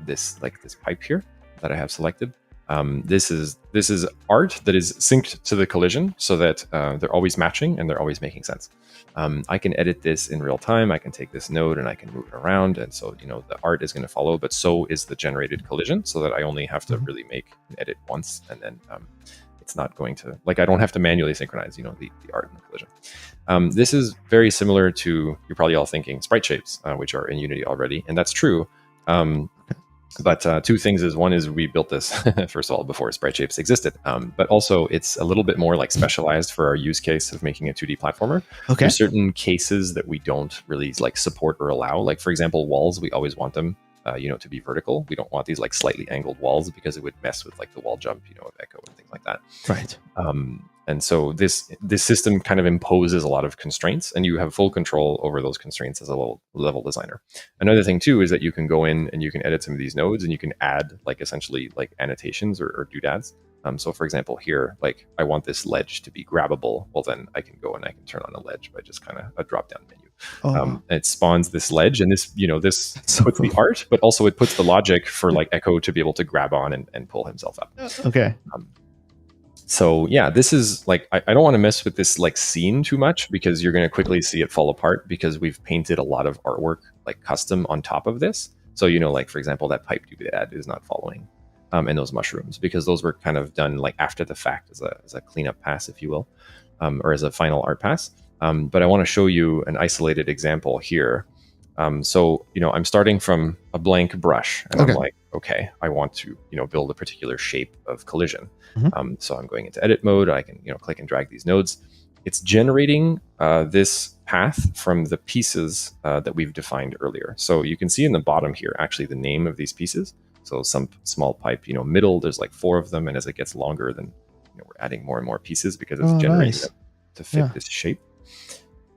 this pipe here that I have selected. This is art that is synced to the collision so that they're always matching and they're always making sense. I can edit this in real time. I can take this node and I can move it around, and so the art is going to follow, but so is the generated collision, so that I only have to really make an edit once, and then it's not going to, I don't have to manually synchronize the art and the collision. This is very similar to, you're probably all thinking, sprite shapes, which are in Unity already, and that's true. But two things is, one is we built this, first of all, before sprite shapes existed. But also it's a little bit more specialized for our use case of making a 2D platformer. Okay. There's certain cases that we don't really support or allow. Like, for example, walls, we always want them, to be vertical. We don't want these slightly angled walls because it would mess with the wall jump, of echo and things like that. Right. And so this system kind of imposes a lot of constraints, and you have full control over those constraints as a level designer. Another thing too is that you can go in and you can edit some of these nodes, and you can add essentially annotations or doodads. So for example, here, I want this ledge to be grabbable. Well, then I can go and I can turn on a ledge by just kind of a drop down menu. And it spawns this ledge, and this puts the art, but also it puts the logic for Echo to be able to grab on and pull himself up. Okay. So yeah, this is I don't want to mess with this scene too much, because you're going to quickly see it fall apart, because we've painted a lot of artwork custom on top of this. So for example, that pipe doodad is not following. and those mushrooms, because those were kind of done like after the fact as a cleanup pass, if you will, or as a final art pass. But I want to show you an isolated example here. So, I'm starting from a blank brush, and Okay. I'm like, okay, I want to, build a particular shape of collision. Mhm. So I'm going into edit mode. I can, click and drag these nodes. It's generating this path from the pieces that we've defined earlier. So you can see in the bottom here, actually, the name of these pieces. So some small pipe, middle, there's like 4 of them. And as it gets longer, then we're adding more and more pieces because it's generating Nice. them to fit this shape.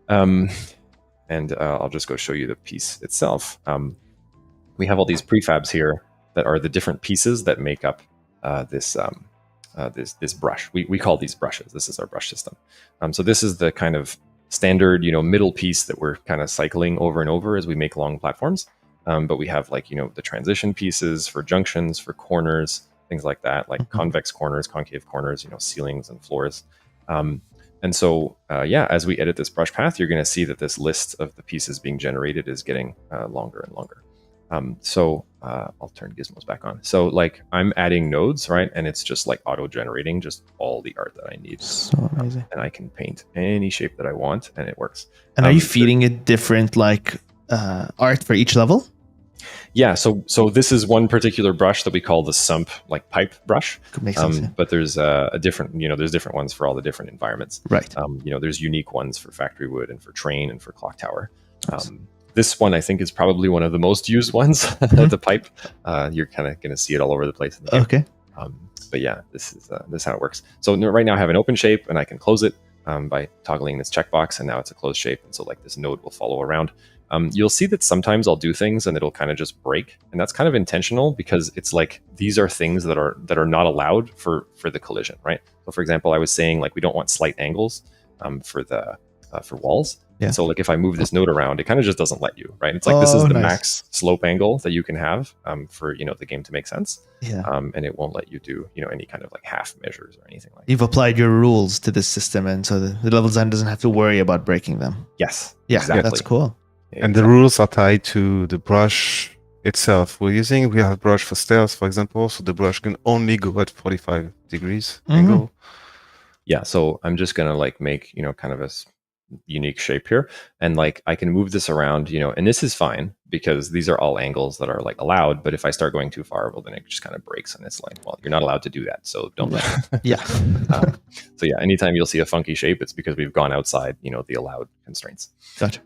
And I'll just go show you the piece itself. We have all these prefabs here that are the different pieces that make up this brush. We call these brushes. This is our brush system. So this is the kind of standard, middle piece that we're kind of cycling over and over as we make long platforms. But we have like, the transition pieces for junctions, for corners, things like that, like convex corners, concave corners, ceilings and floors. And so, as we edit this brush path, you're going to see that this list of the pieces being generated is getting longer and longer. So I'll turn gizmos back on. So like I'm adding nodes, right? And it's just like auto-generating just all the art that I need. So amazing. And I can paint any shape that I want, and it works. And are you feeding it different like art for each level? Yeah, so this is one particular brush that we call the sump, like pipe brush. Makes sense. Yeah. But there's a different, there's different ones for all the different environments. Right. There's unique ones for factory wood and for train and for clock tower. This one I think is probably one of the most used ones. The pipe. You're kind of going to see it all over the place. In the game. Okay. But yeah, this is how it works. So right now I have an open shape, and I can close it by toggling this checkbox, and now it's a closed shape. And so like this node will follow around. You'll see that sometimes I'll do things and it'll kind of just break, and that's kind of intentional because it's like these are things that are not allowed for the collision, right? So for example, I was saying like we don't want slight angles for walls. Yeah. So like if I move this node around, it kind of just doesn't let you, right? It's like this is the max slope angle that you can have for the game to make sense. Yeah. And it won't let you do any kind of like half measures or anything like that. You've applied your rules to this system, and so the level design doesn't have to worry about breaking them. Yes. Yeah, exactly. That's cool. And the rules are tied to the brush itself. We have a brush for stairs, for example, so the brush can only go at 45 degrees angle. Yeah, so I'm just gonna like make kind of a unique shape here, and like I can move this around, and this is fine because these are all angles that are like allowed. But if I start going too far, well, then it just kind of breaks, and it's like, well, you're not allowed to do that, so don't let it. Yeah. So yeah, anytime you'll see a funky shape, it's because we've gone outside, the allowed constraints. Gotcha.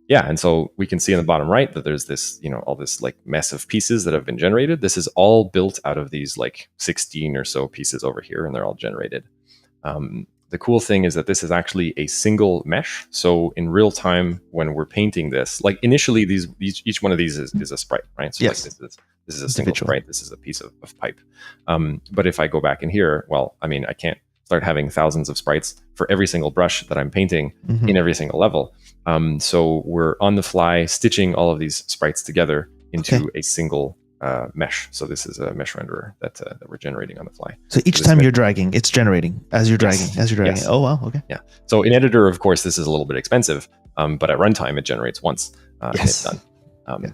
Yeah, and so we can see in the bottom right that there's this, all this like mess of pieces that have been generated. This is all built out of these like 16 or so pieces over here, and they're all generated. The cool thing is that this is actually a single mesh. So in real time, when we're painting this, like initially each one of these is a sprite, right? So yes. like this is a single sprite. This is a piece of pipe. But if I go back in here, well, I mean, I can't start having thousands of sprites for every single brush that I'm painting in every single level. So we're on the fly stitching all of these sprites together into a single mesh. So this is a mesh renderer that we're generating on the fly. So each time you're dragging, it's generating as you're dragging, Yes. Oh, wow. Okay. Yeah. So in editor, of course, this is a little bit expensive, but at runtime, it generates once and it's done.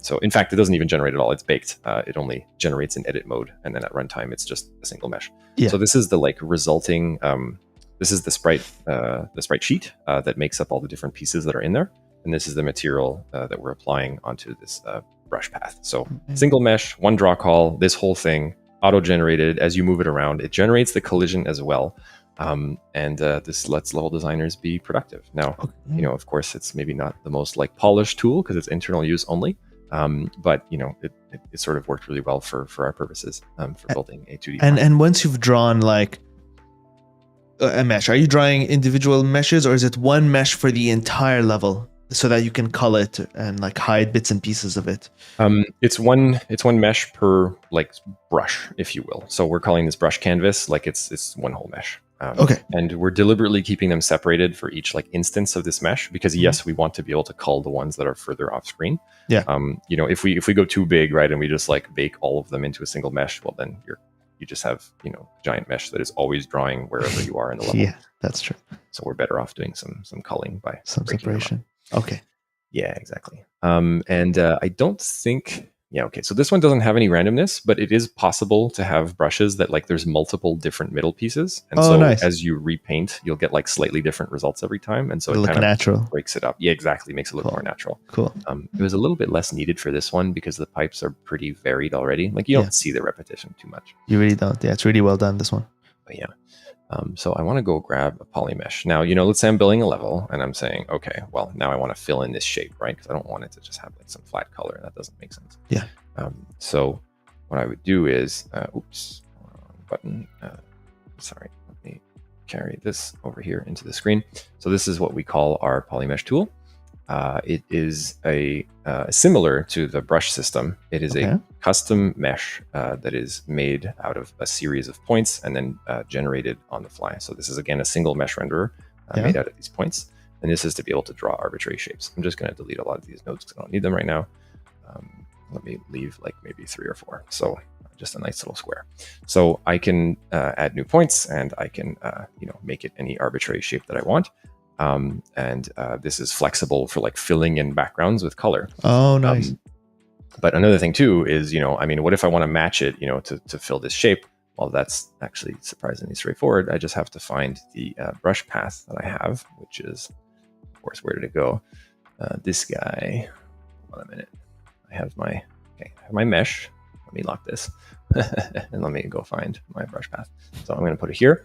So in fact, it doesn't even generate at all. It's baked. It only generates in edit mode. And then at runtime, it's just a single mesh. Yeah. So this is the like resulting, this is the sprite sheet that makes up all the different pieces that are in there. And this is the material that we're applying onto this brush path. So single mesh, one draw call, this whole thing auto-generated. As you move it around, it generates the collision as well. And this lets level designers be productive. Now, of course, it's maybe not the most like polished tool because it's internal use only. But it sort of worked really well for our purposes for building a 2D. And once you've drawn like a mesh, are you drawing individual meshes, or is it one mesh for the entire level so that you can cull it and like hide bits and pieces of it? It's one mesh per like brush, if you will. So we're calling this brush canvas, like it's one whole mesh. Okay. And we're deliberately keeping them separated for each like instance of this mesh because yes, we want to be able to cull the ones that are further off screen. Yeah. If we go too big, right, and we just like bake all of them into a single mesh, well then you just have giant mesh that is always drawing wherever you are in the level. Yeah, that's true. So we're better off doing some culling by some separation. Okay. Yeah, exactly. And I don't think Yeah, okay. So this one doesn't have any randomness, but it is possible to have brushes that like there's multiple different middle pieces. And Oh, so nice. as you repaint, you'll get like slightly different results every time. And so It'll it look kind of natural. breaks it up. Yeah, exactly. Makes it look Cool. more natural. Cool. It was a little bit less needed for this one because the pipes are pretty varied already. Like you Yeah. don't see the repetition too much. You really don't. Yeah, it's really well done, this one. But yeah. So I want to go grab a poly mesh. Now, let's say I'm building a level and I'm saying, okay, well, now I want to fill in this shape, right? Because I don't want it to just have like some flat color. That doesn't make sense. Yeah. So what I would do is, oops, wrong button. Sorry, let me carry this over here into the screen. So this is what we call our poly mesh tool. It is similar to the brush system. It is a custom mesh that is made out of a series of points and then generated on the fly. So this is, again, a single mesh renderer made out of these points. And this is to be able to draw arbitrary shapes. I'm just going to delete a lot of these nodes because I don't need them right now. Let me leave like maybe 3 or 4. So just a nice little square. So I can add new points and I can make it any arbitrary shape that I want. And this is flexible for like filling in backgrounds with color. Oh, nice. But another thing too is, what if I want to match it, to fill this shape? Well, that's actually surprisingly straightforward. I just have to find the brush path that I have, which is, of course, where did it go? This guy. Hold on a minute. I have my mesh. Let me lock this and let me go find my brush path. So I'm going to put it here.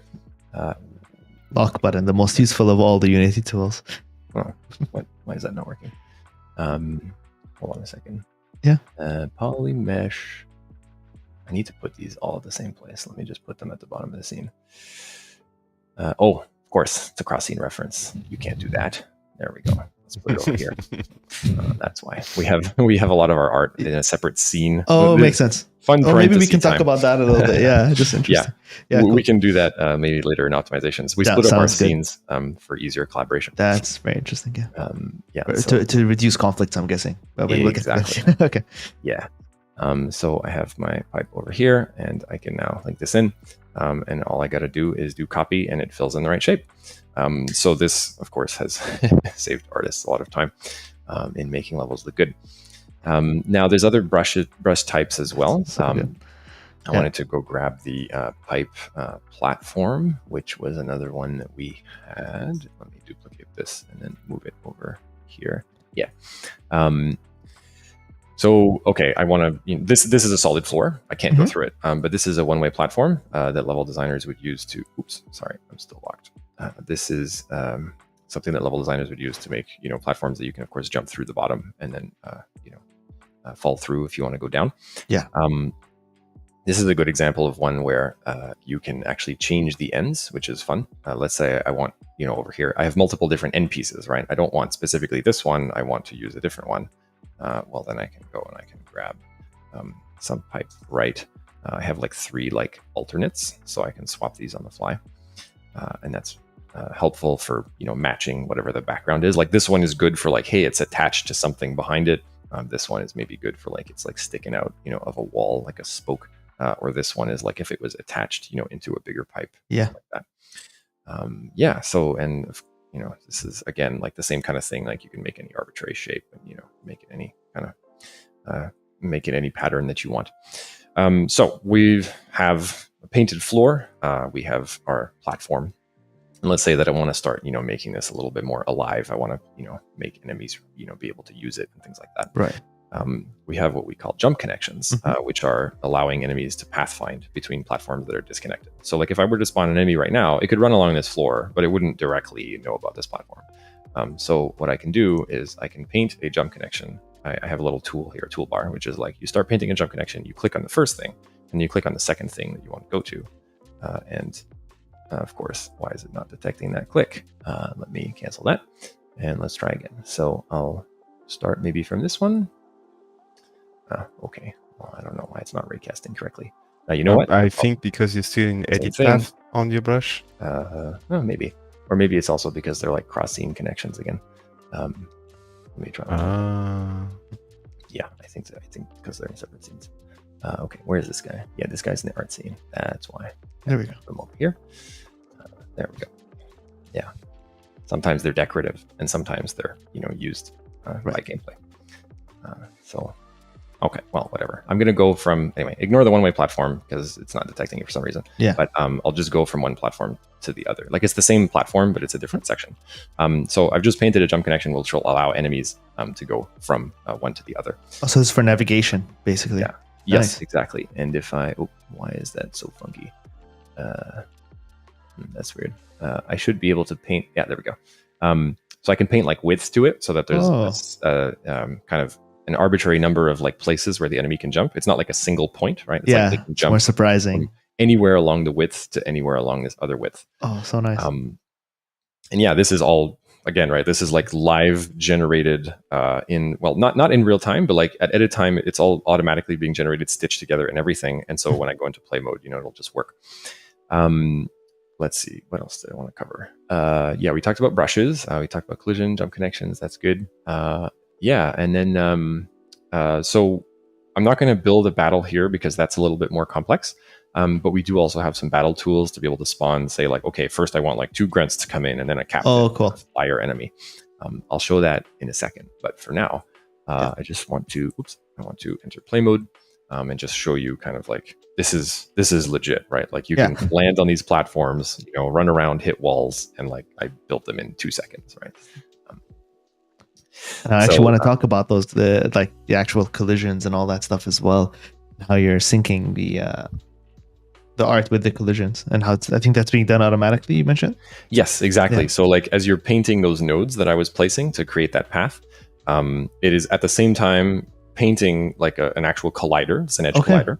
Lock button, the most useful of all the Unity tools. Oh, why is that not working? Hold on a second. Yeah. Poly mesh. I need to put these all at the same place. Let me just put them at the bottom of the scene. Of course, it's a cross scene reference. You can't do that. There we go. Let's put it over here. That's why we have a lot of our art in a separate scene. Oh, makes sense. Fun. Oh, maybe we can talk about that a little bit. Yeah, just interesting. Yeah, we can do that maybe later in optimizations. We split up our scenes for easier collaboration. That's very interesting. Yeah. So, to reduce conflicts, I'm guessing. Exactly. Okay. Yeah. So I have my pipe over here, and I can now link this in. And all I got to do is do copy, and it fills in the right shape. So this, of course, has saved artists a lot of time in making levels look good. Now, there's other brush types as well. I wanted to go grab the pipe platform, which was another one that we had. Let me duplicate this and then move it over here. Yeah. So, okay, I want to, this is a solid floor. I can't go through it, but this is a one-way platform that level designers would use to, oops, sorry, I'm still locked. This is something that level designers would use to make, platforms that you can, of course, jump through the bottom and then, fall through if you want to go down. Yeah. This is a good example of one where you can actually change the ends, which is fun. Let's say I want, over here, I have multiple different end pieces, right? I don't want specifically this one. I want to use a different one. Well, then I can go and I can grab some pipe right. I have like 3 like alternates, so I can swap these on the fly. And that's helpful for, matching whatever the background is. Like this one is good for like, hey, it's attached to something behind it. This one is maybe good for like, it's like sticking out, of a wall, like a spoke. Or this one is like if it was attached, into a bigger pipe. Yeah. Like that. So, and this is again like the same kind of thing. Like you can make any arbitrary shape and make it any kind of make it any pattern that you want. So we have a painted floor. We have our platform, and let's say that I want to start making this a little bit more alive. I want to make enemies be able to use it and things like that. Right. We have what we call jump connections, which are allowing enemies to pathfind between platforms that are disconnected. So like if I were to spawn an enemy right now, it could run along this floor, but it wouldn't directly know about this platform. So what I can do is I can paint a jump connection. I have a little tool here, toolbar, which is like you start painting a jump connection, you click on the first thing, and you click on the second thing that you want to go to. Of course, why is it not detecting that click? Let me cancel that, and let's try again. So I'll start maybe from this one. Okay, well, I don't know why it's not raycasting correctly. You know what? I think because you're still in edit path on your brush. Maybe. Or maybe it's also because they're like cross-scene connections again. Let me try. Yeah, I think so. I think because they're in separate scenes. Okay, where is this guy? Yeah, this guy's in the art scene. That's why. There we go. Put them over here. There we go. Yeah. Sometimes they're decorative, and sometimes they're used by gameplay. So Okay, well, whatever. I'm gonna go from anyway. Ignore the one-way platform because it's not detecting it for some reason. Yeah. But I'll just go from one platform to the other. Like it's the same platform, but it's a different section. So I've just painted a jump connection, which will allow enemies to go from one to the other. Oh, so this is for navigation, basically. Yeah. Yes, Nice. exactly. And if I, why is that so funky? That's weird. I should be able to paint. Yeah, there we go. So I can paint like width to it so that there's kind of an arbitrary number of like places where the enemy can jump. It's not like a single point, right? It's Yeah, like they can it's jump more surprising. from anywhere along the width to anywhere along this other width. Oh, so nice. And yeah, this is all again, right? This is like live generated not in real time, but like at edit time, it's all automatically being generated, stitched together, and everything. And so when I go into play mode, it'll just work. Let's see, what else did I want to cover? Yeah, we talked about brushes. We talked about collision, jump connections. That's good. Yeah, and then so I'm not going to build a battle here because that's a little bit more complex. But we do also have some battle tools to be able to spawn, say like, okay, first I want like 2 grunts to come in and then a captain, cool. a flyer enemy. I'll show that in a second. But for now, I just want to, I want to enter play mode and just show you kind of like, this is legit, right? Like you can land on these platforms, run around, hit walls, and like I built them in 2 seconds, right? And I actually want to talk about those, the actual collisions and all that stuff as well. How you're syncing the art with the collisions and how I think that's being done automatically. You mentioned. Yes, exactly. So like as you're painting those nodes that I was placing to create that path, it is at the same time painting like an actual collider. It's an edge collider,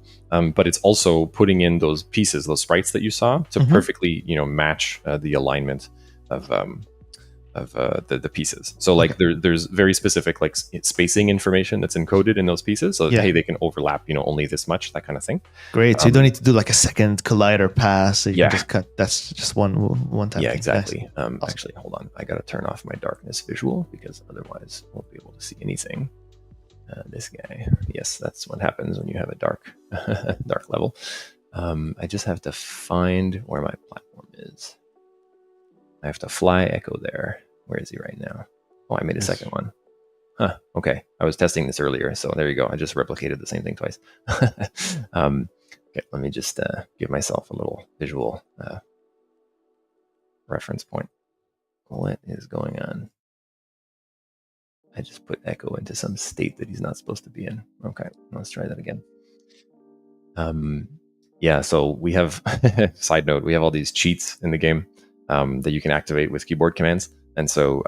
but it's also putting in those pieces, those sprites that you saw to perfectly, match the alignment of the pieces. So like there's very specific like spacing information that's encoded in those pieces. So hey, they can overlap, only this much, that kind of thing. Great. So you don't need to do like a second collider pass. So you can just cut. That's just one time. Yeah, thing. exactly. Nice. Awesome. Actually, hold on. I got to turn off my darkness visual because otherwise I won't be able to see anything. This guy. Yes, that's what happens when you have a dark level. I just have to find where my platform is. I have to fly Echo there. Where is he right now? Oh, I made a second one. Huh. Okay. I was testing this earlier, so there you go. I just replicated the same thing twice. Okay, let me just give myself a little visual reference point. What is going on? I just put Echo into some state that he's not supposed to be in. Okay, let's try that again. Yeah, so we have, side note, we have all these cheats in the game that you can activate with keyboard commands. And so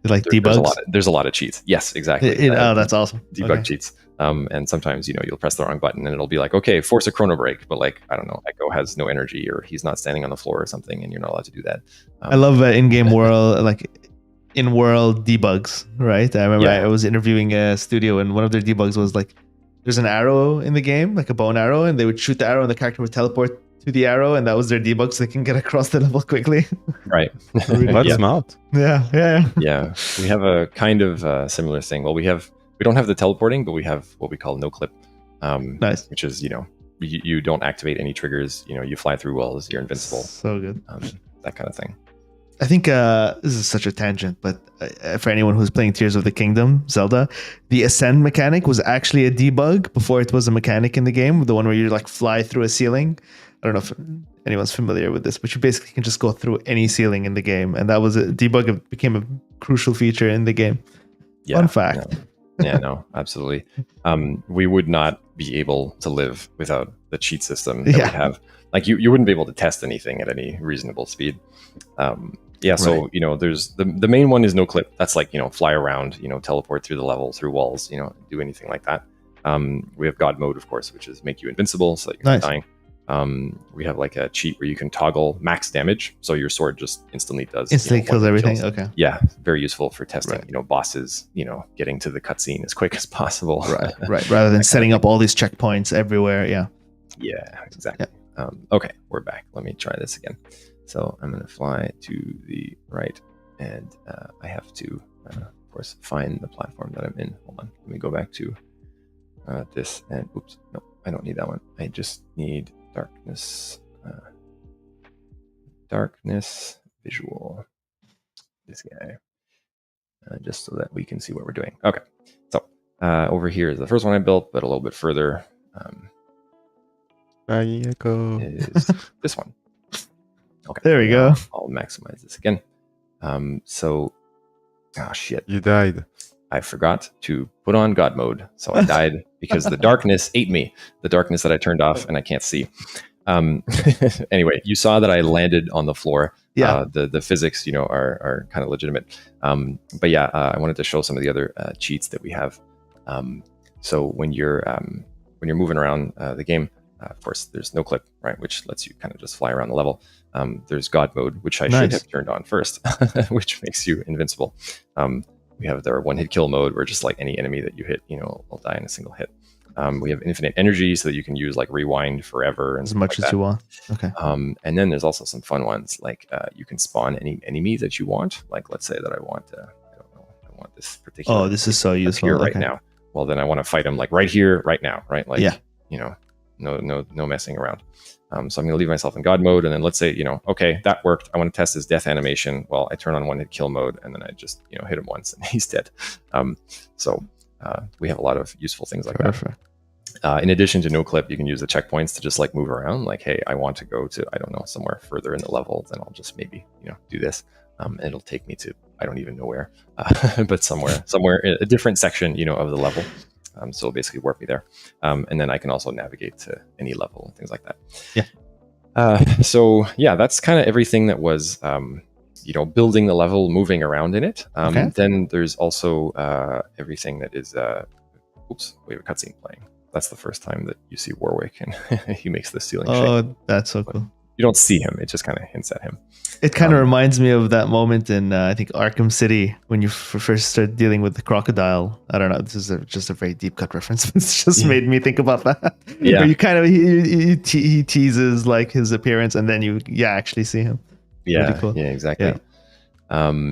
debugs? There's a lot of cheats. Yes, exactly. That's awesome. Debug cheats. And sometimes, you'll press the wrong button and it'll be like, okay, force a chrono break. But like, I don't know, Echo has no energy or he's not standing on the floor or something and you're not allowed to do that. I love in-game world, like in-world debugs, right? I remember I was interviewing a studio and one of their debugs was like, there's an arrow in the game, like a bow and arrow, and they would shoot the arrow and the character would teleport to the arrow, and that was their debug, so they can get across the level quickly. Right. That's smart. Yeah. Yeah. We have a kind of similar thing. Well, we don't have the teleporting, but we have what we call no clip. Nice. Which is, you don't activate any triggers. You fly through walls. You're invincible. So good. That kind of thing. I think this is such a tangent, but for anyone who's playing Tears of the Kingdom, Zelda, the ascend mechanic was actually a debug before it was a mechanic in the game. The one where you like fly through a ceiling. I don't know if anyone's familiar with this, but you basically can just go through any ceiling in the game, and that was a debug. It became a crucial feature in the game. Yeah, fun fact. No, absolutely. We would not be able to live without the cheat system that we have. Like you wouldn't be able to test anything at any reasonable speed. So there's the main one is no clip. That's like fly around, teleport through the level, through walls, do anything like that. We have God mode, of course, which is make you invincible so that you're not dying. We have like a cheat where you can toggle max damage, so your sword just instantly kills everything. Kills. Okay. Yeah, very useful for testing. Bosses. Getting to the cutscene as quick as possible. Right. Rather than setting up all these checkpoints everywhere. Yeah. Yeah. Exactly. Yeah. Okay, we're back. Let me try this again. So I'm going to fly to the right, and I have to, of course, find the platform that I'm in. Hold on. Let me go back to this, and oops, no, I don't need that one. I just need darkness visual, this guy, just so that we can see what we're doing. Okay, so Over here is the first one I built, but a little bit further is this one. Okay, There we go. I'll maximize this again. So, oh shit, You died. I forgot to put on God mode, so I died because the darkness ate me. The darkness that I turned off, and I can't see. Anyway, you saw that I landed on the floor. Yeah. The physics, are kind of legitimate. But yeah, I wanted to show some of the other cheats that we have. So when you're moving around the game, of course, there's no clip, right, which lets you kind of just fly around the level. There's God mode, which I should have turned on first, which makes you invincible. We have their one-hit kill mode, where just like any enemy that you hit, will die in a single hit. We have infinite energy, so that you can use like rewind forever and As much as you want. Okay. And then there's also some fun ones, like you can spawn any enemy that you want. Like let's say that I want, I don't know, I want this particular. Oh, this is so useful. Here right now. Well, then I want to fight him like right here, right now, right? Like, yeah. No messing around. So I'm going to leave myself in God mode, and then let's say, okay, that worked. I want to test his death animation. Well, I turn on one-hit kill mode, and then I just, hit him once, and he's dead. So we have a lot of useful things like that. In addition to no clip, you can use the checkpoints to just like move around. Like, hey, I want to go to, I don't know, somewhere further in the level. Then I'll just maybe, do this. And it'll take me to, I don't even know where, but somewhere, a different section, of the level. So it'll basically warp me there. And then I can also navigate to any level and things like that. Yeah. So yeah, that's kind of everything that was, building the level, moving around in it. Then there's also everything that is, oops, we have a cutscene playing. That's the first time that you see Warwick, and he makes the ceiling shake. Oh, that's so cool. You don't see him; it just kind of hints at him. It kind of reminds me of that moment in I think Arkham City when you first start dealing with the crocodile. I don't know. This is just a very deep cut reference, but it's just made me think about that. Yeah, where you kind of he teases like his appearance, and then you actually see him. Yeah, cool. Yeah, exactly. Yeah.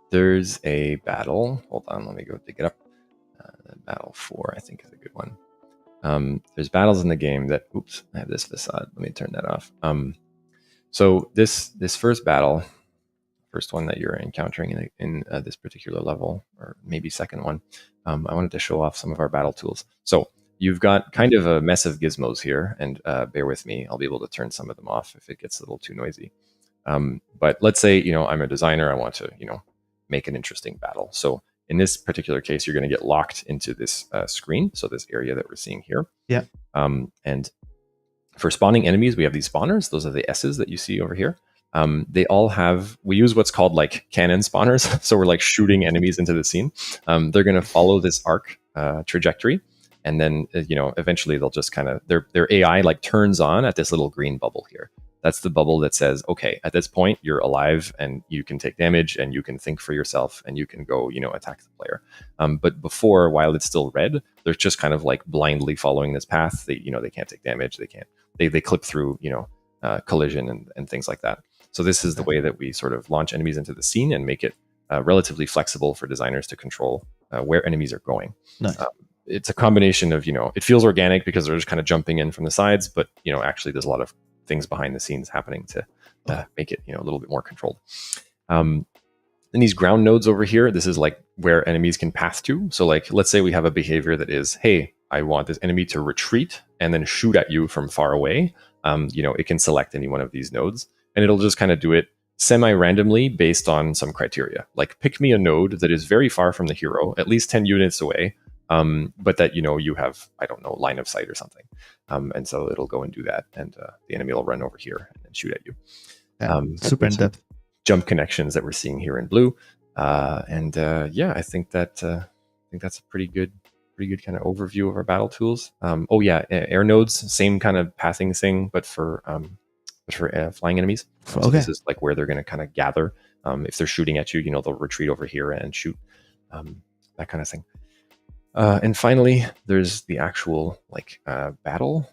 There's a battle. Hold on, let me go dig it up. Battle 4, I think, is a good one. There's battles in the game that, oops, I have this facade. Let me turn that off. So this first battle, first one that you're encountering in this particular level, or maybe second one, I wanted to show off some of our battle tools. So you've got kind of a mess of gizmos here, and bear with me, I'll be able to turn some of them off if it gets a little too noisy. But let's say, I'm a designer, I want to, make an interesting battle. So in this particular case, you're going to get locked into this screen. So this area that we're seeing here. Yeah. And for spawning enemies, we have these spawners. Those are the S's that you see over here. They all have, we use what's called like cannon spawners. So we're like shooting enemies into the scene. They're going to follow this arc trajectory. And then, eventually they'll just kind of, their AI like turns on at this little green bubble here. That's the bubble that says, okay, at this point, you're alive and you can take damage and you can think for yourself and you can go, attack the player. But before, while it's still red, they're just kind of like blindly following this path. They can't take damage. They clip through, collision and things like that. So this is the way that we sort of launch enemies into the scene and make it relatively flexible for designers to control where enemies are going. Nice. It's a combination of, it feels organic because they're just kind of jumping in from the sides, but, actually there's a lot of things behind the scenes happening to make it, a little bit more controlled. Then these ground nodes over here, this is like where enemies can pass to. So like, let's say we have a behavior that is, hey, I want this enemy to retreat and then shoot at you from far away. It can select any one of these nodes and it'll just kind of do it semi-randomly based on some criteria. Like pick me a node that is very far from the hero, at least 10 units away, but that, you have, I don't know, line of sight or something. And so it'll go and do that. And the enemy will run over here and shoot at you. Super in depth. Jump connections that we're seeing here in blue. I think that's a pretty good kind of overview of our battle tools. Air nodes, same kind of pathing thing, but for flying enemies. So this is like where they're going to kind of gather. If they're shooting at you, they'll retreat over here and shoot, that kind of thing. And finally, there's the actual battle.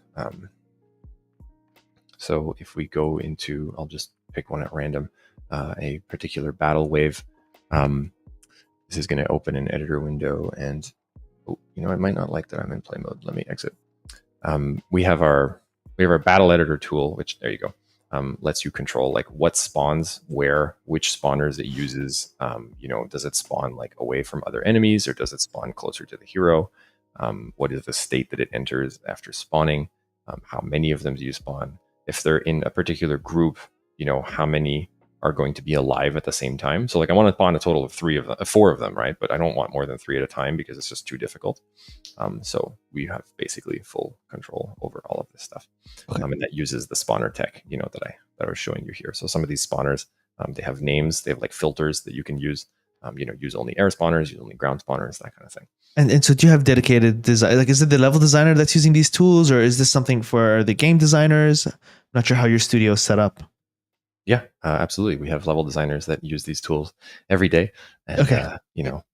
So if we go into, I'll just pick one at random, a particular battle wave. This is going to open an editor window, and I might not like that I'm in play mode. Let me exit. We have our battle editor tool, which there you go. lets you control like what spawns where, which spawners it uses. Does it spawn like away from other enemies, or does it spawn closer to the hero? What is the state that it enters after spawning? How many of them do you spawn? If they're in a particular group, how many are going to be alive at the same time? So like I want to spawn a total of 4 of them, right? But I don't want more than 3 at a time because it's just too difficult. So we have basically full control over all of this stuff. Okay. And that uses the spawner tech, that I was showing you here. So some of these spawners, they have names, they have like filters that you can use. Use only air spawners, use only ground spawners, that kind of thing. And so do you have dedicated design? Like, is it the level designer that's using these tools, or is this something for the game designers? I'm not sure how your studio is set up. Yeah, absolutely. We have level designers that use these tools every day. And, Okay.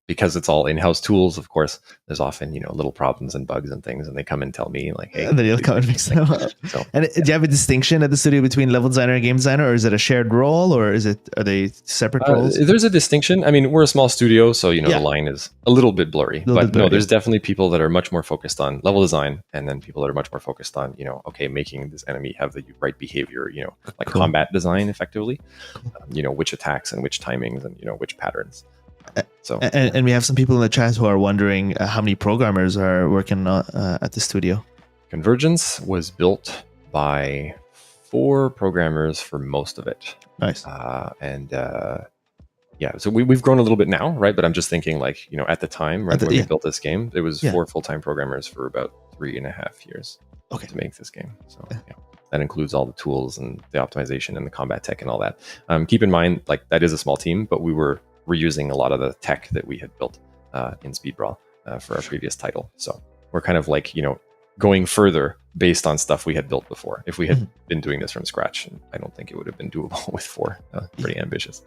because it's all in-house tools, of course, there's often, little problems and bugs and things, and they come and tell me like, hey. And then you'll come and fix them up. So, and do you have a distinction at the studio between level designer and game designer, or is it a shared role, or are they separate roles? there's a distinction. I mean, we're a small studio, so, the line is a little bit blurry. No, there's definitely people that are much more focused on level design, and then people that are much more focused on, making this enemy have the right behavior, like Cool. combat design effectively, which attacks and which timings and, which patterns. So And we have some people in the chat who are wondering how many programmers are working at the studio. Convergence was built by 4 programmers for most of it. Nice. So we've grown a little bit now, right? But I'm just thinking like, at the time, right, when we yeah. built this game, it was Yeah. 4 full-time programmers for about 3.5 years Okay. to make this game. So that includes all the tools and the optimization and the combat tech and all that. Keep in mind, like that is a small team, but we were reusing a lot of the tech that we had built in Speed Brawl for our previous title. So we're kind of like, going further based on stuff we had built before. If we had been doing this from scratch, I don't think it would have been doable with 4. Pretty ambitious.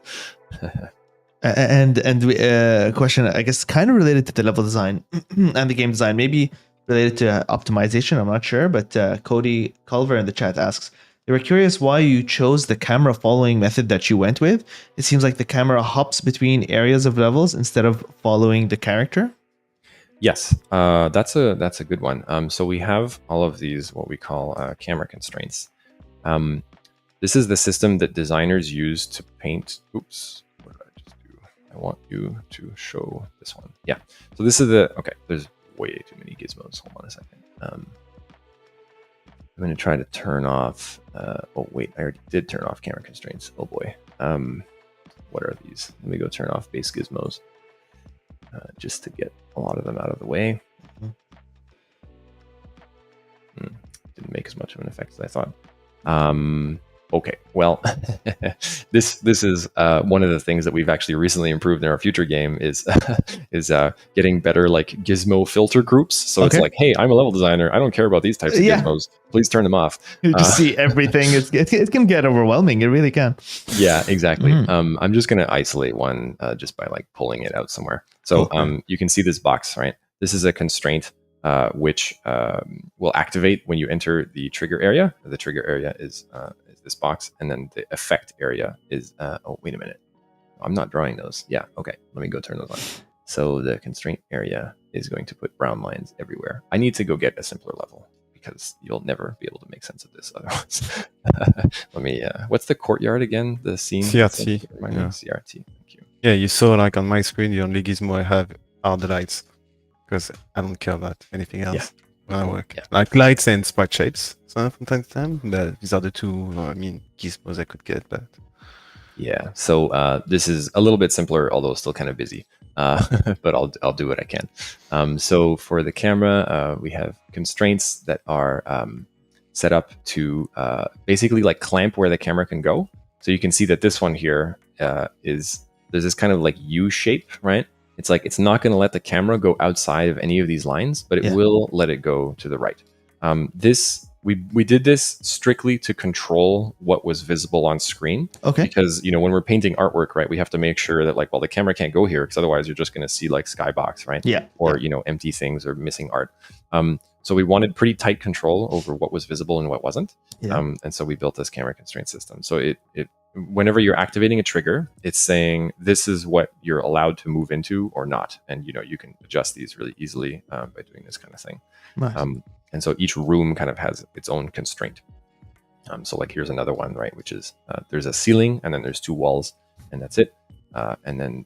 And a question, I guess, kind of related to the level design and the game design, maybe related to optimization. I'm not sure, but Cody Culver in the chat asks, they were curious why you chose the camera following method that you went with. It seems like the camera hops between areas of levels instead of following the character. Yes, that's a good one. So we have all of these what we call camera constraints. This is the system that designers use to paint. Oops, what did I just do? I want you to show this one. Yeah. So this is okay. There's way too many gizmos. Hold on a second. I'm going to try to turn off. Oh wait, I already did turn off camera constraints. Oh boy. What are these? Let me go turn off base gizmos. Just to get a lot of them out of the way. Didn't make as much of an effect as I thought. Okay, well, this is one of the things that we've actually recently improved in our future game is getting better like gizmo filter groups. So it's like, hey, I'm a level designer. I don't care about these types of gizmos. Please turn them off. You just see everything. It can get overwhelming. It really can. Yeah, exactly. I'm just going to isolate one just by like pulling it out somewhere. So you can see this box, right? This is a constraint which will activate when you enter the trigger area. The trigger area is this box, and then the effect area is, oh, wait a minute. I'm not drawing those. Yeah, okay. Let me go turn those on. So the constraint area is going to put brown lines everywhere. I need to go get a simpler level because you'll never be able to make sense of this otherwise. Let me, what's the courtyard again? The scene? CRT. CRT, thank you. Yeah, you saw like on my screen, the only gizmo I have are the lights because I don't care about anything else when I work. Yeah. Like lights and sprite shapes from time to time, but these are the two, gizmos I could get. But yeah, so this is a little bit simpler, although still kind of busy. But I'll do what I can. So for the camera, we have constraints that are set up to basically like clamp where the camera can go. So you can see that this one here there's this kind of like U shape, right? It's like it's not going to let the camera go outside of any of these lines, but it will let it go to the right. We did this strictly to control what was visible on screen. Okay. Because when we're painting artwork, right, we have to make sure that like, well, the camera can't go here because otherwise you're just going to see like skybox, right? Yeah. Or empty things or missing art. So we wanted pretty tight control over what was visible and what wasn't. Yeah. And so we built this camera constraint system. So it whenever you're activating a trigger, it's saying this is what you're allowed to move into or not. And you can adjust these really easily by doing this kind of thing. Nice. And so each room kind of has its own constraint. So like here's another one, right, which is there's a ceiling and then there's 2 walls and that's it. And then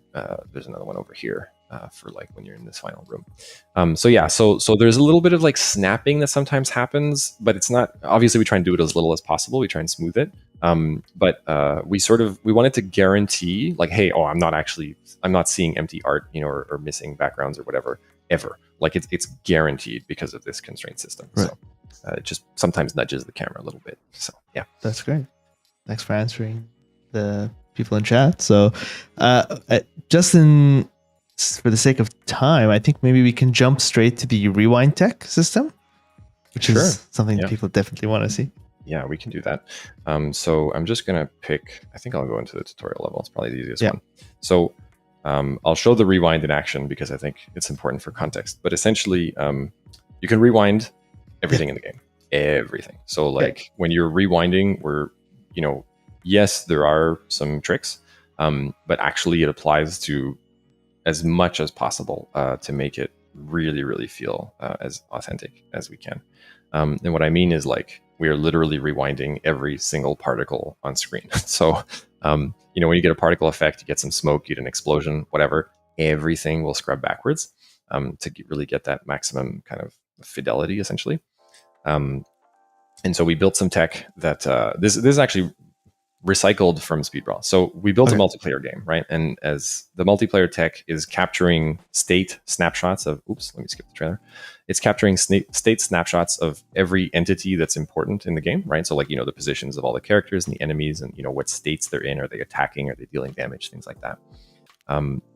there's another one over here for like when you're in this final room. So yeah, so there's a little bit of like snapping that sometimes happens, but it's not, obviously we try and do it as little as possible. We try and smooth it. But we wanted to guarantee like, hey, I'm not seeing empty art, or missing backgrounds or whatever ever. Like it's guaranteed because of this constraint system. Right. So it just sometimes nudges the camera a little bit. So yeah, that's great. Thanks for answering the people in chat. So Justin, for the sake of time, I think maybe we can jump straight to the rewind tech system, which is something that people definitely want to see. Yeah, we can do that. So I'm just going to pick, I think I'll go into the tutorial level. It's probably the easiest one. So I'll show the rewind in action because I think it's important for context. But essentially, you can rewind everything in the game. Everything. So like when you're rewinding, yes, there are some tricks, but actually it applies to as much as possible to make it really, really feel as authentic as we can. And what I mean is like, we are literally rewinding every single particle on screen. So, when you get a particle effect, you get some smoke, you get an explosion, whatever, everything will scrub backwards to really get that maximum kind of fidelity, essentially. And so we built some tech that this is actually recycled from Speedbrawl. So we built a multiplayer game, right? And as the multiplayer tech is capturing state snapshots of, let me skip the trailer. It's capturing state snapshots of every entity that's important in the game, right? So like, the positions of all the characters and the enemies and, what states they're in. Are they attacking? Are they dealing damage? Things like that.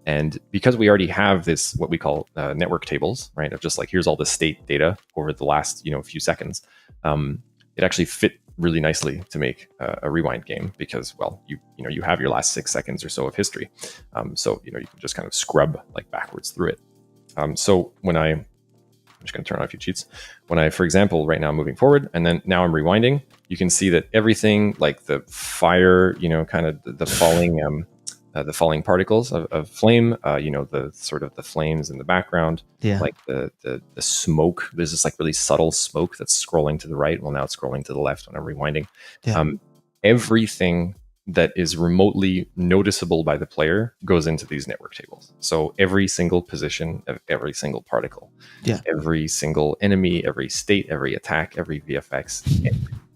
And because we already have this, what we call network tables, right? Of just like, here's all the state data over the last, few seconds. It actually fit really nicely to make a rewind game because, well, you have your last 6 seconds or so of history. So, you can just kind of scrub like backwards through it. So when I'm just going to turn on a few cheats. When I, for example, right now I'm moving forward and then now I'm rewinding, you can see that everything like the fire, kind of the falling particles of flame, the sort of the flames in the background, like the smoke. There's this like really subtle smoke that's scrolling to the right. Well, now it's scrolling to the left when I'm rewinding. Everything that is remotely noticeable by the player goes into these network tables. So every single position of every single particle, every single enemy, every state, every attack, every VFX.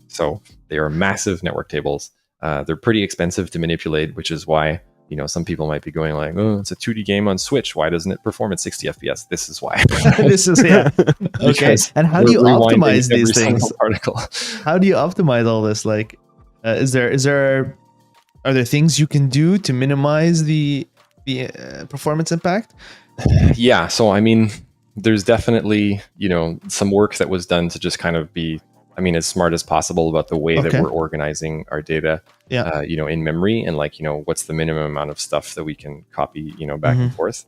So they are massive network tables. They're pretty expensive to manipulate, which is why, some people might be going like, oh, it's a 2D game on Switch. Why doesn't it perform at 60 FPS? This is why. Okay. And how do you optimize these things? Particle. How do you optimize all this? Like, are there things you can do to minimize the performance impact? Yeah. So, I mean, there's definitely, some work that was done to just kind of be, as smart as possible about the way that we're organizing our data, in memory and like, what's the minimum amount of stuff that we can copy, back and forth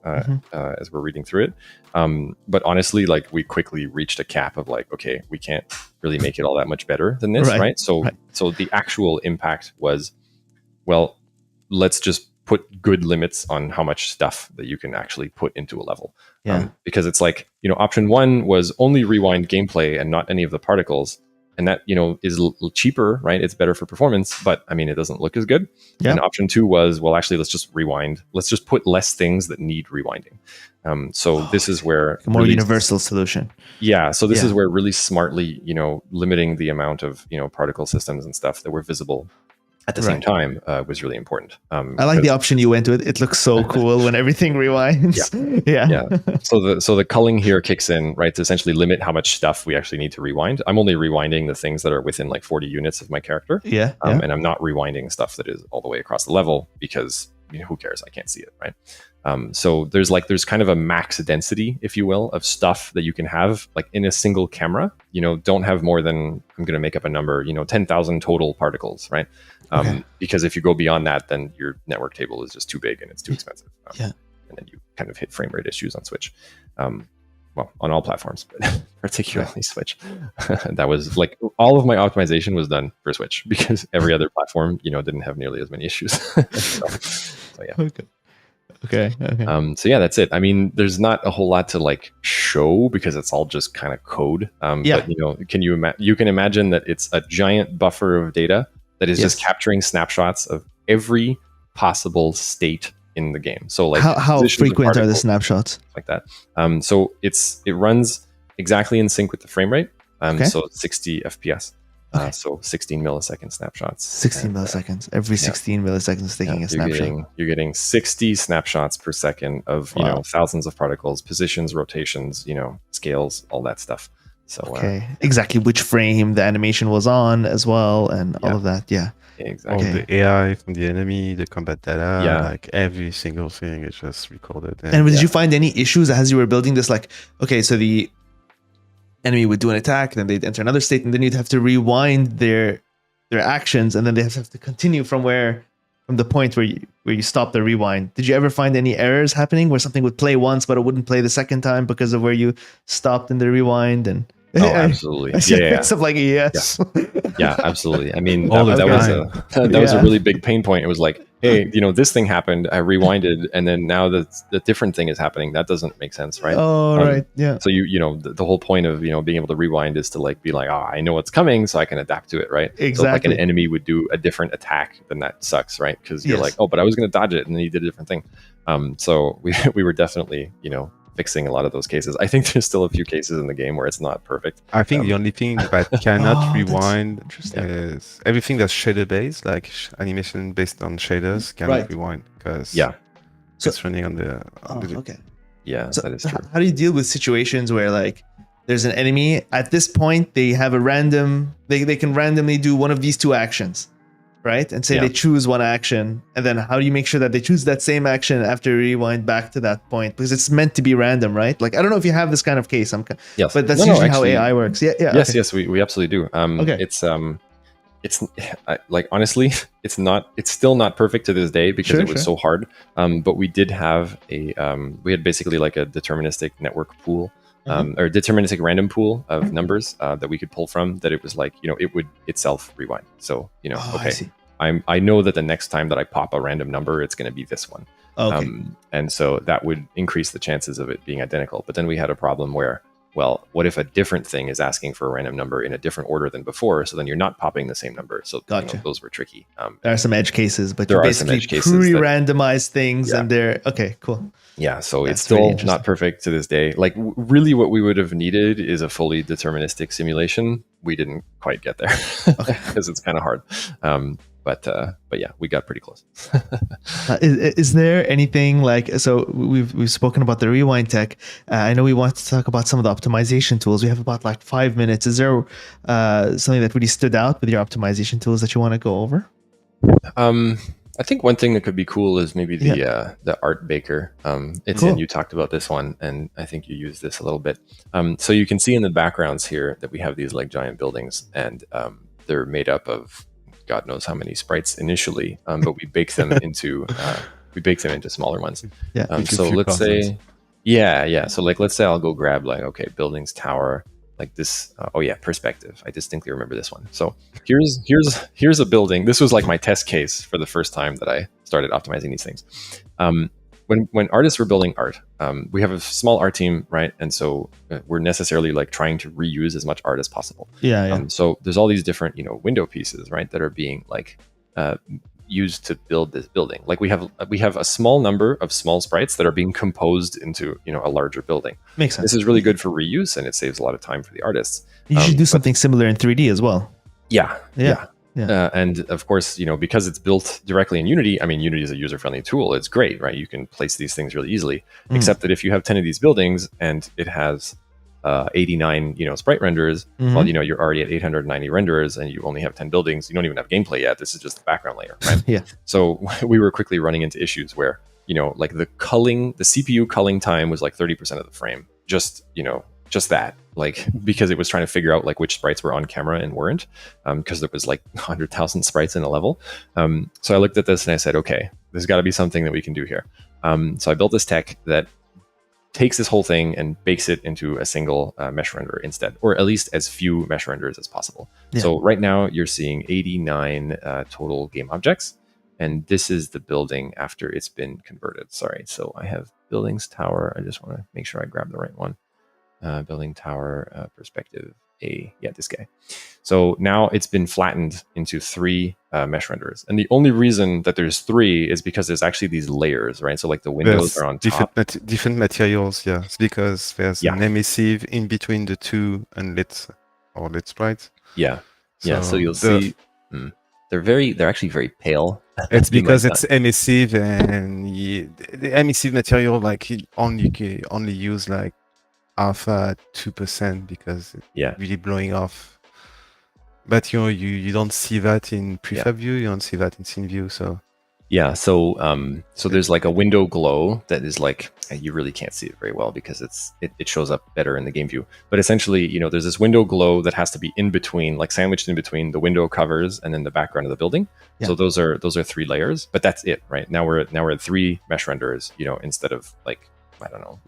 as we're reading through it. But honestly, like we quickly reached a cap of like, okay, we can't really make it all that much better than this, right? So the actual impact was, well, let's just put good limits on how much stuff that you can actually put into a level. Because it's like, option 1 was only rewind gameplay and not any of the particles. And that, is cheaper, right? It's better for performance, but it doesn't look as good. And option 2 was, well, actually, let's just rewind. Let's just put less things that need rewinding. So this is where a more universal solution. Yeah. So this is where really smartly, limiting the amount of, particle systems and stuff that were visible at the same time was really important. I like the option you went with. It looks so cool when everything rewinds. So the culling here kicks in, right, to essentially limit how much stuff we actually need to rewind. I'm only rewinding the things that are within like 40 units of my character. And I'm not rewinding stuff that is all the way across the level because who cares? I can't see it, right? So there's kind of a max density, if you will, of stuff that you can have like in a single camera. Don't have more than, I'm going to make up a number, 10,000 total particles, right? Because if you go beyond that, then your network table is just too big and it's too expensive. And then you kind of hit frame rate issues on Switch. Well, on all platforms, but particularly Switch. That was like all of my optimization was done for Switch because every other platform, didn't have nearly as many issues. So yeah. Okay. So yeah, that's it. I mean, there's not a whole lot to like show because it's all just kind of code. Yeah. But you can imagine that it's a giant buffer of data that is just Yes. capturing snapshots of every possible state in the game. So like How positions of frequent are the particles, snapshots? like that. So it runs exactly in sync with the frame rate. Okay. So 60 FPS. Okay. So 16 millisecond snapshots. 16 milliseconds. Every 16 milliseconds taking a snapshot. You're getting 60 snapshots per second of thousands of particles, positions, rotations, scales, all that stuff. So Okay. Exactly which frame the animation was on as well, and all of that. Yeah. Exactly. All the AI from the enemy, the combat data, Yeah. like every single thing is just recorded. And did you find any issues as you were building this? Like, okay, so the enemy would do an attack, then they'd enter another state, and then you'd have to rewind their actions, and then they have to continue from the point where you stop the rewind. Did you ever find any errors happening where something would play once but it wouldn't play the second time because of where you stopped in the rewind? And Oh, absolutely. Stuff like yes. Yeah, absolutely. I mean, All that the was time. that was a really big pain point. It was like, hey, this thing happened. I rewinded, and then now the different thing is happening. That doesn't make sense, right? Oh, right. Yeah. So the whole point of being able to rewind is to like be like, oh, I know what's coming, so I can adapt to it, right? Exactly. So if like an enemy would do a different attack, then that sucks, right? Because you're like, oh, but I was going to dodge it, and then he did a different thing. So we were definitely fixing a lot of those cases. I think there's still a few cases in the game where it's not perfect. I think the only thing that cannot rewind interesting. is everything that's shader based, like animation based on shaders, cannot rewind because it's running on the. Okay. Yeah, So that is true. how do you deal with situations where like there's an enemy at this point, they have a random, they can randomly do one of these two actions, right? And say they choose one action, and then how do you make sure that they choose that same action after you rewind back to that point? Because it's meant to be random, right? Like, I don't know if you have this kind of case. Yes. But that's usually how AI works. Yeah. Yes, we absolutely do. Okay. It's like, honestly, it's still not perfect to this day because it was so hard. But we did have we had basically like a deterministic network pool. Or deterministic random pool of numbers that we could pull from, that it was like, it would itself rewind. So, I know that the next time that I pop a random number, it's going to be this one. Okay. And so that would increase the chances of it being identical. But then we had a problem where, well, what if a different thing is asking for a random number in a different order than before? So then you're not popping the same number. So those were tricky. There are some edge cases, but there you are some basically edge cases pre-randomize things, and they're okay, cool. Yeah, so That's it's still really not perfect to this day. Like, really what we would have needed is a fully deterministic simulation. We didn't quite get there because it's kind of hard. But yeah, we got pretty close. Is there anything like, so we've spoken about the rewind tech. I know we want to talk about some of the optimization tools. We have about like 5 minutes. Is there something that really stood out with your optimization tools that you want to go over? I think one thing that could be cool is maybe the art baker. Etienne, you talked about this one, and I think you used this a little bit. So you can see in the backgrounds here that we have these like giant buildings, and they're made up of God knows how many sprites initially, but we bake them into smaller ones. Yeah. So let's say, So like, let's say I'll go grab like, okay, buildings, tower, like this. Perspective. I distinctly remember this one. So here's a building. This was like my test case for the first time that I started optimizing these things. When artists were building art, we have a small art team, right? And so we're necessarily like trying to reuse as much art as possible. So there's all these different, window pieces, right, that are being like used to build this building. Like we have a small number of small sprites that are being composed into a larger building. Makes sense. This is really good for reuse, and it saves a lot of time for the artists. You should do something similar in 3D as well. Yeah. And of course, because it's built directly in Unity, I mean, Unity is a user-friendly tool. It's great, right? You can place these things really easily, except that if you have 10 of these buildings and it has 89, sprite renderers, well, you're already at 890 renderers and you only have 10 buildings. You don't even have gameplay yet. This is just the background layer, right? Yeah. So we were quickly running into issues where, like the CPU culling time was like 30% of the frame. Just that, like, because it was trying to figure out like which sprites were on camera and weren't, because there was like 100,000 sprites in a level. So I looked at this and I said, okay, there's got to be something that we can do here. So I built this tech that takes this whole thing and bakes it into a single mesh renderer instead, or at least as few mesh renderers as possible. So right now you're seeing 89 total game objects, And this is the building after it's been converted. Sorry. So I have buildings tower. I just want to make sure I grab the right one. Building tower perspective A. Yeah, this guy. So now it's been flattened into 3 mesh renderers. And the only reason that there's 3 is because there's actually these layers, right? So like the windows are on top. Different materials, yeah. It's because there's Yeah. an emissive in between the 2 unlit or lit sprites. Yeah. Yeah. So you'll the- see they're actually very pale. It's You might because not- it's emissive, and the emissive material, like, it only use like alpha 2% because it's Yeah. really blowing off. But you don't see that in prefab view, you don't see that in scene view, so Yeah, so there's like a window glow that is like, you really can't see it very well because it shows up better in the game view. But essentially, there's this window glow that has to be in between, like sandwiched in between the window covers and then the background of the building. Yeah. So those are 3 layers, but that's it, right? Now we're at 3 mesh renderers, instead of like, I don't know,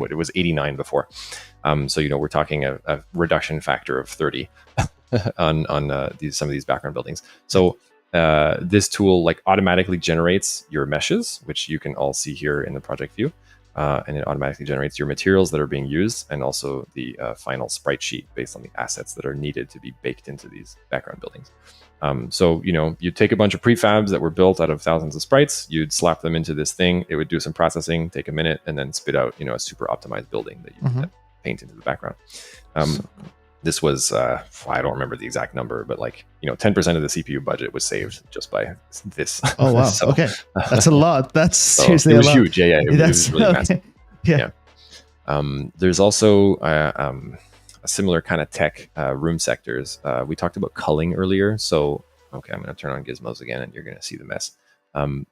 it was 89 before. So we're talking a reduction factor of 30 on some of these background buildings. So this tool like automatically generates your meshes, which you can all see here in the project view, and it automatically generates your materials that are being used and also the final sprite sheet based on the assets that are needed to be baked into these background buildings. So you'd take a bunch of prefabs that were built out of thousands of sprites, you'd slap them into this thing, it would do some processing, take a minute, and then spit out a super optimized building that you can paint into the background. This was I don't remember the exact number, but like 10% of the CPU budget was saved just by this. Oh wow! So, okay, that's a lot. That's so seriously it a was lot. huge. Yeah, it was really massive. Yeah. There's also a similar kind of tech room sectors. We talked about culling earlier, so okay, I'm going to turn on gizmos again, and you're going to see the mess.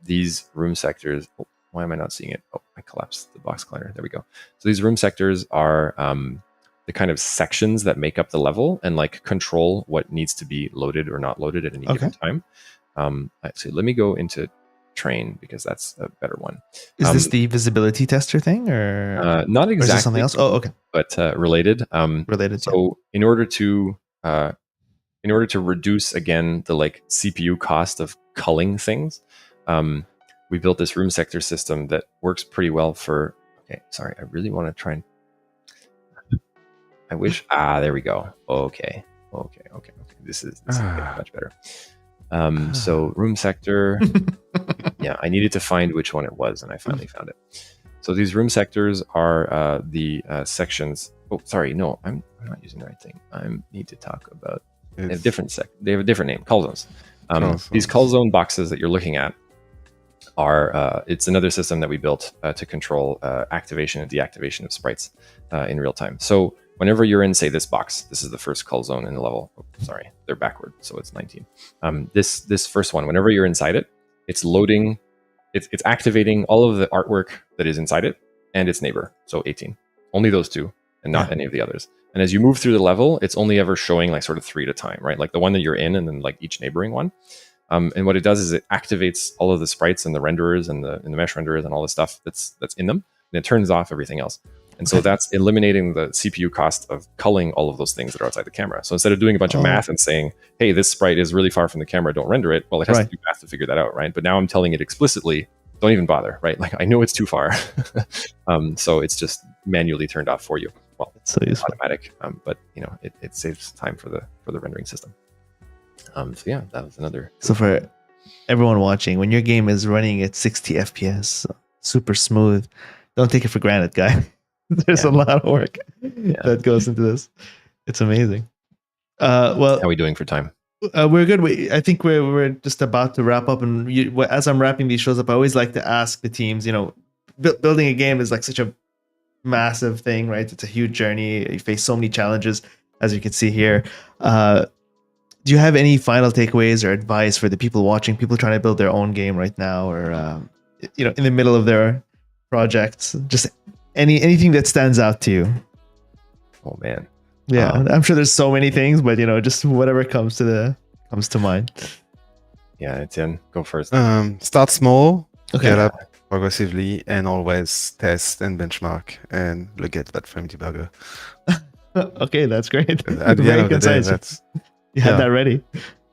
These room sectors. Oh, why am I not seeing it? Oh, I collapsed the box collider. There we go. So these room sectors are the kind of sections that make up the level and like control what needs to be loaded or not loaded at any given time. Actually, let me go into train because that's a better one. Is this the visibility tester thing, or not exactly? Or is this something else? Oh, okay. But related. Related. So in order to reduce again the like CPU cost of culling things, we built this room sector system that works pretty well for. Okay, sorry, I really want to try and. I wish. There we go. Okay. This is much better. So room sector. Yeah, I needed to find which one it was, and I finally found it. So these room sectors are the sections. Oh, sorry, no, I'm not using the right thing. I need to talk about. They have a different name. Call zones. These call zone boxes that you're looking at are. It's another system that we built to control activation and deactivation of sprites in real time. So whenever you're in, say, this box, this is the first call zone in the level. Oh, sorry, they're backward, so it's 19. This first one, whenever you're inside it, it's loading, it's activating all of the artwork that is inside it and its neighbor, so 18. Only those 2 and not any of the others. And as you move through the level, it's only ever showing like sort of 3 at a time, right? Like the one that you're in and then like each neighboring one. And what it does is it activates all of the sprites and the renderers and the mesh renderers and all the stuff that's in them, and it turns off everything else. And so that's eliminating the CPU cost of culling all of those things that are outside the camera. So instead of doing a bunch of math and saying, hey, this sprite is really far from the camera, don't render it. Well, it has to do math to figure that out, right? But now I'm telling it explicitly, don't even bother, right? Like I know it's too far. So it's just manually turned off for you. Well, it's automatic, but it saves time for the rendering system. So yeah, that was another. So for everyone watching, when your game is running at 60 FPS, super smooth, don't take it for granted, guy. There's a lot of work that goes into this. It's amazing. Well, how are we doing for time? We're good. I think we're just about to wrap up. And as I'm wrapping these shows up, I always like to ask the teams. Building a game is like such a massive thing, right? It's a huge journey. You face so many challenges, as you can see here. Do you have any final takeaways or advice for the people watching, people trying to build their own game right now, or in the middle of their projects? Just anything that stands out to you. Oh man. Yeah, I'm sure there's so many things, but just whatever comes to mind. Yeah, Etienne, go first. Start small, Okay. get up progressively, and always test and benchmark and look at that frame debugger. Okay, that's great. At the Very end of the day, concise. that's You had that ready.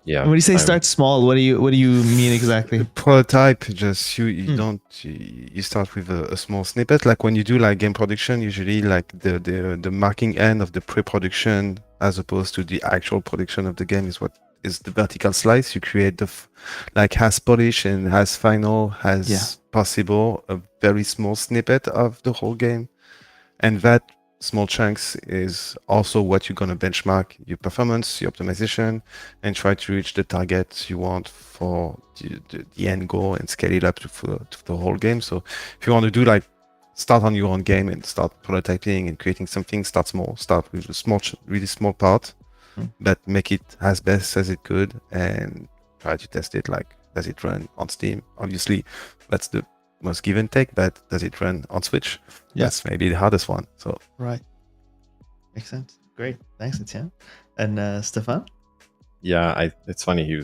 Yeah. And when you say start small, what do you mean exactly? Prototype, just you don't you start with a small snippet. Like when you do like game production, usually like the marking end of the pre-production as opposed to the actual production of the game is what is the vertical slice. You create like as polish and as final as possible, a very small snippet of the whole game, and that small chunks is also what you're going to benchmark your performance, your optimization, and try to reach the target you want for the end goal and scale it up to the whole game. So if you want to do like start on your own game and start prototyping and creating something, start small, start with a small, really small part, but make it as best as it could and try to test it. Like, does it run on Steam? Obviously, that's the most give and take, but does it run on Switch? That's maybe the hardest one. So Right. Makes sense. Great. Thanks, Etienne. And Stefan? Yeah, it's funny.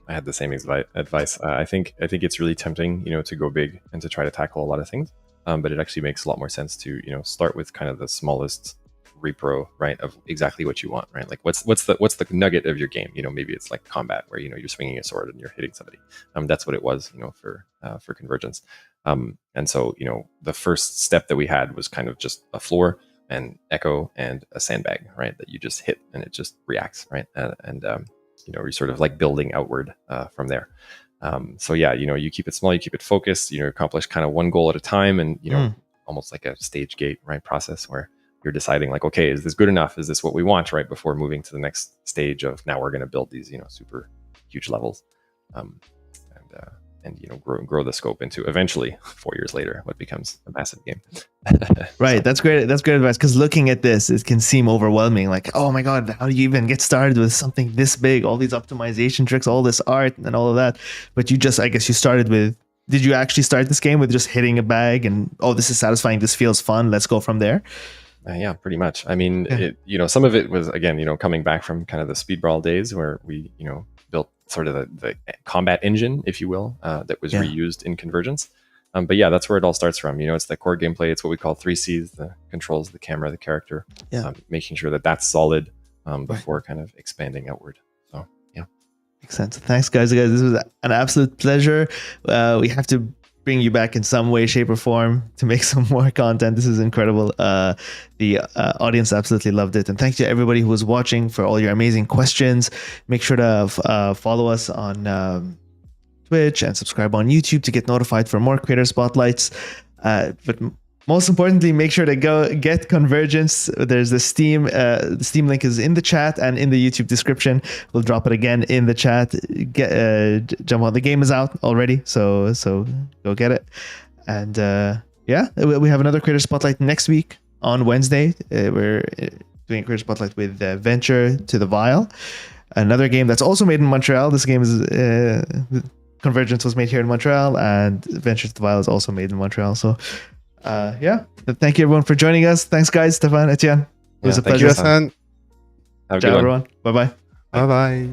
I had the same advice. I think it's really tempting, to go big and to try to tackle a lot of things. But it actually makes a lot more sense to, start with kind of the smallest repro, right, of exactly what you want, right? Like what's the nugget of your game? Maybe it's like combat where you're swinging a sword and you're hitting somebody. That's what it was, for Convergence. And so the first step that we had was kind of just a floor and echo and a sandbag, right, that you just hit and it just reacts, right, and you're sort of like building outward from there. So yeah, you keep it small, you keep it focused, accomplish kind of one goal at a time, and almost like a stage gate, right, process where you're deciding like, okay, is this good enough? Is this what we want, right? Before moving to the next stage of now we're going to build these, super huge levels, and grow the scope into eventually 4 years later what becomes a massive game. Right. That's great. That's great advice. Because looking at this, it can seem overwhelming. Like, oh my God, how do you even get started with something this big? All these optimization tricks, all this art and all of that. But I guess you started with, did you actually start this game with just hitting a bag and, oh, this is satisfying. This feels fun. Let's go from there. Yeah, pretty much. I mean, some of it was, again, coming back from kind of the speed brawl days where we, built sort of the combat engine, if you will, that was reused in Convergence. But yeah, that's where it all starts from. It's the core gameplay. It's what we call 3 C's, the controls, the camera, the character, making sure that that's solid before kind of expanding outward. So, yeah. Makes sense. Thanks, guys. This was an absolute pleasure. We have to bring you back in some way, shape, or form to make some more content. This is incredible. The audience absolutely loved it. And thank you to everybody who was watching for all your amazing questions. Make sure to follow us on Twitch and subscribe on YouTube to get notified for more creator spotlights. But most importantly, make sure to go get Convergence. There's the Steam link is in the chat and in the YouTube description. We'll drop it again in the chat. Jump on. The game is out already, so go get it. And we have another creator spotlight next week on Wednesday. We're doing a creator spotlight with Venture to the Vial, another game that's also made in Montreal. This game is Convergence was made here in Montreal, and Venture to the Vial is also made in Montreal. So. Thank you everyone for joining us. Thanks guys, Stefan, Etienne. It was a pleasure. Have a good one. Ciao everyone. Bye bye. Bye bye.